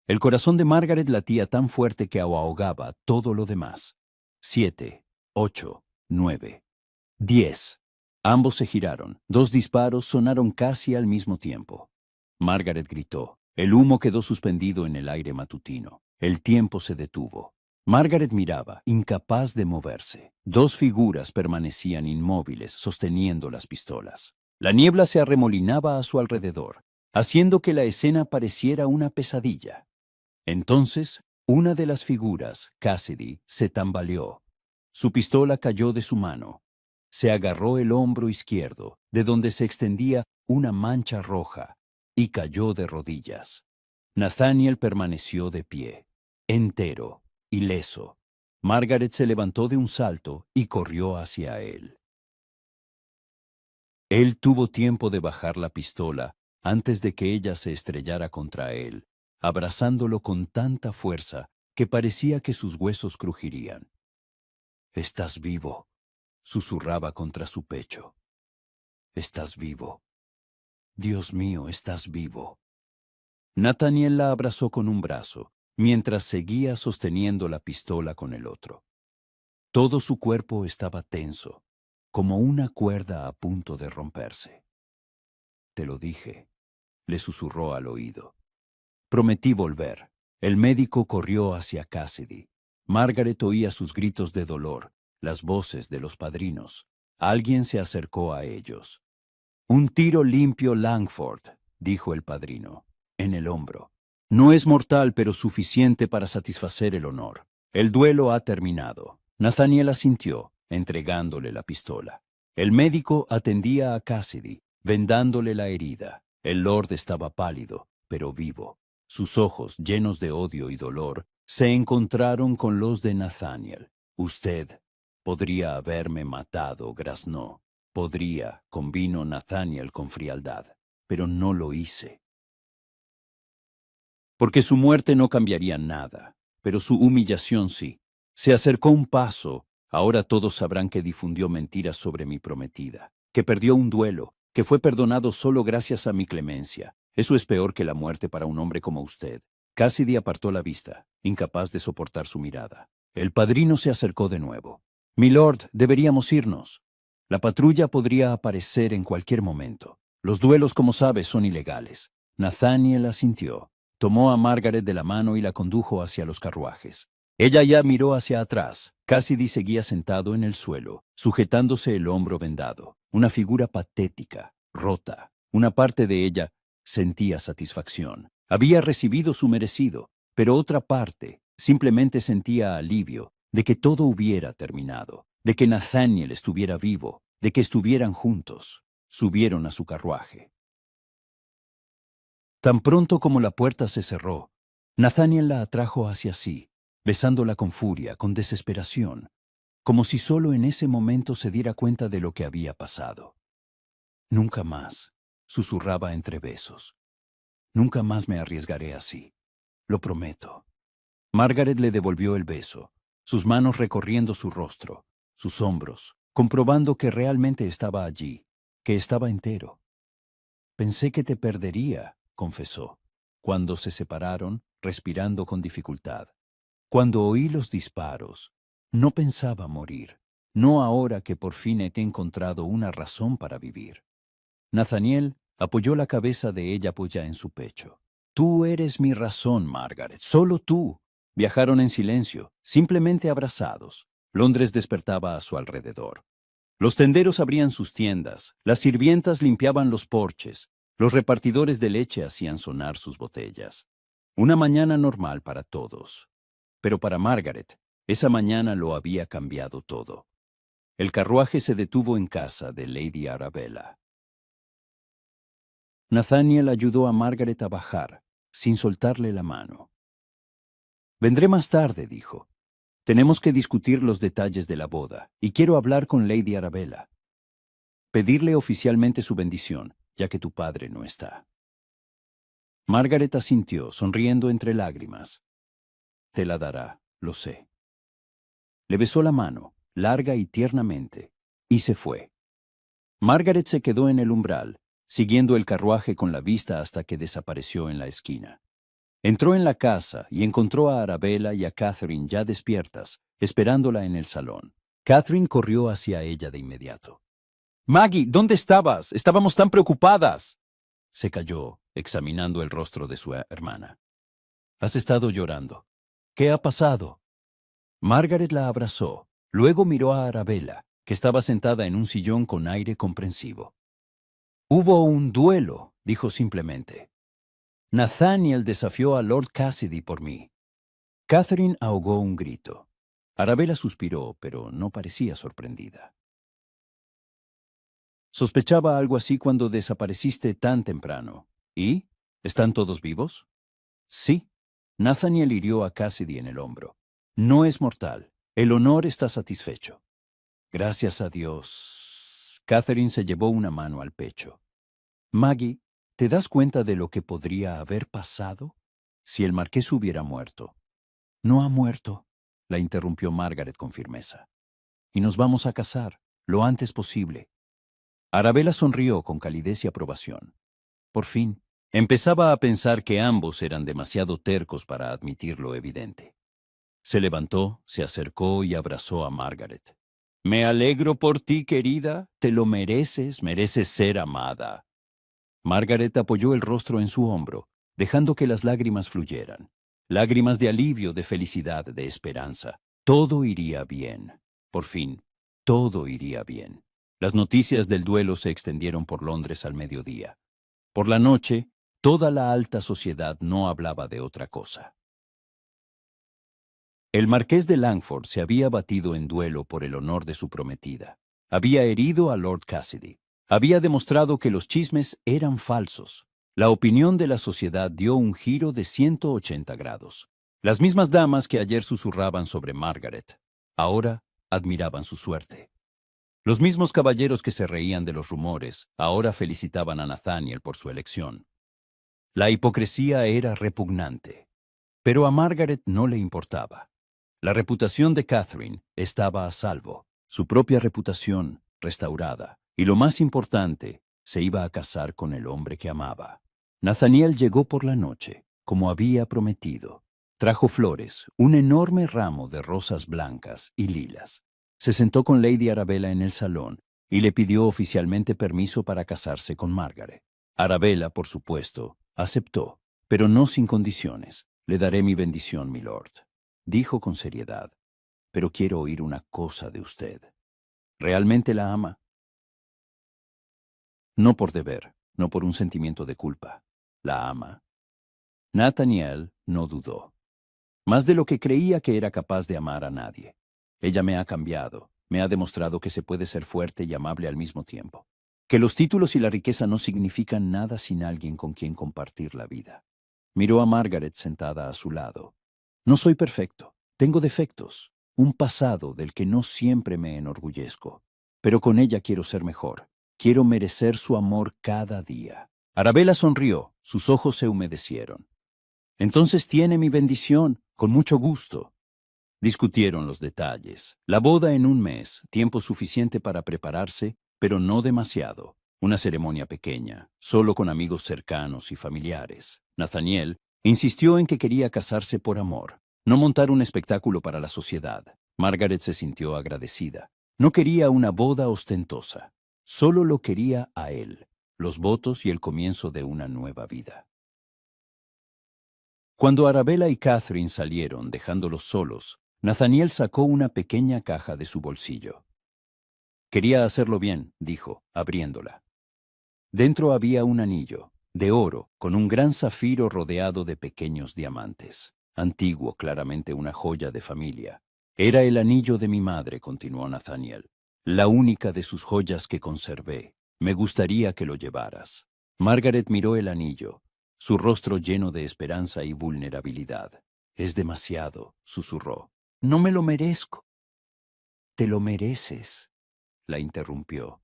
El corazón de Margaret latía tan fuerte que ahogaba todo lo demás. 7, 8, 9, 10. Ambos se giraron. 2 disparos sonaron casi al mismo tiempo. Margaret gritó. El humo quedó suspendido en el aire matutino. El tiempo se detuvo. Margaret miraba, incapaz de moverse. 2 figuras permanecían inmóviles, sosteniendo las pistolas. La niebla se arremolinaba a su alrededor, haciendo que la escena pareciera una pesadilla. Entonces, una de las figuras, Cassidy, se tambaleó. Su pistola cayó de su mano. Se agarró el hombro izquierdo, de donde se extendía una mancha roja, y cayó de rodillas. Nathaniel permaneció de pie, entero, ileso. Margaret se levantó de un salto y corrió hacia él. Él tuvo tiempo de bajar la pistola antes de que ella se estrellara contra él, abrazándolo con tanta fuerza que parecía que sus huesos crujirían. «Estás vivo», susurraba contra su pecho. «Estás vivo. Dios mío, estás vivo». Nathaniel la abrazó con un brazo, mientras seguía sosteniendo la pistola con el otro. Todo su cuerpo estaba tenso, como una cuerda a punto de romperse. «Te lo dije», le susurró al oído. «Prometí volver». El médico corrió hacia Cassidy. Margaret oía sus gritos de dolor, las voces de los padrinos. Alguien se acercó a ellos. «Un tiro limpio, Langford», dijo el padrino, en el hombro. «No es mortal, pero suficiente para satisfacer el honor. El duelo ha terminado». Nathaniel asintió, entregándole la pistola. El médico atendía a Cassidy, vendándole la herida. El lord estaba pálido, pero vivo. Sus ojos, llenos de odio y dolor, se encontraron con los de Nathaniel. «Usted podría haberme matado», graznó. «Podría», convino Nathaniel con frialdad, «pero no lo hice». Porque su muerte no cambiaría nada, pero su humillación sí. Se acercó un paso. Ahora todos sabrán que difundió mentiras sobre mi prometida, que perdió un duelo, que fue perdonado solo gracias a mi clemencia. Eso es peor que la muerte para un hombre como usted. Cassidy apartó la vista, incapaz de soportar su mirada. El padrino se acercó de nuevo. «Milord, deberíamos irnos. La patrulla podría aparecer en cualquier momento. Los duelos, como sabe, son ilegales». Nathaniel asintió. Tomó a Margaret de la mano y la condujo hacia los carruajes. Ella ya miró hacia atrás. Cassidy seguía sentado en el suelo, sujetándose el hombro vendado. Una figura patética, rota. Una parte de ella sentía satisfacción. Había recibido su merecido, pero otra parte simplemente sentía alivio de que todo hubiera terminado, de que Nathaniel estuviera vivo, de que estuvieran juntos. Subieron a su carruaje. Tan pronto como la puerta se cerró, Nathaniel la atrajo hacia sí, besándola con furia, con desesperación, como si solo en ese momento se diera cuenta de lo que había pasado. «Nunca más», susurraba entre besos. «Nunca más me arriesgaré así. Lo prometo». Margaret le devolvió el beso, sus manos recorriendo su rostro, sus hombros, comprobando que realmente estaba allí, que estaba entero. «Pensé que te perdería», confesó, cuando se separaron, respirando con dificultad. «Cuando oí los disparos, no pensaba morir, no ahora que por fin he encontrado una razón para vivir». Nathaniel apoyó la cabeza de ella apoyada en su pecho. «Tú eres mi razón, Margaret, solo tú». Viajaron en silencio, simplemente abrazados. Londres despertaba a su alrededor. Los tenderos abrían sus tiendas, las sirvientas limpiaban los porches, los repartidores de leche hacían sonar sus botellas. Una mañana normal para todos. Pero para Margaret, esa mañana lo había cambiado todo. El carruaje se detuvo en casa de Lady Arabella. Nathaniel ayudó a Margaret a bajar, sin soltarle la mano. «Vendré más tarde», dijo. «Tenemos que discutir los detalles de la boda, y quiero hablar con Lady Arabella. Pedirle oficialmente su bendición, ya que tu padre no está». Margaret asintió, sonriendo entre lágrimas. «Te la dará, lo sé». Le besó la mano, larga y tiernamente, y se fue. Margaret se quedó en el umbral, siguiendo el carruaje con la vista hasta que desapareció en la esquina. Entró en la casa y encontró a Arabella y a Catherine ya despiertas, esperándola en el salón. Catherine corrió hacia ella de inmediato. «Maggie, ¿dónde estabas? Estábamos tan preocupadas». Se calló, examinando el rostro de su hermana. «Has estado llorando. ¿Qué ha pasado?» Margaret la abrazó, luego miró a Arabella, que estaba sentada en un sillón con aire comprensivo. «Hubo un duelo», dijo simplemente. «Nathaniel desafió a Lord Cassidy por mí». Catherine ahogó un grito. Arabella suspiró, pero no parecía sorprendida. «Sospechaba algo así cuando desapareciste tan temprano. ¿Y? ¿Están todos vivos?» «Sí». Nathaniel hirió a Cassidy en el hombro. «No es mortal. El honor está satisfecho». «Gracias a Dios». Catherine se llevó una mano al pecho. «Maggie, ¿te das cuenta de lo que podría haber pasado?» Si el marqués hubiera muerto. No ha muerto, la interrumpió Margaret con firmeza. Y nos vamos a casar, lo antes posible. Arabella sonrió con calidez y aprobación. Por fin, empezaba a pensar que ambos eran demasiado tercos para admitir lo evidente. Se levantó, se acercó y abrazó a Margaret. Me alegro por ti, querida. Te lo mereces, mereces ser amada. Margaret apoyó el rostro en su hombro, dejando que las lágrimas fluyeran. Lágrimas de alivio, de felicidad, de esperanza. Todo iría bien. Por fin, todo iría bien. Las noticias del duelo se extendieron por Londres al mediodía. Por la noche, toda la alta sociedad no hablaba de otra cosa. El marqués de Langford se había batido en duelo por el honor de su prometida. Había herido a Lord Cassidy. Había demostrado que los chismes eran falsos. La opinión de la sociedad dio un giro de 180 grados. Las mismas damas que ayer susurraban sobre Margaret, ahora admiraban su suerte. Los mismos caballeros que se reían de los rumores, ahora felicitaban a Nathaniel por su elección. La hipocresía era repugnante, pero a Margaret no le importaba. La reputación de Catherine estaba a salvo, su propia reputación restaurada, y lo más importante, se iba a casar con el hombre que amaba. Nathaniel llegó por la noche, como había prometido. Trajo flores, un enorme ramo de rosas blancas y lilas. Se sentó con Lady Arabella en el salón y le pidió oficialmente permiso para casarse con Margaret. Arabella, por supuesto, aceptó, pero no sin condiciones. Le daré mi bendición, milord, dijo con seriedad. Pero quiero oír una cosa de usted. ¿Realmente la ama? No por deber, no por un sentimiento de culpa. La ama. Nathaniel no dudó. Más de lo que creía que era capaz de amar a nadie. Ella me ha cambiado, me ha demostrado que se puede ser fuerte y amable al mismo tiempo. Que los títulos y la riqueza no significan nada sin alguien con quien compartir la vida. Miró a Margaret sentada a su lado. No soy perfecto, tengo defectos, un pasado del que no siempre me enorgullezco. Pero con ella quiero ser mejor, quiero merecer su amor cada día. Arabella sonrió, sus ojos se humedecieron. Entonces tiene mi bendición, con mucho gusto. Discutieron los detalles. La boda en un mes, tiempo suficiente para prepararse, pero no demasiado. Una ceremonia pequeña, solo con amigos cercanos y familiares. Nathaniel insistió en que quería casarse por amor, no montar un espectáculo para la sociedad. Margaret se sintió agradecida. No quería una boda ostentosa, solo lo quería a él, los votos y el comienzo de una nueva vida. Cuando Arabella y Catherine salieron, dejándolos solos, Nathaniel sacó una pequeña caja de su bolsillo. Quería hacerlo bien, dijo, abriéndola. Dentro había un anillo, de oro, con un gran zafiro rodeado de pequeños diamantes. Antiguo, claramente una joya de familia. Era el anillo de mi madre, continuó Nathaniel. La única de sus joyas que conservé. Me gustaría que lo llevaras. Margaret miró el anillo, su rostro lleno de esperanza y vulnerabilidad. Es demasiado, susurró. No me lo merezco. Te lo mereces, la interrumpió.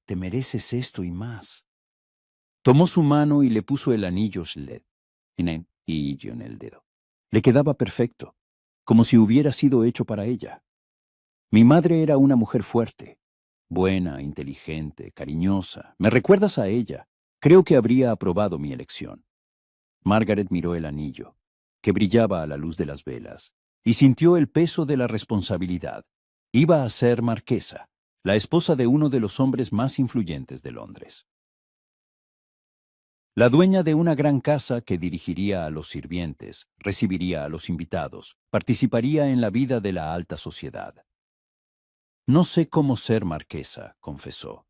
Te mereces esto y más. Tomó su mano y le puso el anillo LED en el dedo. Le quedaba perfecto, como si hubiera sido hecho para ella. Mi madre era una mujer fuerte, buena, inteligente, cariñosa. ¿Me recuerdas a ella? Creo que habría aprobado mi elección. Margaret miró el anillo, que brillaba a la luz de las velas, y sintió el peso de la responsabilidad. Iba a ser marquesa, la esposa de uno de los hombres más influyentes de Londres. La dueña de una gran casa que dirigiría a los sirvientes, recibiría a los invitados, participaría en la vida de la alta sociedad. No sé cómo ser marquesa, confesó.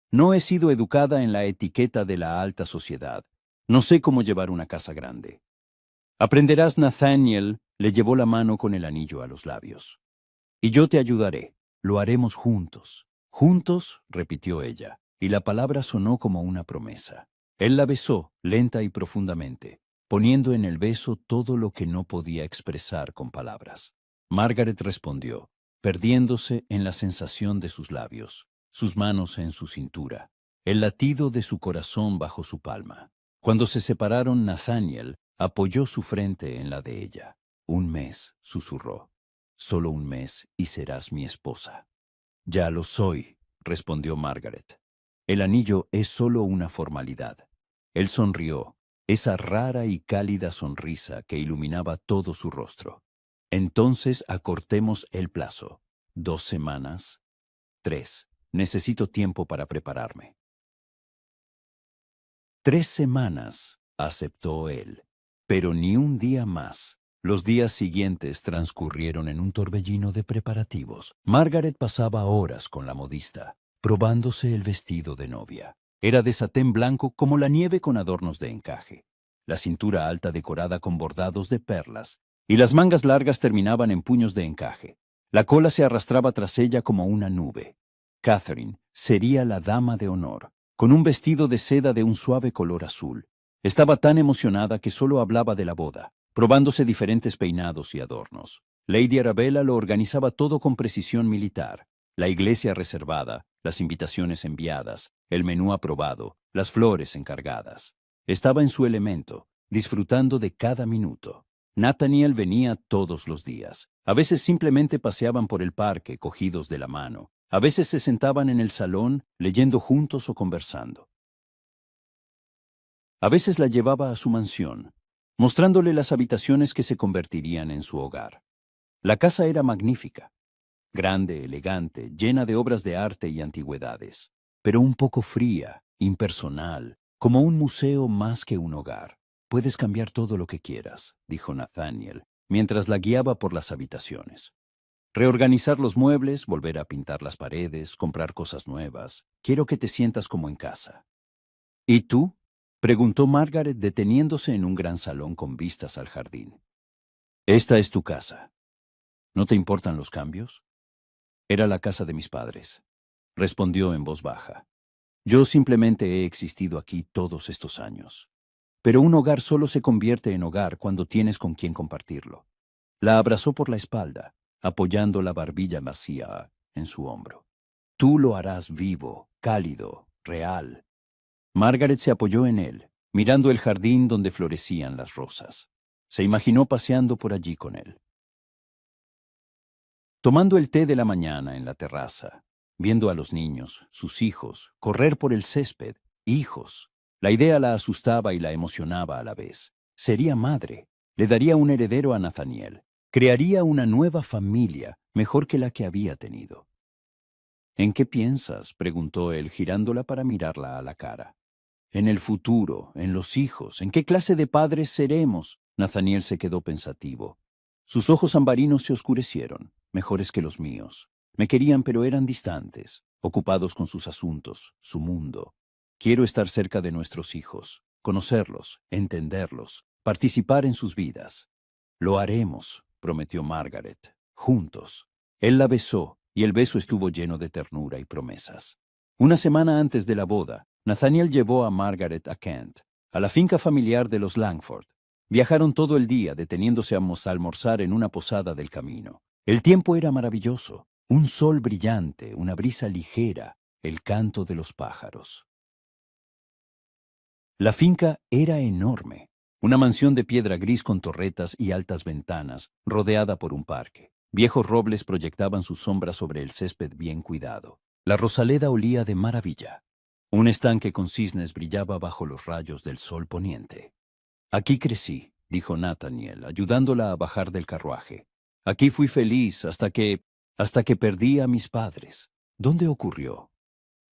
No he sido educada en la etiqueta de la alta sociedad. No sé cómo llevar una casa grande. Aprenderás, Nathaniel le llevó la mano con el anillo a los labios. Y yo te ayudaré. Lo haremos juntos. Juntos, repitió ella, y la palabra sonó como una promesa. Él la besó, lenta y profundamente, poniendo en el beso todo lo que no podía expresar con palabras. Margaret respondió, perdiéndose en la sensación de sus labios, sus manos en su cintura, el latido de su corazón bajo su palma. Cuando se separaron, Nathaniel Apoyó su frente en la de ella. 1 mes, susurró. Solo 1 mes y serás mi esposa. Ya lo soy, respondió Margaret. El anillo es solo una formalidad. Él sonrió, esa rara y cálida sonrisa que iluminaba todo su rostro. Entonces acortemos el plazo. 2 semanas. 3. Necesito tiempo para prepararme. 3 semanas, aceptó él, pero ni un día más. Los días siguientes transcurrieron en un torbellino de preparativos. Margaret pasaba horas con la modista, probándose el vestido de novia. Era de satén blanco como la nieve con adornos de encaje, la cintura alta decorada con bordados de perlas, y las mangas largas terminaban en puños de encaje. La cola se arrastraba tras ella como una nube. Catherine sería la dama de honor, con un vestido de seda de un suave color azul. Estaba tan emocionada que solo hablaba de la boda, probándose diferentes peinados y adornos. Lady Arabella lo organizaba todo con precisión militar. La iglesia reservada, las invitaciones enviadas, el menú aprobado, las flores encargadas. Estaba en su elemento, disfrutando de cada minuto. Nathaniel venía todos los días. A veces simplemente paseaban por el parque, cogidos de la mano. A veces se sentaban en el salón, leyendo juntos o conversando. A veces la llevaba a su mansión, mostrándole las habitaciones que se convertirían en su hogar. La casa era magnífica, grande, elegante, llena de obras de arte y antigüedades, pero un poco fría, impersonal, como un museo más que un hogar. Puedes cambiar todo lo que quieras, dijo Nathaniel, mientras la guiaba por las habitaciones. Reorganizar los muebles, volver a pintar las paredes, comprar cosas nuevas. Quiero que te sientas como en casa. ¿Y tú? Preguntó Margaret deteniéndose en un gran salón con vistas al jardín. Esta es tu casa. ¿No te importan los cambios? Era la casa de mis padres, respondió en voz baja. Yo simplemente he existido aquí todos estos años. Pero un hogar solo se convierte en hogar cuando tienes con quien compartirlo. La abrazó por la espalda, apoyando la barbilla vacía en su hombro. Tú lo harás vivo, cálido, real. Margaret se apoyó en él, mirando el jardín donde florecían las rosas. Se imaginó paseando por allí con él. Tomando el té de la mañana en la terraza, viendo a los niños, sus hijos, correr por el césped, hijos. La idea la asustaba y la emocionaba a la vez. Sería madre, le daría un heredero a Nathaniel, crearía una nueva familia, mejor que la que había tenido. ¿En qué piensas?, preguntó él, girándola para mirarla a la cara. En el futuro, en los hijos, ¿en qué clase de padres seremos? Nathaniel se quedó pensativo. Sus ojos ambarinos se oscurecieron, mejores que los míos. Me querían, pero eran distantes, ocupados con sus asuntos, su mundo. Quiero estar cerca de nuestros hijos, conocerlos, entenderlos, participar en sus vidas. Lo haremos, prometió Margaret, juntos. Él la besó, y el beso estuvo lleno de ternura y promesas. Una semana antes de la boda, Nathaniel llevó a Margaret a Kent, a la finca familiar de los Langford. Viajaron todo el día, deteniéndose a almorzar en una posada del camino. El tiempo era maravilloso, un sol brillante, una brisa ligera, el canto de los pájaros. La finca era enorme, una mansión de piedra gris con torretas y altas ventanas, rodeada por un parque. Viejos robles proyectaban sus sombras sobre el césped bien cuidado. La rosaleda olía de maravilla. Un estanque con cisnes brillaba bajo los rayos del sol poniente. Aquí crecí, dijo Nathaniel, ayudándola a bajar del carruaje. Aquí fui feliz hasta que perdí a mis padres. ¿Dónde ocurrió?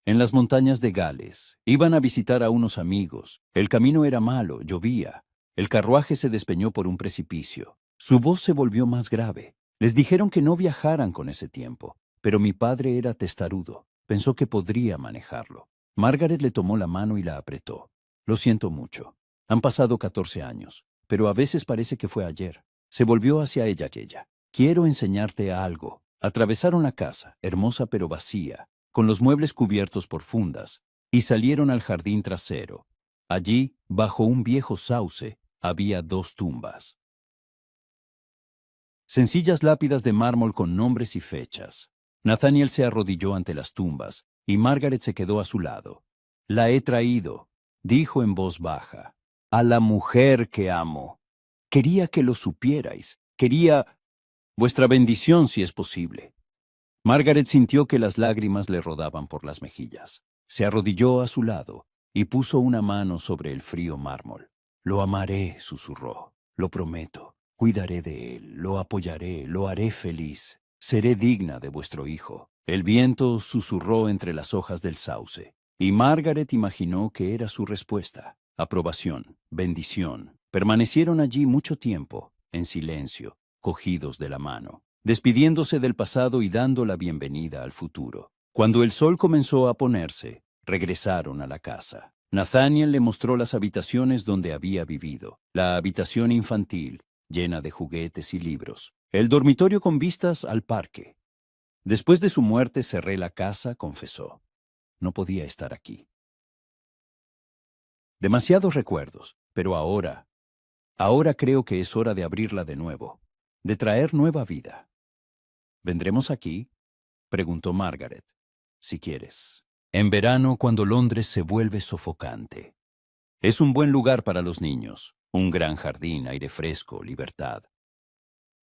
En las montañas de Gales. Iban a visitar a unos amigos. El camino era malo, llovía. El carruaje se despeñó por un precipicio. Su voz se volvió más grave. Les dijeron que no viajaran con ese tiempo, pero mi padre era testarudo. Pensó que podría manejarlo. Margaret le tomó la mano y la apretó. Lo siento mucho. Han pasado 14 años, pero a veces parece que fue ayer. Se volvió hacia ella aquella. Quiero enseñarte algo. Atravesaron la casa, hermosa pero vacía, con los muebles cubiertos por fundas, y salieron al jardín trasero. Allí, bajo un viejo sauce, había 2 tumbas. Sencillas lápidas de mármol con nombres y fechas. Nathaniel se arrodilló ante las tumbas, y Margaret se quedó a su lado. La he traído, dijo en voz baja. a la mujer que amo. Quería que lo supierais. Quería vuestra bendición si es posible. Margaret sintió que las lágrimas le rodaban por las mejillas. Se arrodilló a su lado y puso una mano sobre el frío mármol. Lo amaré, susurró. Lo prometo. Cuidaré de él, lo apoyaré, lo haré feliz. Seré digna de vuestro hijo. El viento susurró entre las hojas del sauce, y Margaret imaginó que era su respuesta. Aprobación, bendición. Permanecieron allí mucho tiempo, en silencio, cogidos de la mano, despidiéndose del pasado y dando la bienvenida al futuro. Cuando el sol comenzó a ponerse, regresaron a la casa. Nathaniel le mostró las habitaciones donde había vivido, la habitación infantil, llena de juguetes y libros, el dormitorio con vistas al parque. Después de su muerte cerré la casa, confesó. No podía estar aquí. Demasiados recuerdos, pero ahora creo que es hora de abrirla de nuevo, de traer nueva vida. ¿Vendremos aquí? Preguntó Margaret. Si quieres. En verano, cuando Londres se vuelve sofocante. Es un buen lugar para los niños, un gran jardín, aire fresco, libertad.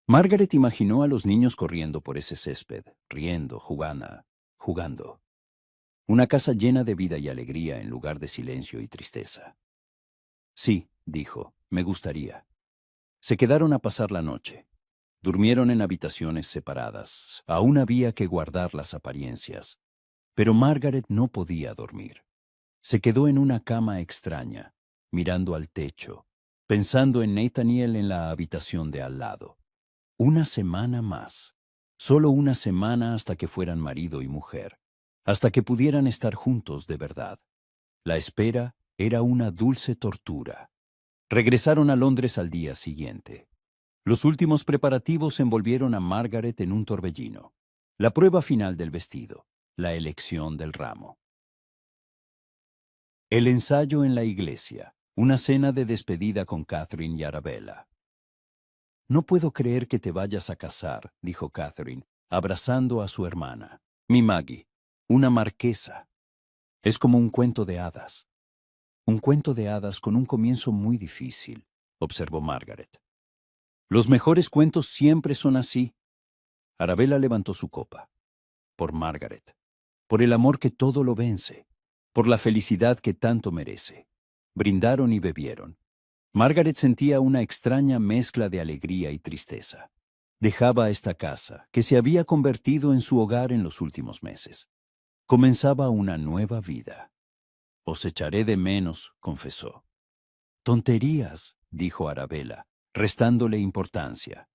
Margaret imaginó a los niños corriendo por ese césped, riendo, jugando. Una casa llena de vida y alegría en lugar de silencio y tristeza. Sí, dijo, me gustaría. Se quedaron a pasar la noche. Durmieron en habitaciones separadas. Aún había que guardar las apariencias. Pero Margaret no podía dormir. Se quedó en una cama extraña, mirando al techo, pensando en Nathaniel en la habitación de al lado. Una semana más. Solo una semana hasta que fueran marido y mujer. Hasta que pudieran estar juntos de verdad. La espera era una dulce tortura. Regresaron a Londres al día siguiente. Los últimos preparativos envolvieron a Margaret en un torbellino. La prueba final del vestido, la elección del ramo. El ensayo en la iglesia, una cena de despedida con Catherine y Arabella. No puedo creer que te vayas a casar, dijo Catherine, abrazando a su hermana. Mi Maggie, una marquesa. Es como un cuento de hadas. Un cuento de hadas con un comienzo muy difícil, observó Margaret. Los mejores cuentos siempre son así. Arabella levantó su copa. Por Margaret. Por el amor que todo lo vence. Por la felicidad que tanto merece. Brindaron y bebieron. Margaret sentía una extraña mezcla de alegría y tristeza. Dejaba esta casa, que se había convertido en su hogar en los últimos meses. Comenzaba una nueva vida. Os echaré de menos, confesó. Tonterías, dijo Arabella, restándole importancia.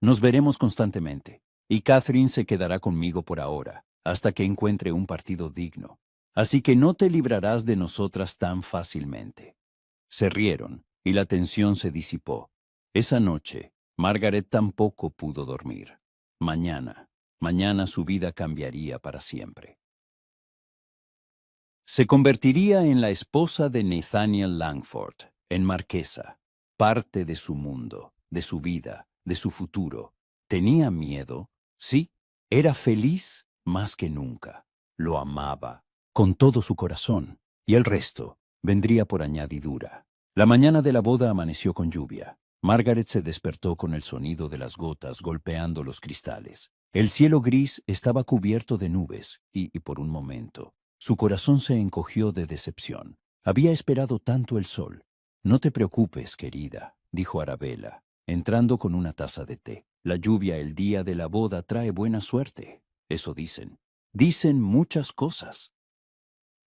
Nos veremos constantemente, y Catherine se quedará conmigo por ahora, hasta que encuentre un partido digno. Así que no te librarás de nosotras tan fácilmente. Se rieron, y la tensión se disipó. Esa noche, Margaret tampoco pudo dormir. Mañana su vida cambiaría para siempre. Se convertiría en la esposa de Nathaniel Langford, en marquesa, parte de su mundo, de su vida, de su futuro. ¿Tenía miedo? Sí. Era feliz más que nunca. Lo amaba, con todo su corazón, y el resto vendría por añadidura. La mañana de la boda amaneció con lluvia. Margaret se despertó con el sonido de las gotas golpeando los cristales. El cielo gris estaba cubierto de nubes y por un momento, su corazón se encogió de decepción. Había esperado tanto el sol. No te preocupes, querida, dijo Arabella, entrando con una taza de té. La lluvia el día de la boda trae buena suerte. Eso dicen. Dicen muchas cosas.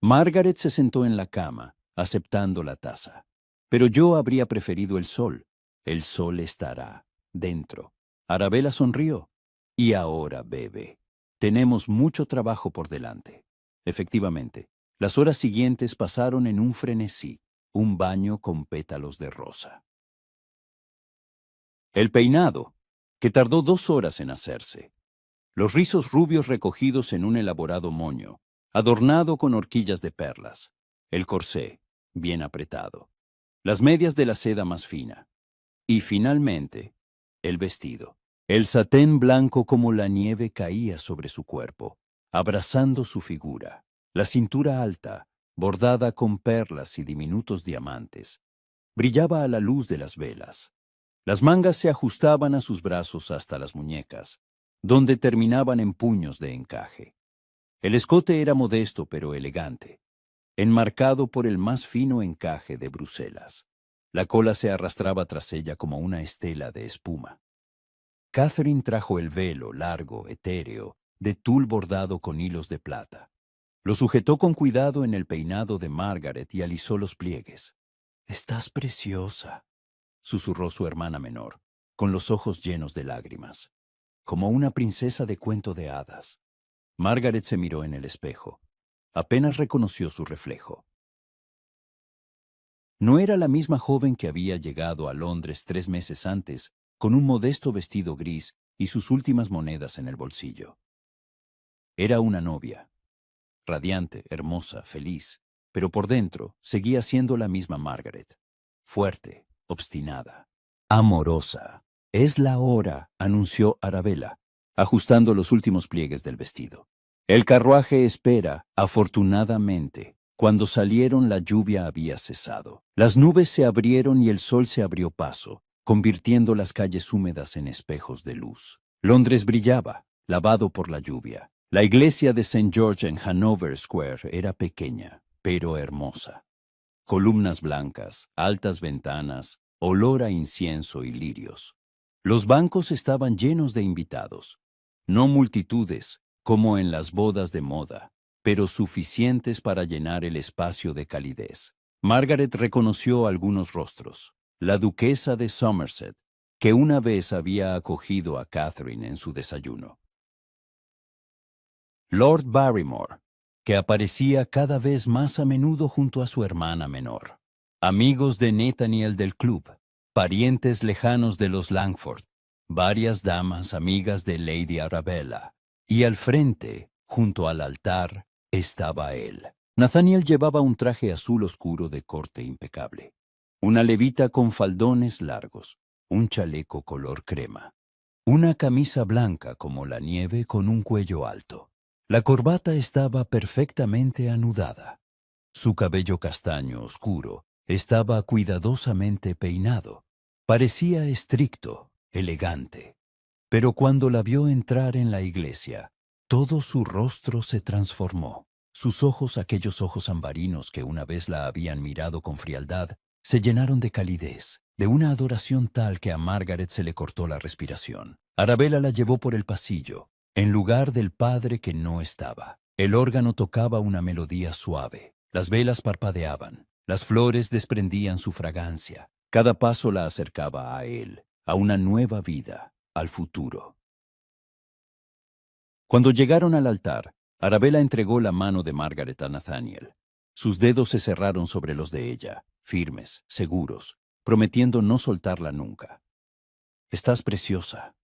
Margaret se sentó en la cama, aceptando la taza. Pero yo habría preferido el sol. El sol estará dentro. Arabella sonrió. Y ahora, bebe. Tenemos mucho trabajo por delante. Efectivamente, las horas siguientes pasaron en un frenesí, un baño con pétalos de rosa. El peinado, que tardó 2 horas en hacerse. Los rizos rubios recogidos en un elaborado moño, adornado con horquillas de perlas. El corsé, bien apretado. Las medias de la seda más fina. Y finalmente, el vestido. El satén blanco como la nieve caía sobre su cuerpo, abrazando su figura. La cintura alta, bordada con perlas y diminutos diamantes. brillaba a la luz de las velas. Las mangas se ajustaban a sus brazos hasta las muñecas, donde terminaban en puños de encaje. El escote era modesto pero elegante, enmarcado por el más fino encaje de Bruselas. La cola se arrastraba tras ella como una estela de espuma. Catherine trajo el velo largo, etéreo, de tul bordado con hilos de plata. Lo sujetó con cuidado en el peinado de Margaret y alisó los pliegues. «Estás preciosa», susurró su hermana menor, con los ojos llenos de lágrimas, como una princesa de cuento de hadas. Margaret se miró en el espejo. Apenas reconoció su reflejo. No era la misma joven que había llegado a Londres 3 meses antes, con un modesto vestido gris y sus últimas monedas en el bolsillo. Era una novia, radiante, hermosa, feliz, pero por dentro seguía siendo la misma Margaret, fuerte, obstinada, amorosa. «Es la hora», anunció Arabella, ajustando los últimos pliegues del vestido. «El carruaje espera, afortunadamente». Cuando salieron, la lluvia había cesado. Las nubes se abrieron y el sol se abrió paso, convirtiendo las calles húmedas en espejos de luz. Londres brillaba, lavado por la lluvia. La iglesia de St. George en Hanover Square era pequeña, pero hermosa. Columnas blancas, altas ventanas, olor a incienso y lirios. Los bancos estaban llenos de invitados. No multitudes, como en las bodas de moda, pero suficientes para llenar el espacio de calidez. Margaret reconoció algunos rostros. La duquesa de Somerset, que una vez había acogido a Catherine en su desayuno. Lord Barrymore, que aparecía cada vez más a menudo junto a su hermana menor. Amigos de Nathaniel del club, parientes lejanos de los Langford, varias damas amigas de Lady Arabella. Y al frente, junto al altar, estaba él. Nathaniel llevaba un traje azul oscuro de corte impecable, una levita con faldones largos, un chaleco color crema, una camisa blanca como la nieve con un cuello alto. La corbata estaba perfectamente anudada. Su cabello castaño oscuro estaba cuidadosamente peinado. Parecía estricto, elegante. Pero cuando la vio entrar en la iglesia, todo su rostro se transformó. Sus ojos, aquellos ojos ambarinos que una vez la habían mirado con frialdad, se llenaron de calidez, de una adoración tal que a Margaret se le cortó la respiración. Arabella la llevó por el pasillo, en lugar del padre que no estaba. El órgano tocaba una melodía suave, las velas parpadeaban, las flores desprendían su fragancia. Cada paso la acercaba a él, a una nueva vida, al futuro. Cuando llegaron al altar, Arabella entregó la mano de Margaret a Nathaniel. Sus dedos se cerraron sobre los de ella, firmes, seguros, prometiendo no soltarla nunca. «Estás preciosa»,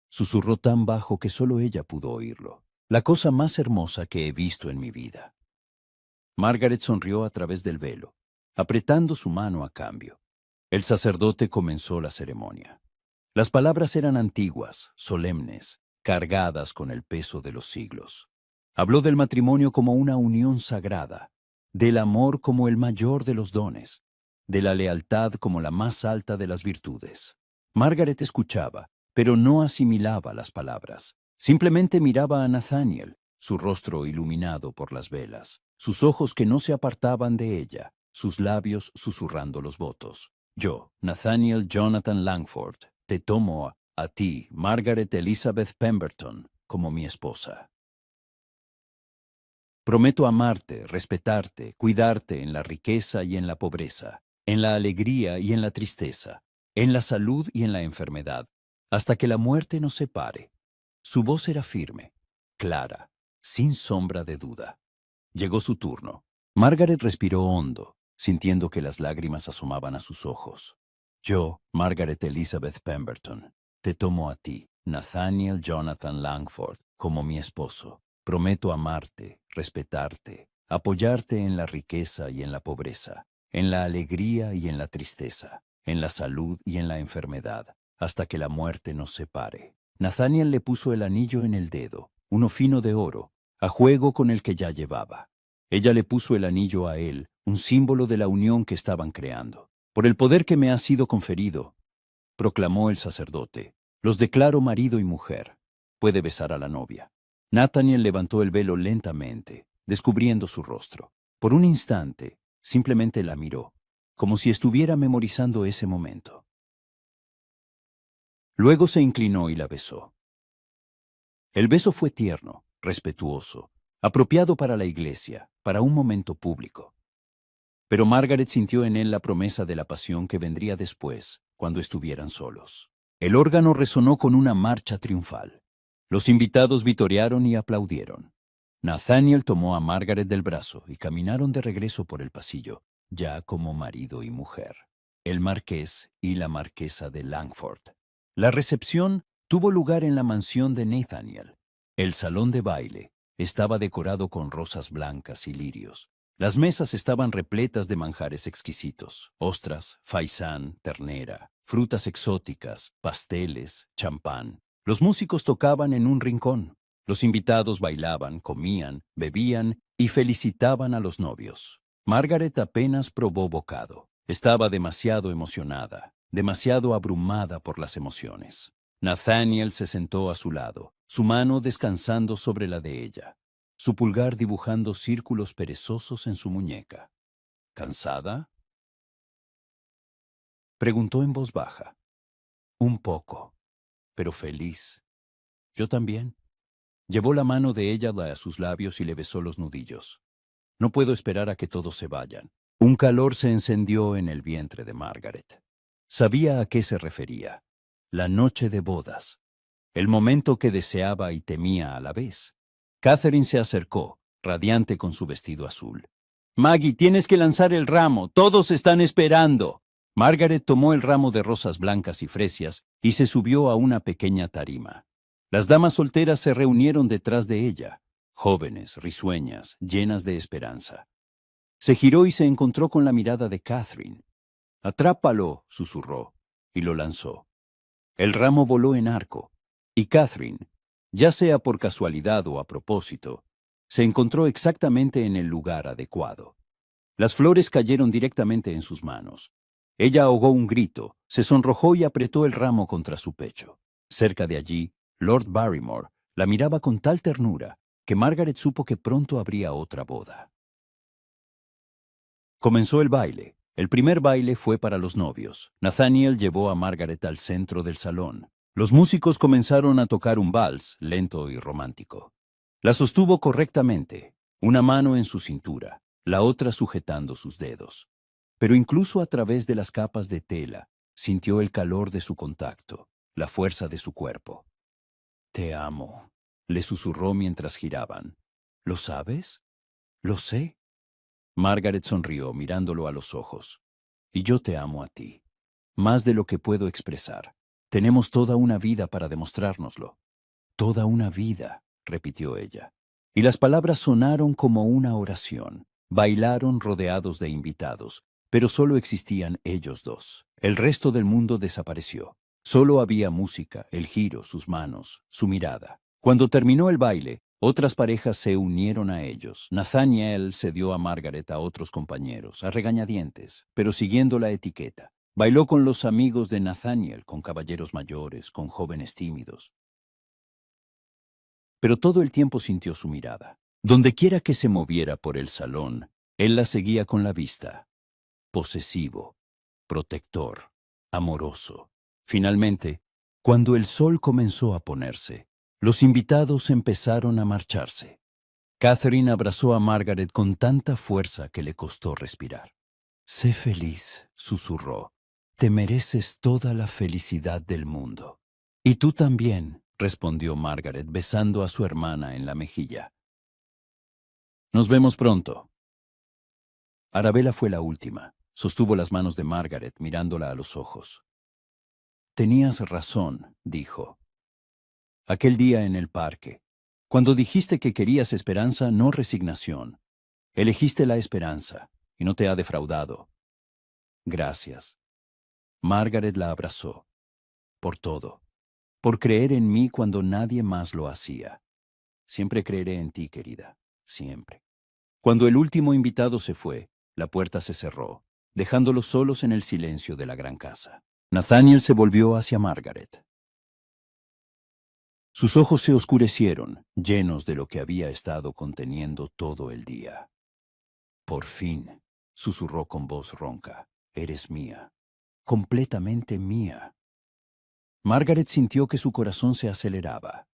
susurró tan bajo que solo ella pudo oírlo. «La cosa más hermosa que he visto en mi vida». Margaret sonrió a través del velo, apretando su mano a cambio. El sacerdote comenzó la ceremonia. Las palabras eran antiguas, solemnes, cargadas con el peso de los siglos. Habló del matrimonio como una unión sagrada, del amor como el mayor de los dones, de la lealtad como la más alta de las virtudes. Margaret escuchaba, pero no asimilaba las palabras. Simplemente miraba a Nathaniel, su rostro iluminado por las velas, sus ojos que no se apartaban de ella, sus labios susurrando los votos. «Yo, Nathaniel Jonathan Langford, te tomo a ti, Margaret Elizabeth Pemberton, como mi esposa. Prometo amarte, respetarte, cuidarte en la riqueza y en la pobreza, en la alegría y en la tristeza, en la salud y en la enfermedad, hasta que la muerte nos separe». Su voz era firme, clara, sin sombra de duda. Llegó su turno. Margaret respiró hondo, sintiendo que las lágrimas asomaban a sus ojos. «Yo, Margaret Elizabeth Pemberton, te tomo a ti, Nathaniel Jonathan Langford, como mi esposo. Prometo amarte, respetarte, apoyarte en la riqueza y en la pobreza, en la alegría y en la tristeza, en la salud y en la enfermedad, hasta que la muerte nos separe». Nathaniel le puso el anillo en el dedo, uno fino de oro, a juego con el que ya llevaba. Ella le puso el anillo a él, un símbolo de la unión que estaban creando. Por el poder que me ha sido conferido, proclamó el sacerdote, los declaro marido y mujer. Puede besar a la novia. Nathaniel levantó el velo lentamente, descubriendo su rostro. Por un instante, simplemente la miró, como si estuviera memorizando ese momento. Luego se inclinó y la besó. El beso fue tierno, respetuoso, apropiado para la iglesia, para un momento público. Pero Margaret sintió en él la promesa de la pasión que vendría después, cuando estuvieran solos. El órgano resonó con una marcha triunfal. Los invitados vitorearon y aplaudieron. Nathaniel tomó a Margaret del brazo y caminaron de regreso por el pasillo, ya como marido y mujer. El marqués y la marquesa de Langford. La recepción tuvo lugar en la mansión de Nathaniel. El salón de baile estaba decorado con rosas blancas y lirios. Las mesas estaban repletas de manjares exquisitos: ostras, faisán, ternera, frutas exóticas, pasteles, champán. Los músicos tocaban en un rincón. Los invitados bailaban, comían, bebían y felicitaban a los novios. Margaret apenas probó bocado. Estaba demasiado emocionada, demasiado abrumada por las emociones. Nathaniel se sentó a su lado, su mano descansando sobre la de ella, su pulgar dibujando círculos perezosos en su muñeca. ¿Cansada?, preguntó en voz baja. Un poco, pero feliz. Yo también. Llevó la mano de ella a sus labios y le besó los nudillos. No puedo esperar a que todos se vayan. Un calor se encendió en el vientre de Margaret. Sabía a qué se refería. La noche de bodas. El momento que deseaba y temía a la vez. Catherine se acercó, radiante con su vestido azul. «Maggie, tienes que lanzar el ramo. Todos están esperando». Margaret tomó el ramo de rosas blancas y fresias y se subió a una pequeña tarima. Las damas solteras se reunieron detrás de ella, jóvenes, risueñas, llenas de esperanza. Se giró y se encontró con la mirada de Catherine. «Atrápalo», susurró, y lo lanzó. El ramo voló en arco, y Catherine, ya sea por casualidad o a propósito, se encontró exactamente en el lugar adecuado. Las flores cayeron directamente en sus manos. Ella ahogó un grito, se sonrojó y apretó el ramo contra su pecho. Cerca de allí, Lord Barrymore la miraba con tal ternura que Margaret supo que pronto habría otra boda. Comenzó el baile. El primer baile fue para los novios. Nathaniel llevó a Margaret al centro del salón. Los músicos comenzaron a tocar un vals, lento y romántico. La sostuvo correctamente, una mano en su cintura, la otra sujetando sus dedos. Pero incluso a través de las capas de tela, sintió el calor de su contacto, la fuerza de su cuerpo. «Te amo», le susurró mientras giraban. «¿Lo sabes?» «Lo sé». Margaret sonrió mirándolo a los ojos. «Y yo te amo a ti, más de lo que puedo expresar. Tenemos toda una vida para demostrárnoslo». «Toda una vida», repitió ella. Y las palabras sonaron como una oración. Bailaron rodeados de invitados, pero solo existían ellos dos. El resto del mundo desapareció. Solo había música, el giro, sus manos, su mirada. Cuando terminó el baile, otras parejas se unieron a ellos. Nathaniel cedió a Margaret a otros compañeros, a regañadientes, pero siguiendo la etiqueta. Bailó con los amigos de Nathaniel, con caballeros mayores, con jóvenes tímidos. Pero todo el tiempo sintió su mirada. Dondequiera que se moviera por el salón, él la seguía con la vista. Posesivo, protector, amoroso. Finalmente, cuando el sol comenzó a ponerse, los invitados empezaron a marcharse. Catherine abrazó a Margaret con tanta fuerza que le costó respirar. «Sé feliz», susurró. «Te mereces toda la felicidad del mundo». «Y tú también», respondió Margaret besando a su hermana en la mejilla. «Nos vemos pronto». Arabella fue la última. Sostuvo las manos de Margaret mirándola a los ojos. «Tenías razón», dijo. «Aquel día en el parque, cuando dijiste que querías esperanza, no resignación. Elegiste la esperanza, y no te ha defraudado. Gracias». Margaret la abrazó. «Por todo. Por creer en mí cuando nadie más lo hacía. Siempre creeré en ti, querida. Siempre». Cuando el último invitado se fue, la puerta se cerró. dejándolos solos en el silencio de la gran casa. Nathaniel se volvió hacia Margaret. Sus ojos se oscurecieron, llenos de lo que había estado conteniendo todo el día. Por fin, susurró con voz ronca, eres mía, completamente mía. Margaret sintió que su corazón se aceleraba.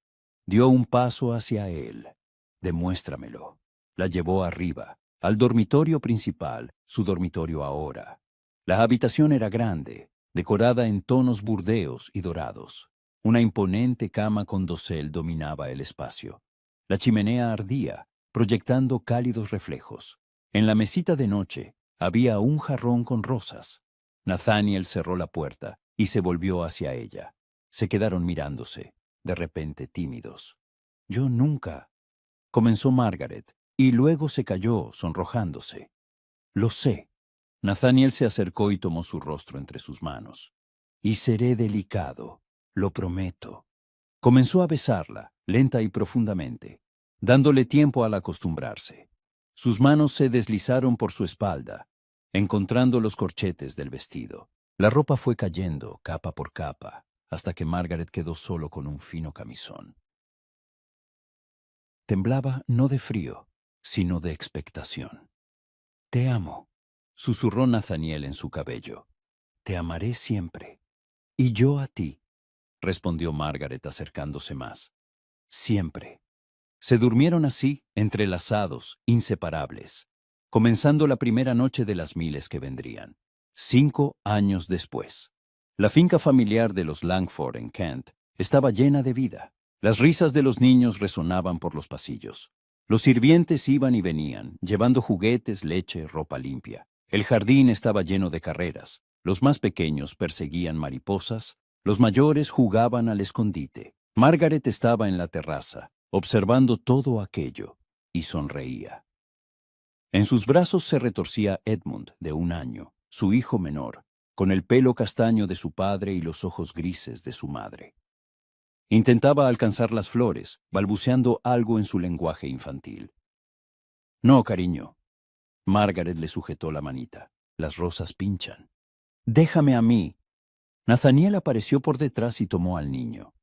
Dio un paso hacia él. Demuéstramelo. La llevó arriba, al dormitorio principal, su dormitorio ahora. La habitación era grande, decorada en tonos burdeos y dorados. Una imponente cama con dosel dominaba el espacio. La chimenea ardía, proyectando cálidos reflejos. En la mesita de noche había un jarrón con rosas. Nathaniel cerró la puerta y se volvió hacia ella. Se quedaron mirándose, de repente tímidos. Yo nunca, comenzó Margaret, y luego se calló, sonrojándose. Lo sé. Nathaniel se acercó y tomó su rostro entre sus manos. Y seré delicado, lo prometo. Comenzó a besarla, lenta y profundamente, dándole tiempo al acostumbrarse. Sus manos se deslizaron por su espalda, encontrando los corchetes del vestido. La ropa fue cayendo, capa por capa, hasta que Margaret quedó solo con un fino camisón. Temblaba no de frío, sino de expectación. Te amo, susurró Nathaniel en su cabello. Te amaré siempre. Y yo a ti, respondió Margaret acercándose más. Siempre. Se durmieron así, entrelazados, inseparables, comenzando la primera noche de las miles que vendrían. 5 años después. La finca familiar de los Langford en Kent estaba llena de vida. Las risas de los niños resonaban por los pasillos. Los sirvientes iban y venían, llevando juguetes, leche, ropa limpia. El jardín estaba lleno de carreras. Los más pequeños perseguían mariposas, los mayores jugaban al escondite. Margaret estaba en la terraza, observando todo aquello, y sonreía. En sus brazos se retorcía Edmund, de 1 año, su hijo menor, con el pelo castaño de su padre y los ojos grises de su madre. Intentaba alcanzar las flores, balbuceando algo en su lenguaje infantil. No, cariño. Margaret le sujetó la manita. Las rosas pinchan. Déjame a mí. Nathaniel apareció por detrás y tomó al niño.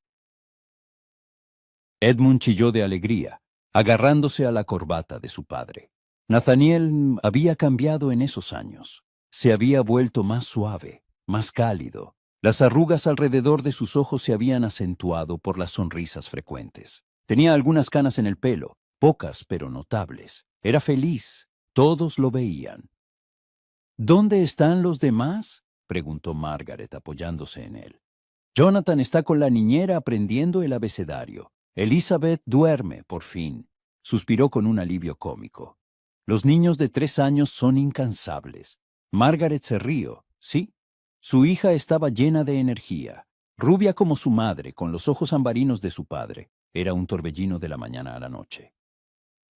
Edmund chilló de alegría, agarrándose a la corbata de su padre. Nathaniel había cambiado en esos años. Se había vuelto más suave, más cálido. Las arrugas alrededor de sus ojos se habían acentuado por las sonrisas frecuentes. Tenía algunas canas en el pelo, pocas pero notables. Era feliz. Todos lo veían. ¿Dónde están los demás?, preguntó Margaret apoyándose en él. Jonathan está con la niñera aprendiendo el abecedario. Elizabeth duerme, por fin. Suspiró con un alivio cómico. Los niños de 3 años son incansables. Margaret se rió, sí. Su hija estaba llena de energía. Rubia como su madre, con los ojos ambarinos de su padre. Era un torbellino de la mañana a la noche.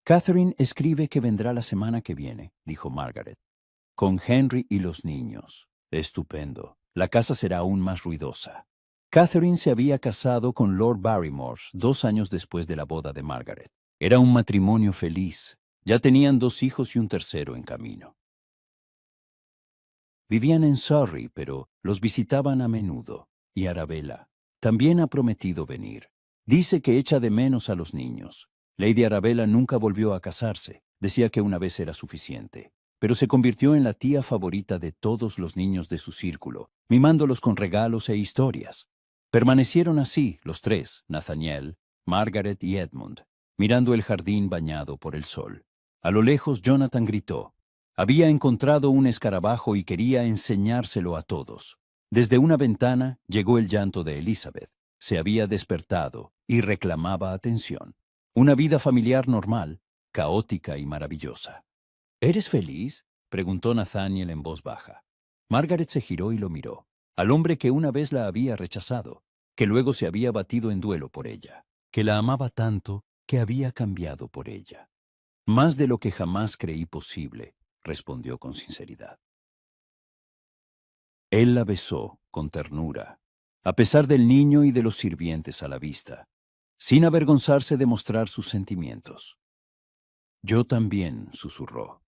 Catherine escribe que vendrá la semana que viene, dijo Margaret. Con Henry y los niños. Estupendo. La casa será aún más ruidosa. Catherine se había casado con Lord Barrymore 2 años después de la boda de Margaret. Era un matrimonio feliz. Ya tenían 2 hijos y un tercero en camino. Vivían en Surrey, pero los visitaban a menudo. Y Arabella también ha prometido venir. Dice que echa de menos a los niños. Lady Arabella nunca volvió a casarse. Decía que una vez era suficiente. Pero se convirtió en la tía favorita de todos los niños de su círculo, mimándolos con regalos e historias. Permanecieron así, los 3, Nathaniel, Margaret y Edmund, mirando el jardín bañado por el sol. A lo lejos Jonathan gritó. Había encontrado un escarabajo y quería enseñárselo a todos. Desde una ventana llegó el llanto de Elizabeth. Se había despertado y reclamaba atención. Una vida familiar normal, caótica y maravillosa. ¿Eres feliz?, preguntó Nathaniel en voz baja. Margaret se giró y lo miró. Al hombre que una vez la había rechazado, que luego se había batido en duelo por ella, que la amaba tanto que había cambiado por ella. Más de lo que jamás creí posible, respondió con sinceridad. Él la besó con ternura, a pesar del niño y de los sirvientes a la vista, sin avergonzarse de mostrar sus sentimientos. Yo también, susurró.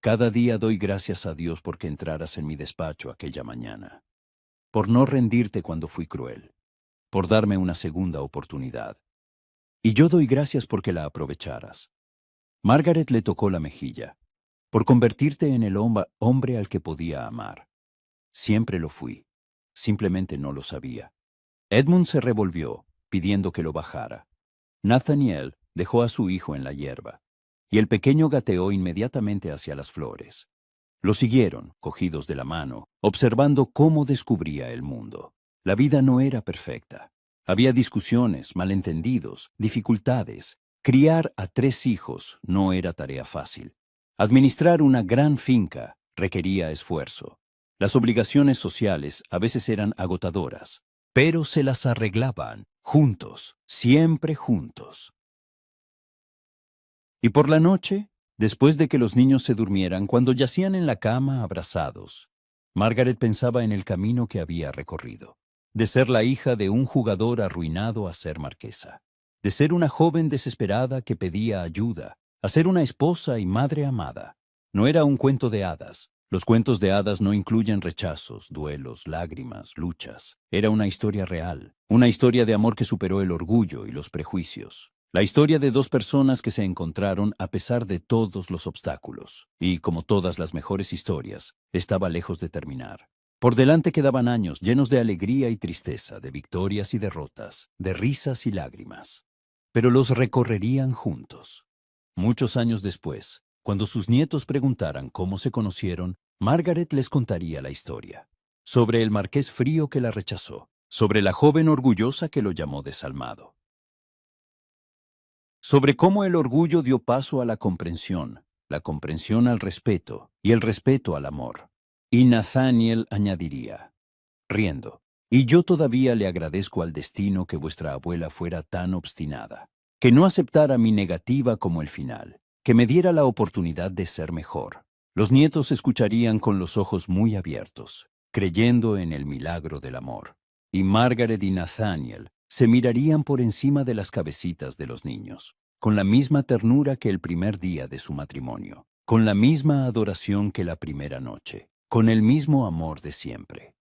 Cada día doy gracias a Dios porque entraras en mi despacho aquella mañana, por no rendirte cuando fui cruel, por darme una segunda oportunidad. Y yo doy gracias porque la aprovecharas. Margaret le tocó la mejilla, por convertirte en el hombre al que podía amar. Siempre lo fui, simplemente no lo sabía. Edmund se revolvió, pidiendo que lo bajara. Nathaniel dejó a su hijo en la hierba, y el pequeño gateó inmediatamente hacia las flores. Lo siguieron, cogidos de la mano, observando cómo descubría el mundo. La vida no era perfecta. Había discusiones, malentendidos, dificultades. Criar a 3 hijos no era tarea fácil. Administrar una gran finca requería esfuerzo. Las obligaciones sociales a veces eran agotadoras, pero se las arreglaban, juntos, siempre juntos. Y por la noche, después de que los niños se durmieran, cuando yacían en la cama abrazados, Margaret pensaba en el camino que había recorrido, de ser la hija de un jugador arruinado a ser marquesa, de ser una joven desesperada que pedía ayuda, a ser una esposa y madre amada. No era un cuento de hadas. Los cuentos de hadas no incluyen rechazos, duelos, lágrimas, luchas. Era una historia real, una historia de amor que superó el orgullo y los prejuicios. La historia de 2 personas que se encontraron a pesar de todos los obstáculos. Y, como todas las mejores historias, estaba lejos de terminar. Por delante quedaban años llenos de alegría y tristeza, de victorias y derrotas, de risas y lágrimas. Pero los recorrerían juntos. Muchos años después, cuando sus nietos preguntaran cómo se conocieron, Margaret les contaría la historia. Sobre el marqués frío que la rechazó, sobre la joven orgullosa que lo llamó desalmado, sobre cómo el orgullo dio paso a la comprensión al respeto y el respeto al amor. Y Nathaniel añadiría, riendo, y yo todavía le agradezco al destino que vuestra abuela fuera tan obstinada, que no aceptara mi negativa como el final, que me diera la oportunidad de ser mejor. Los nietos escucharían con los ojos muy abiertos, creyendo en el milagro del amor. Y Margaret y Nathaniel se mirarían por encima de las cabecitas de los niños, con la misma ternura que el primer día de su matrimonio, con la misma adoración que la primera noche, con el mismo amor de siempre.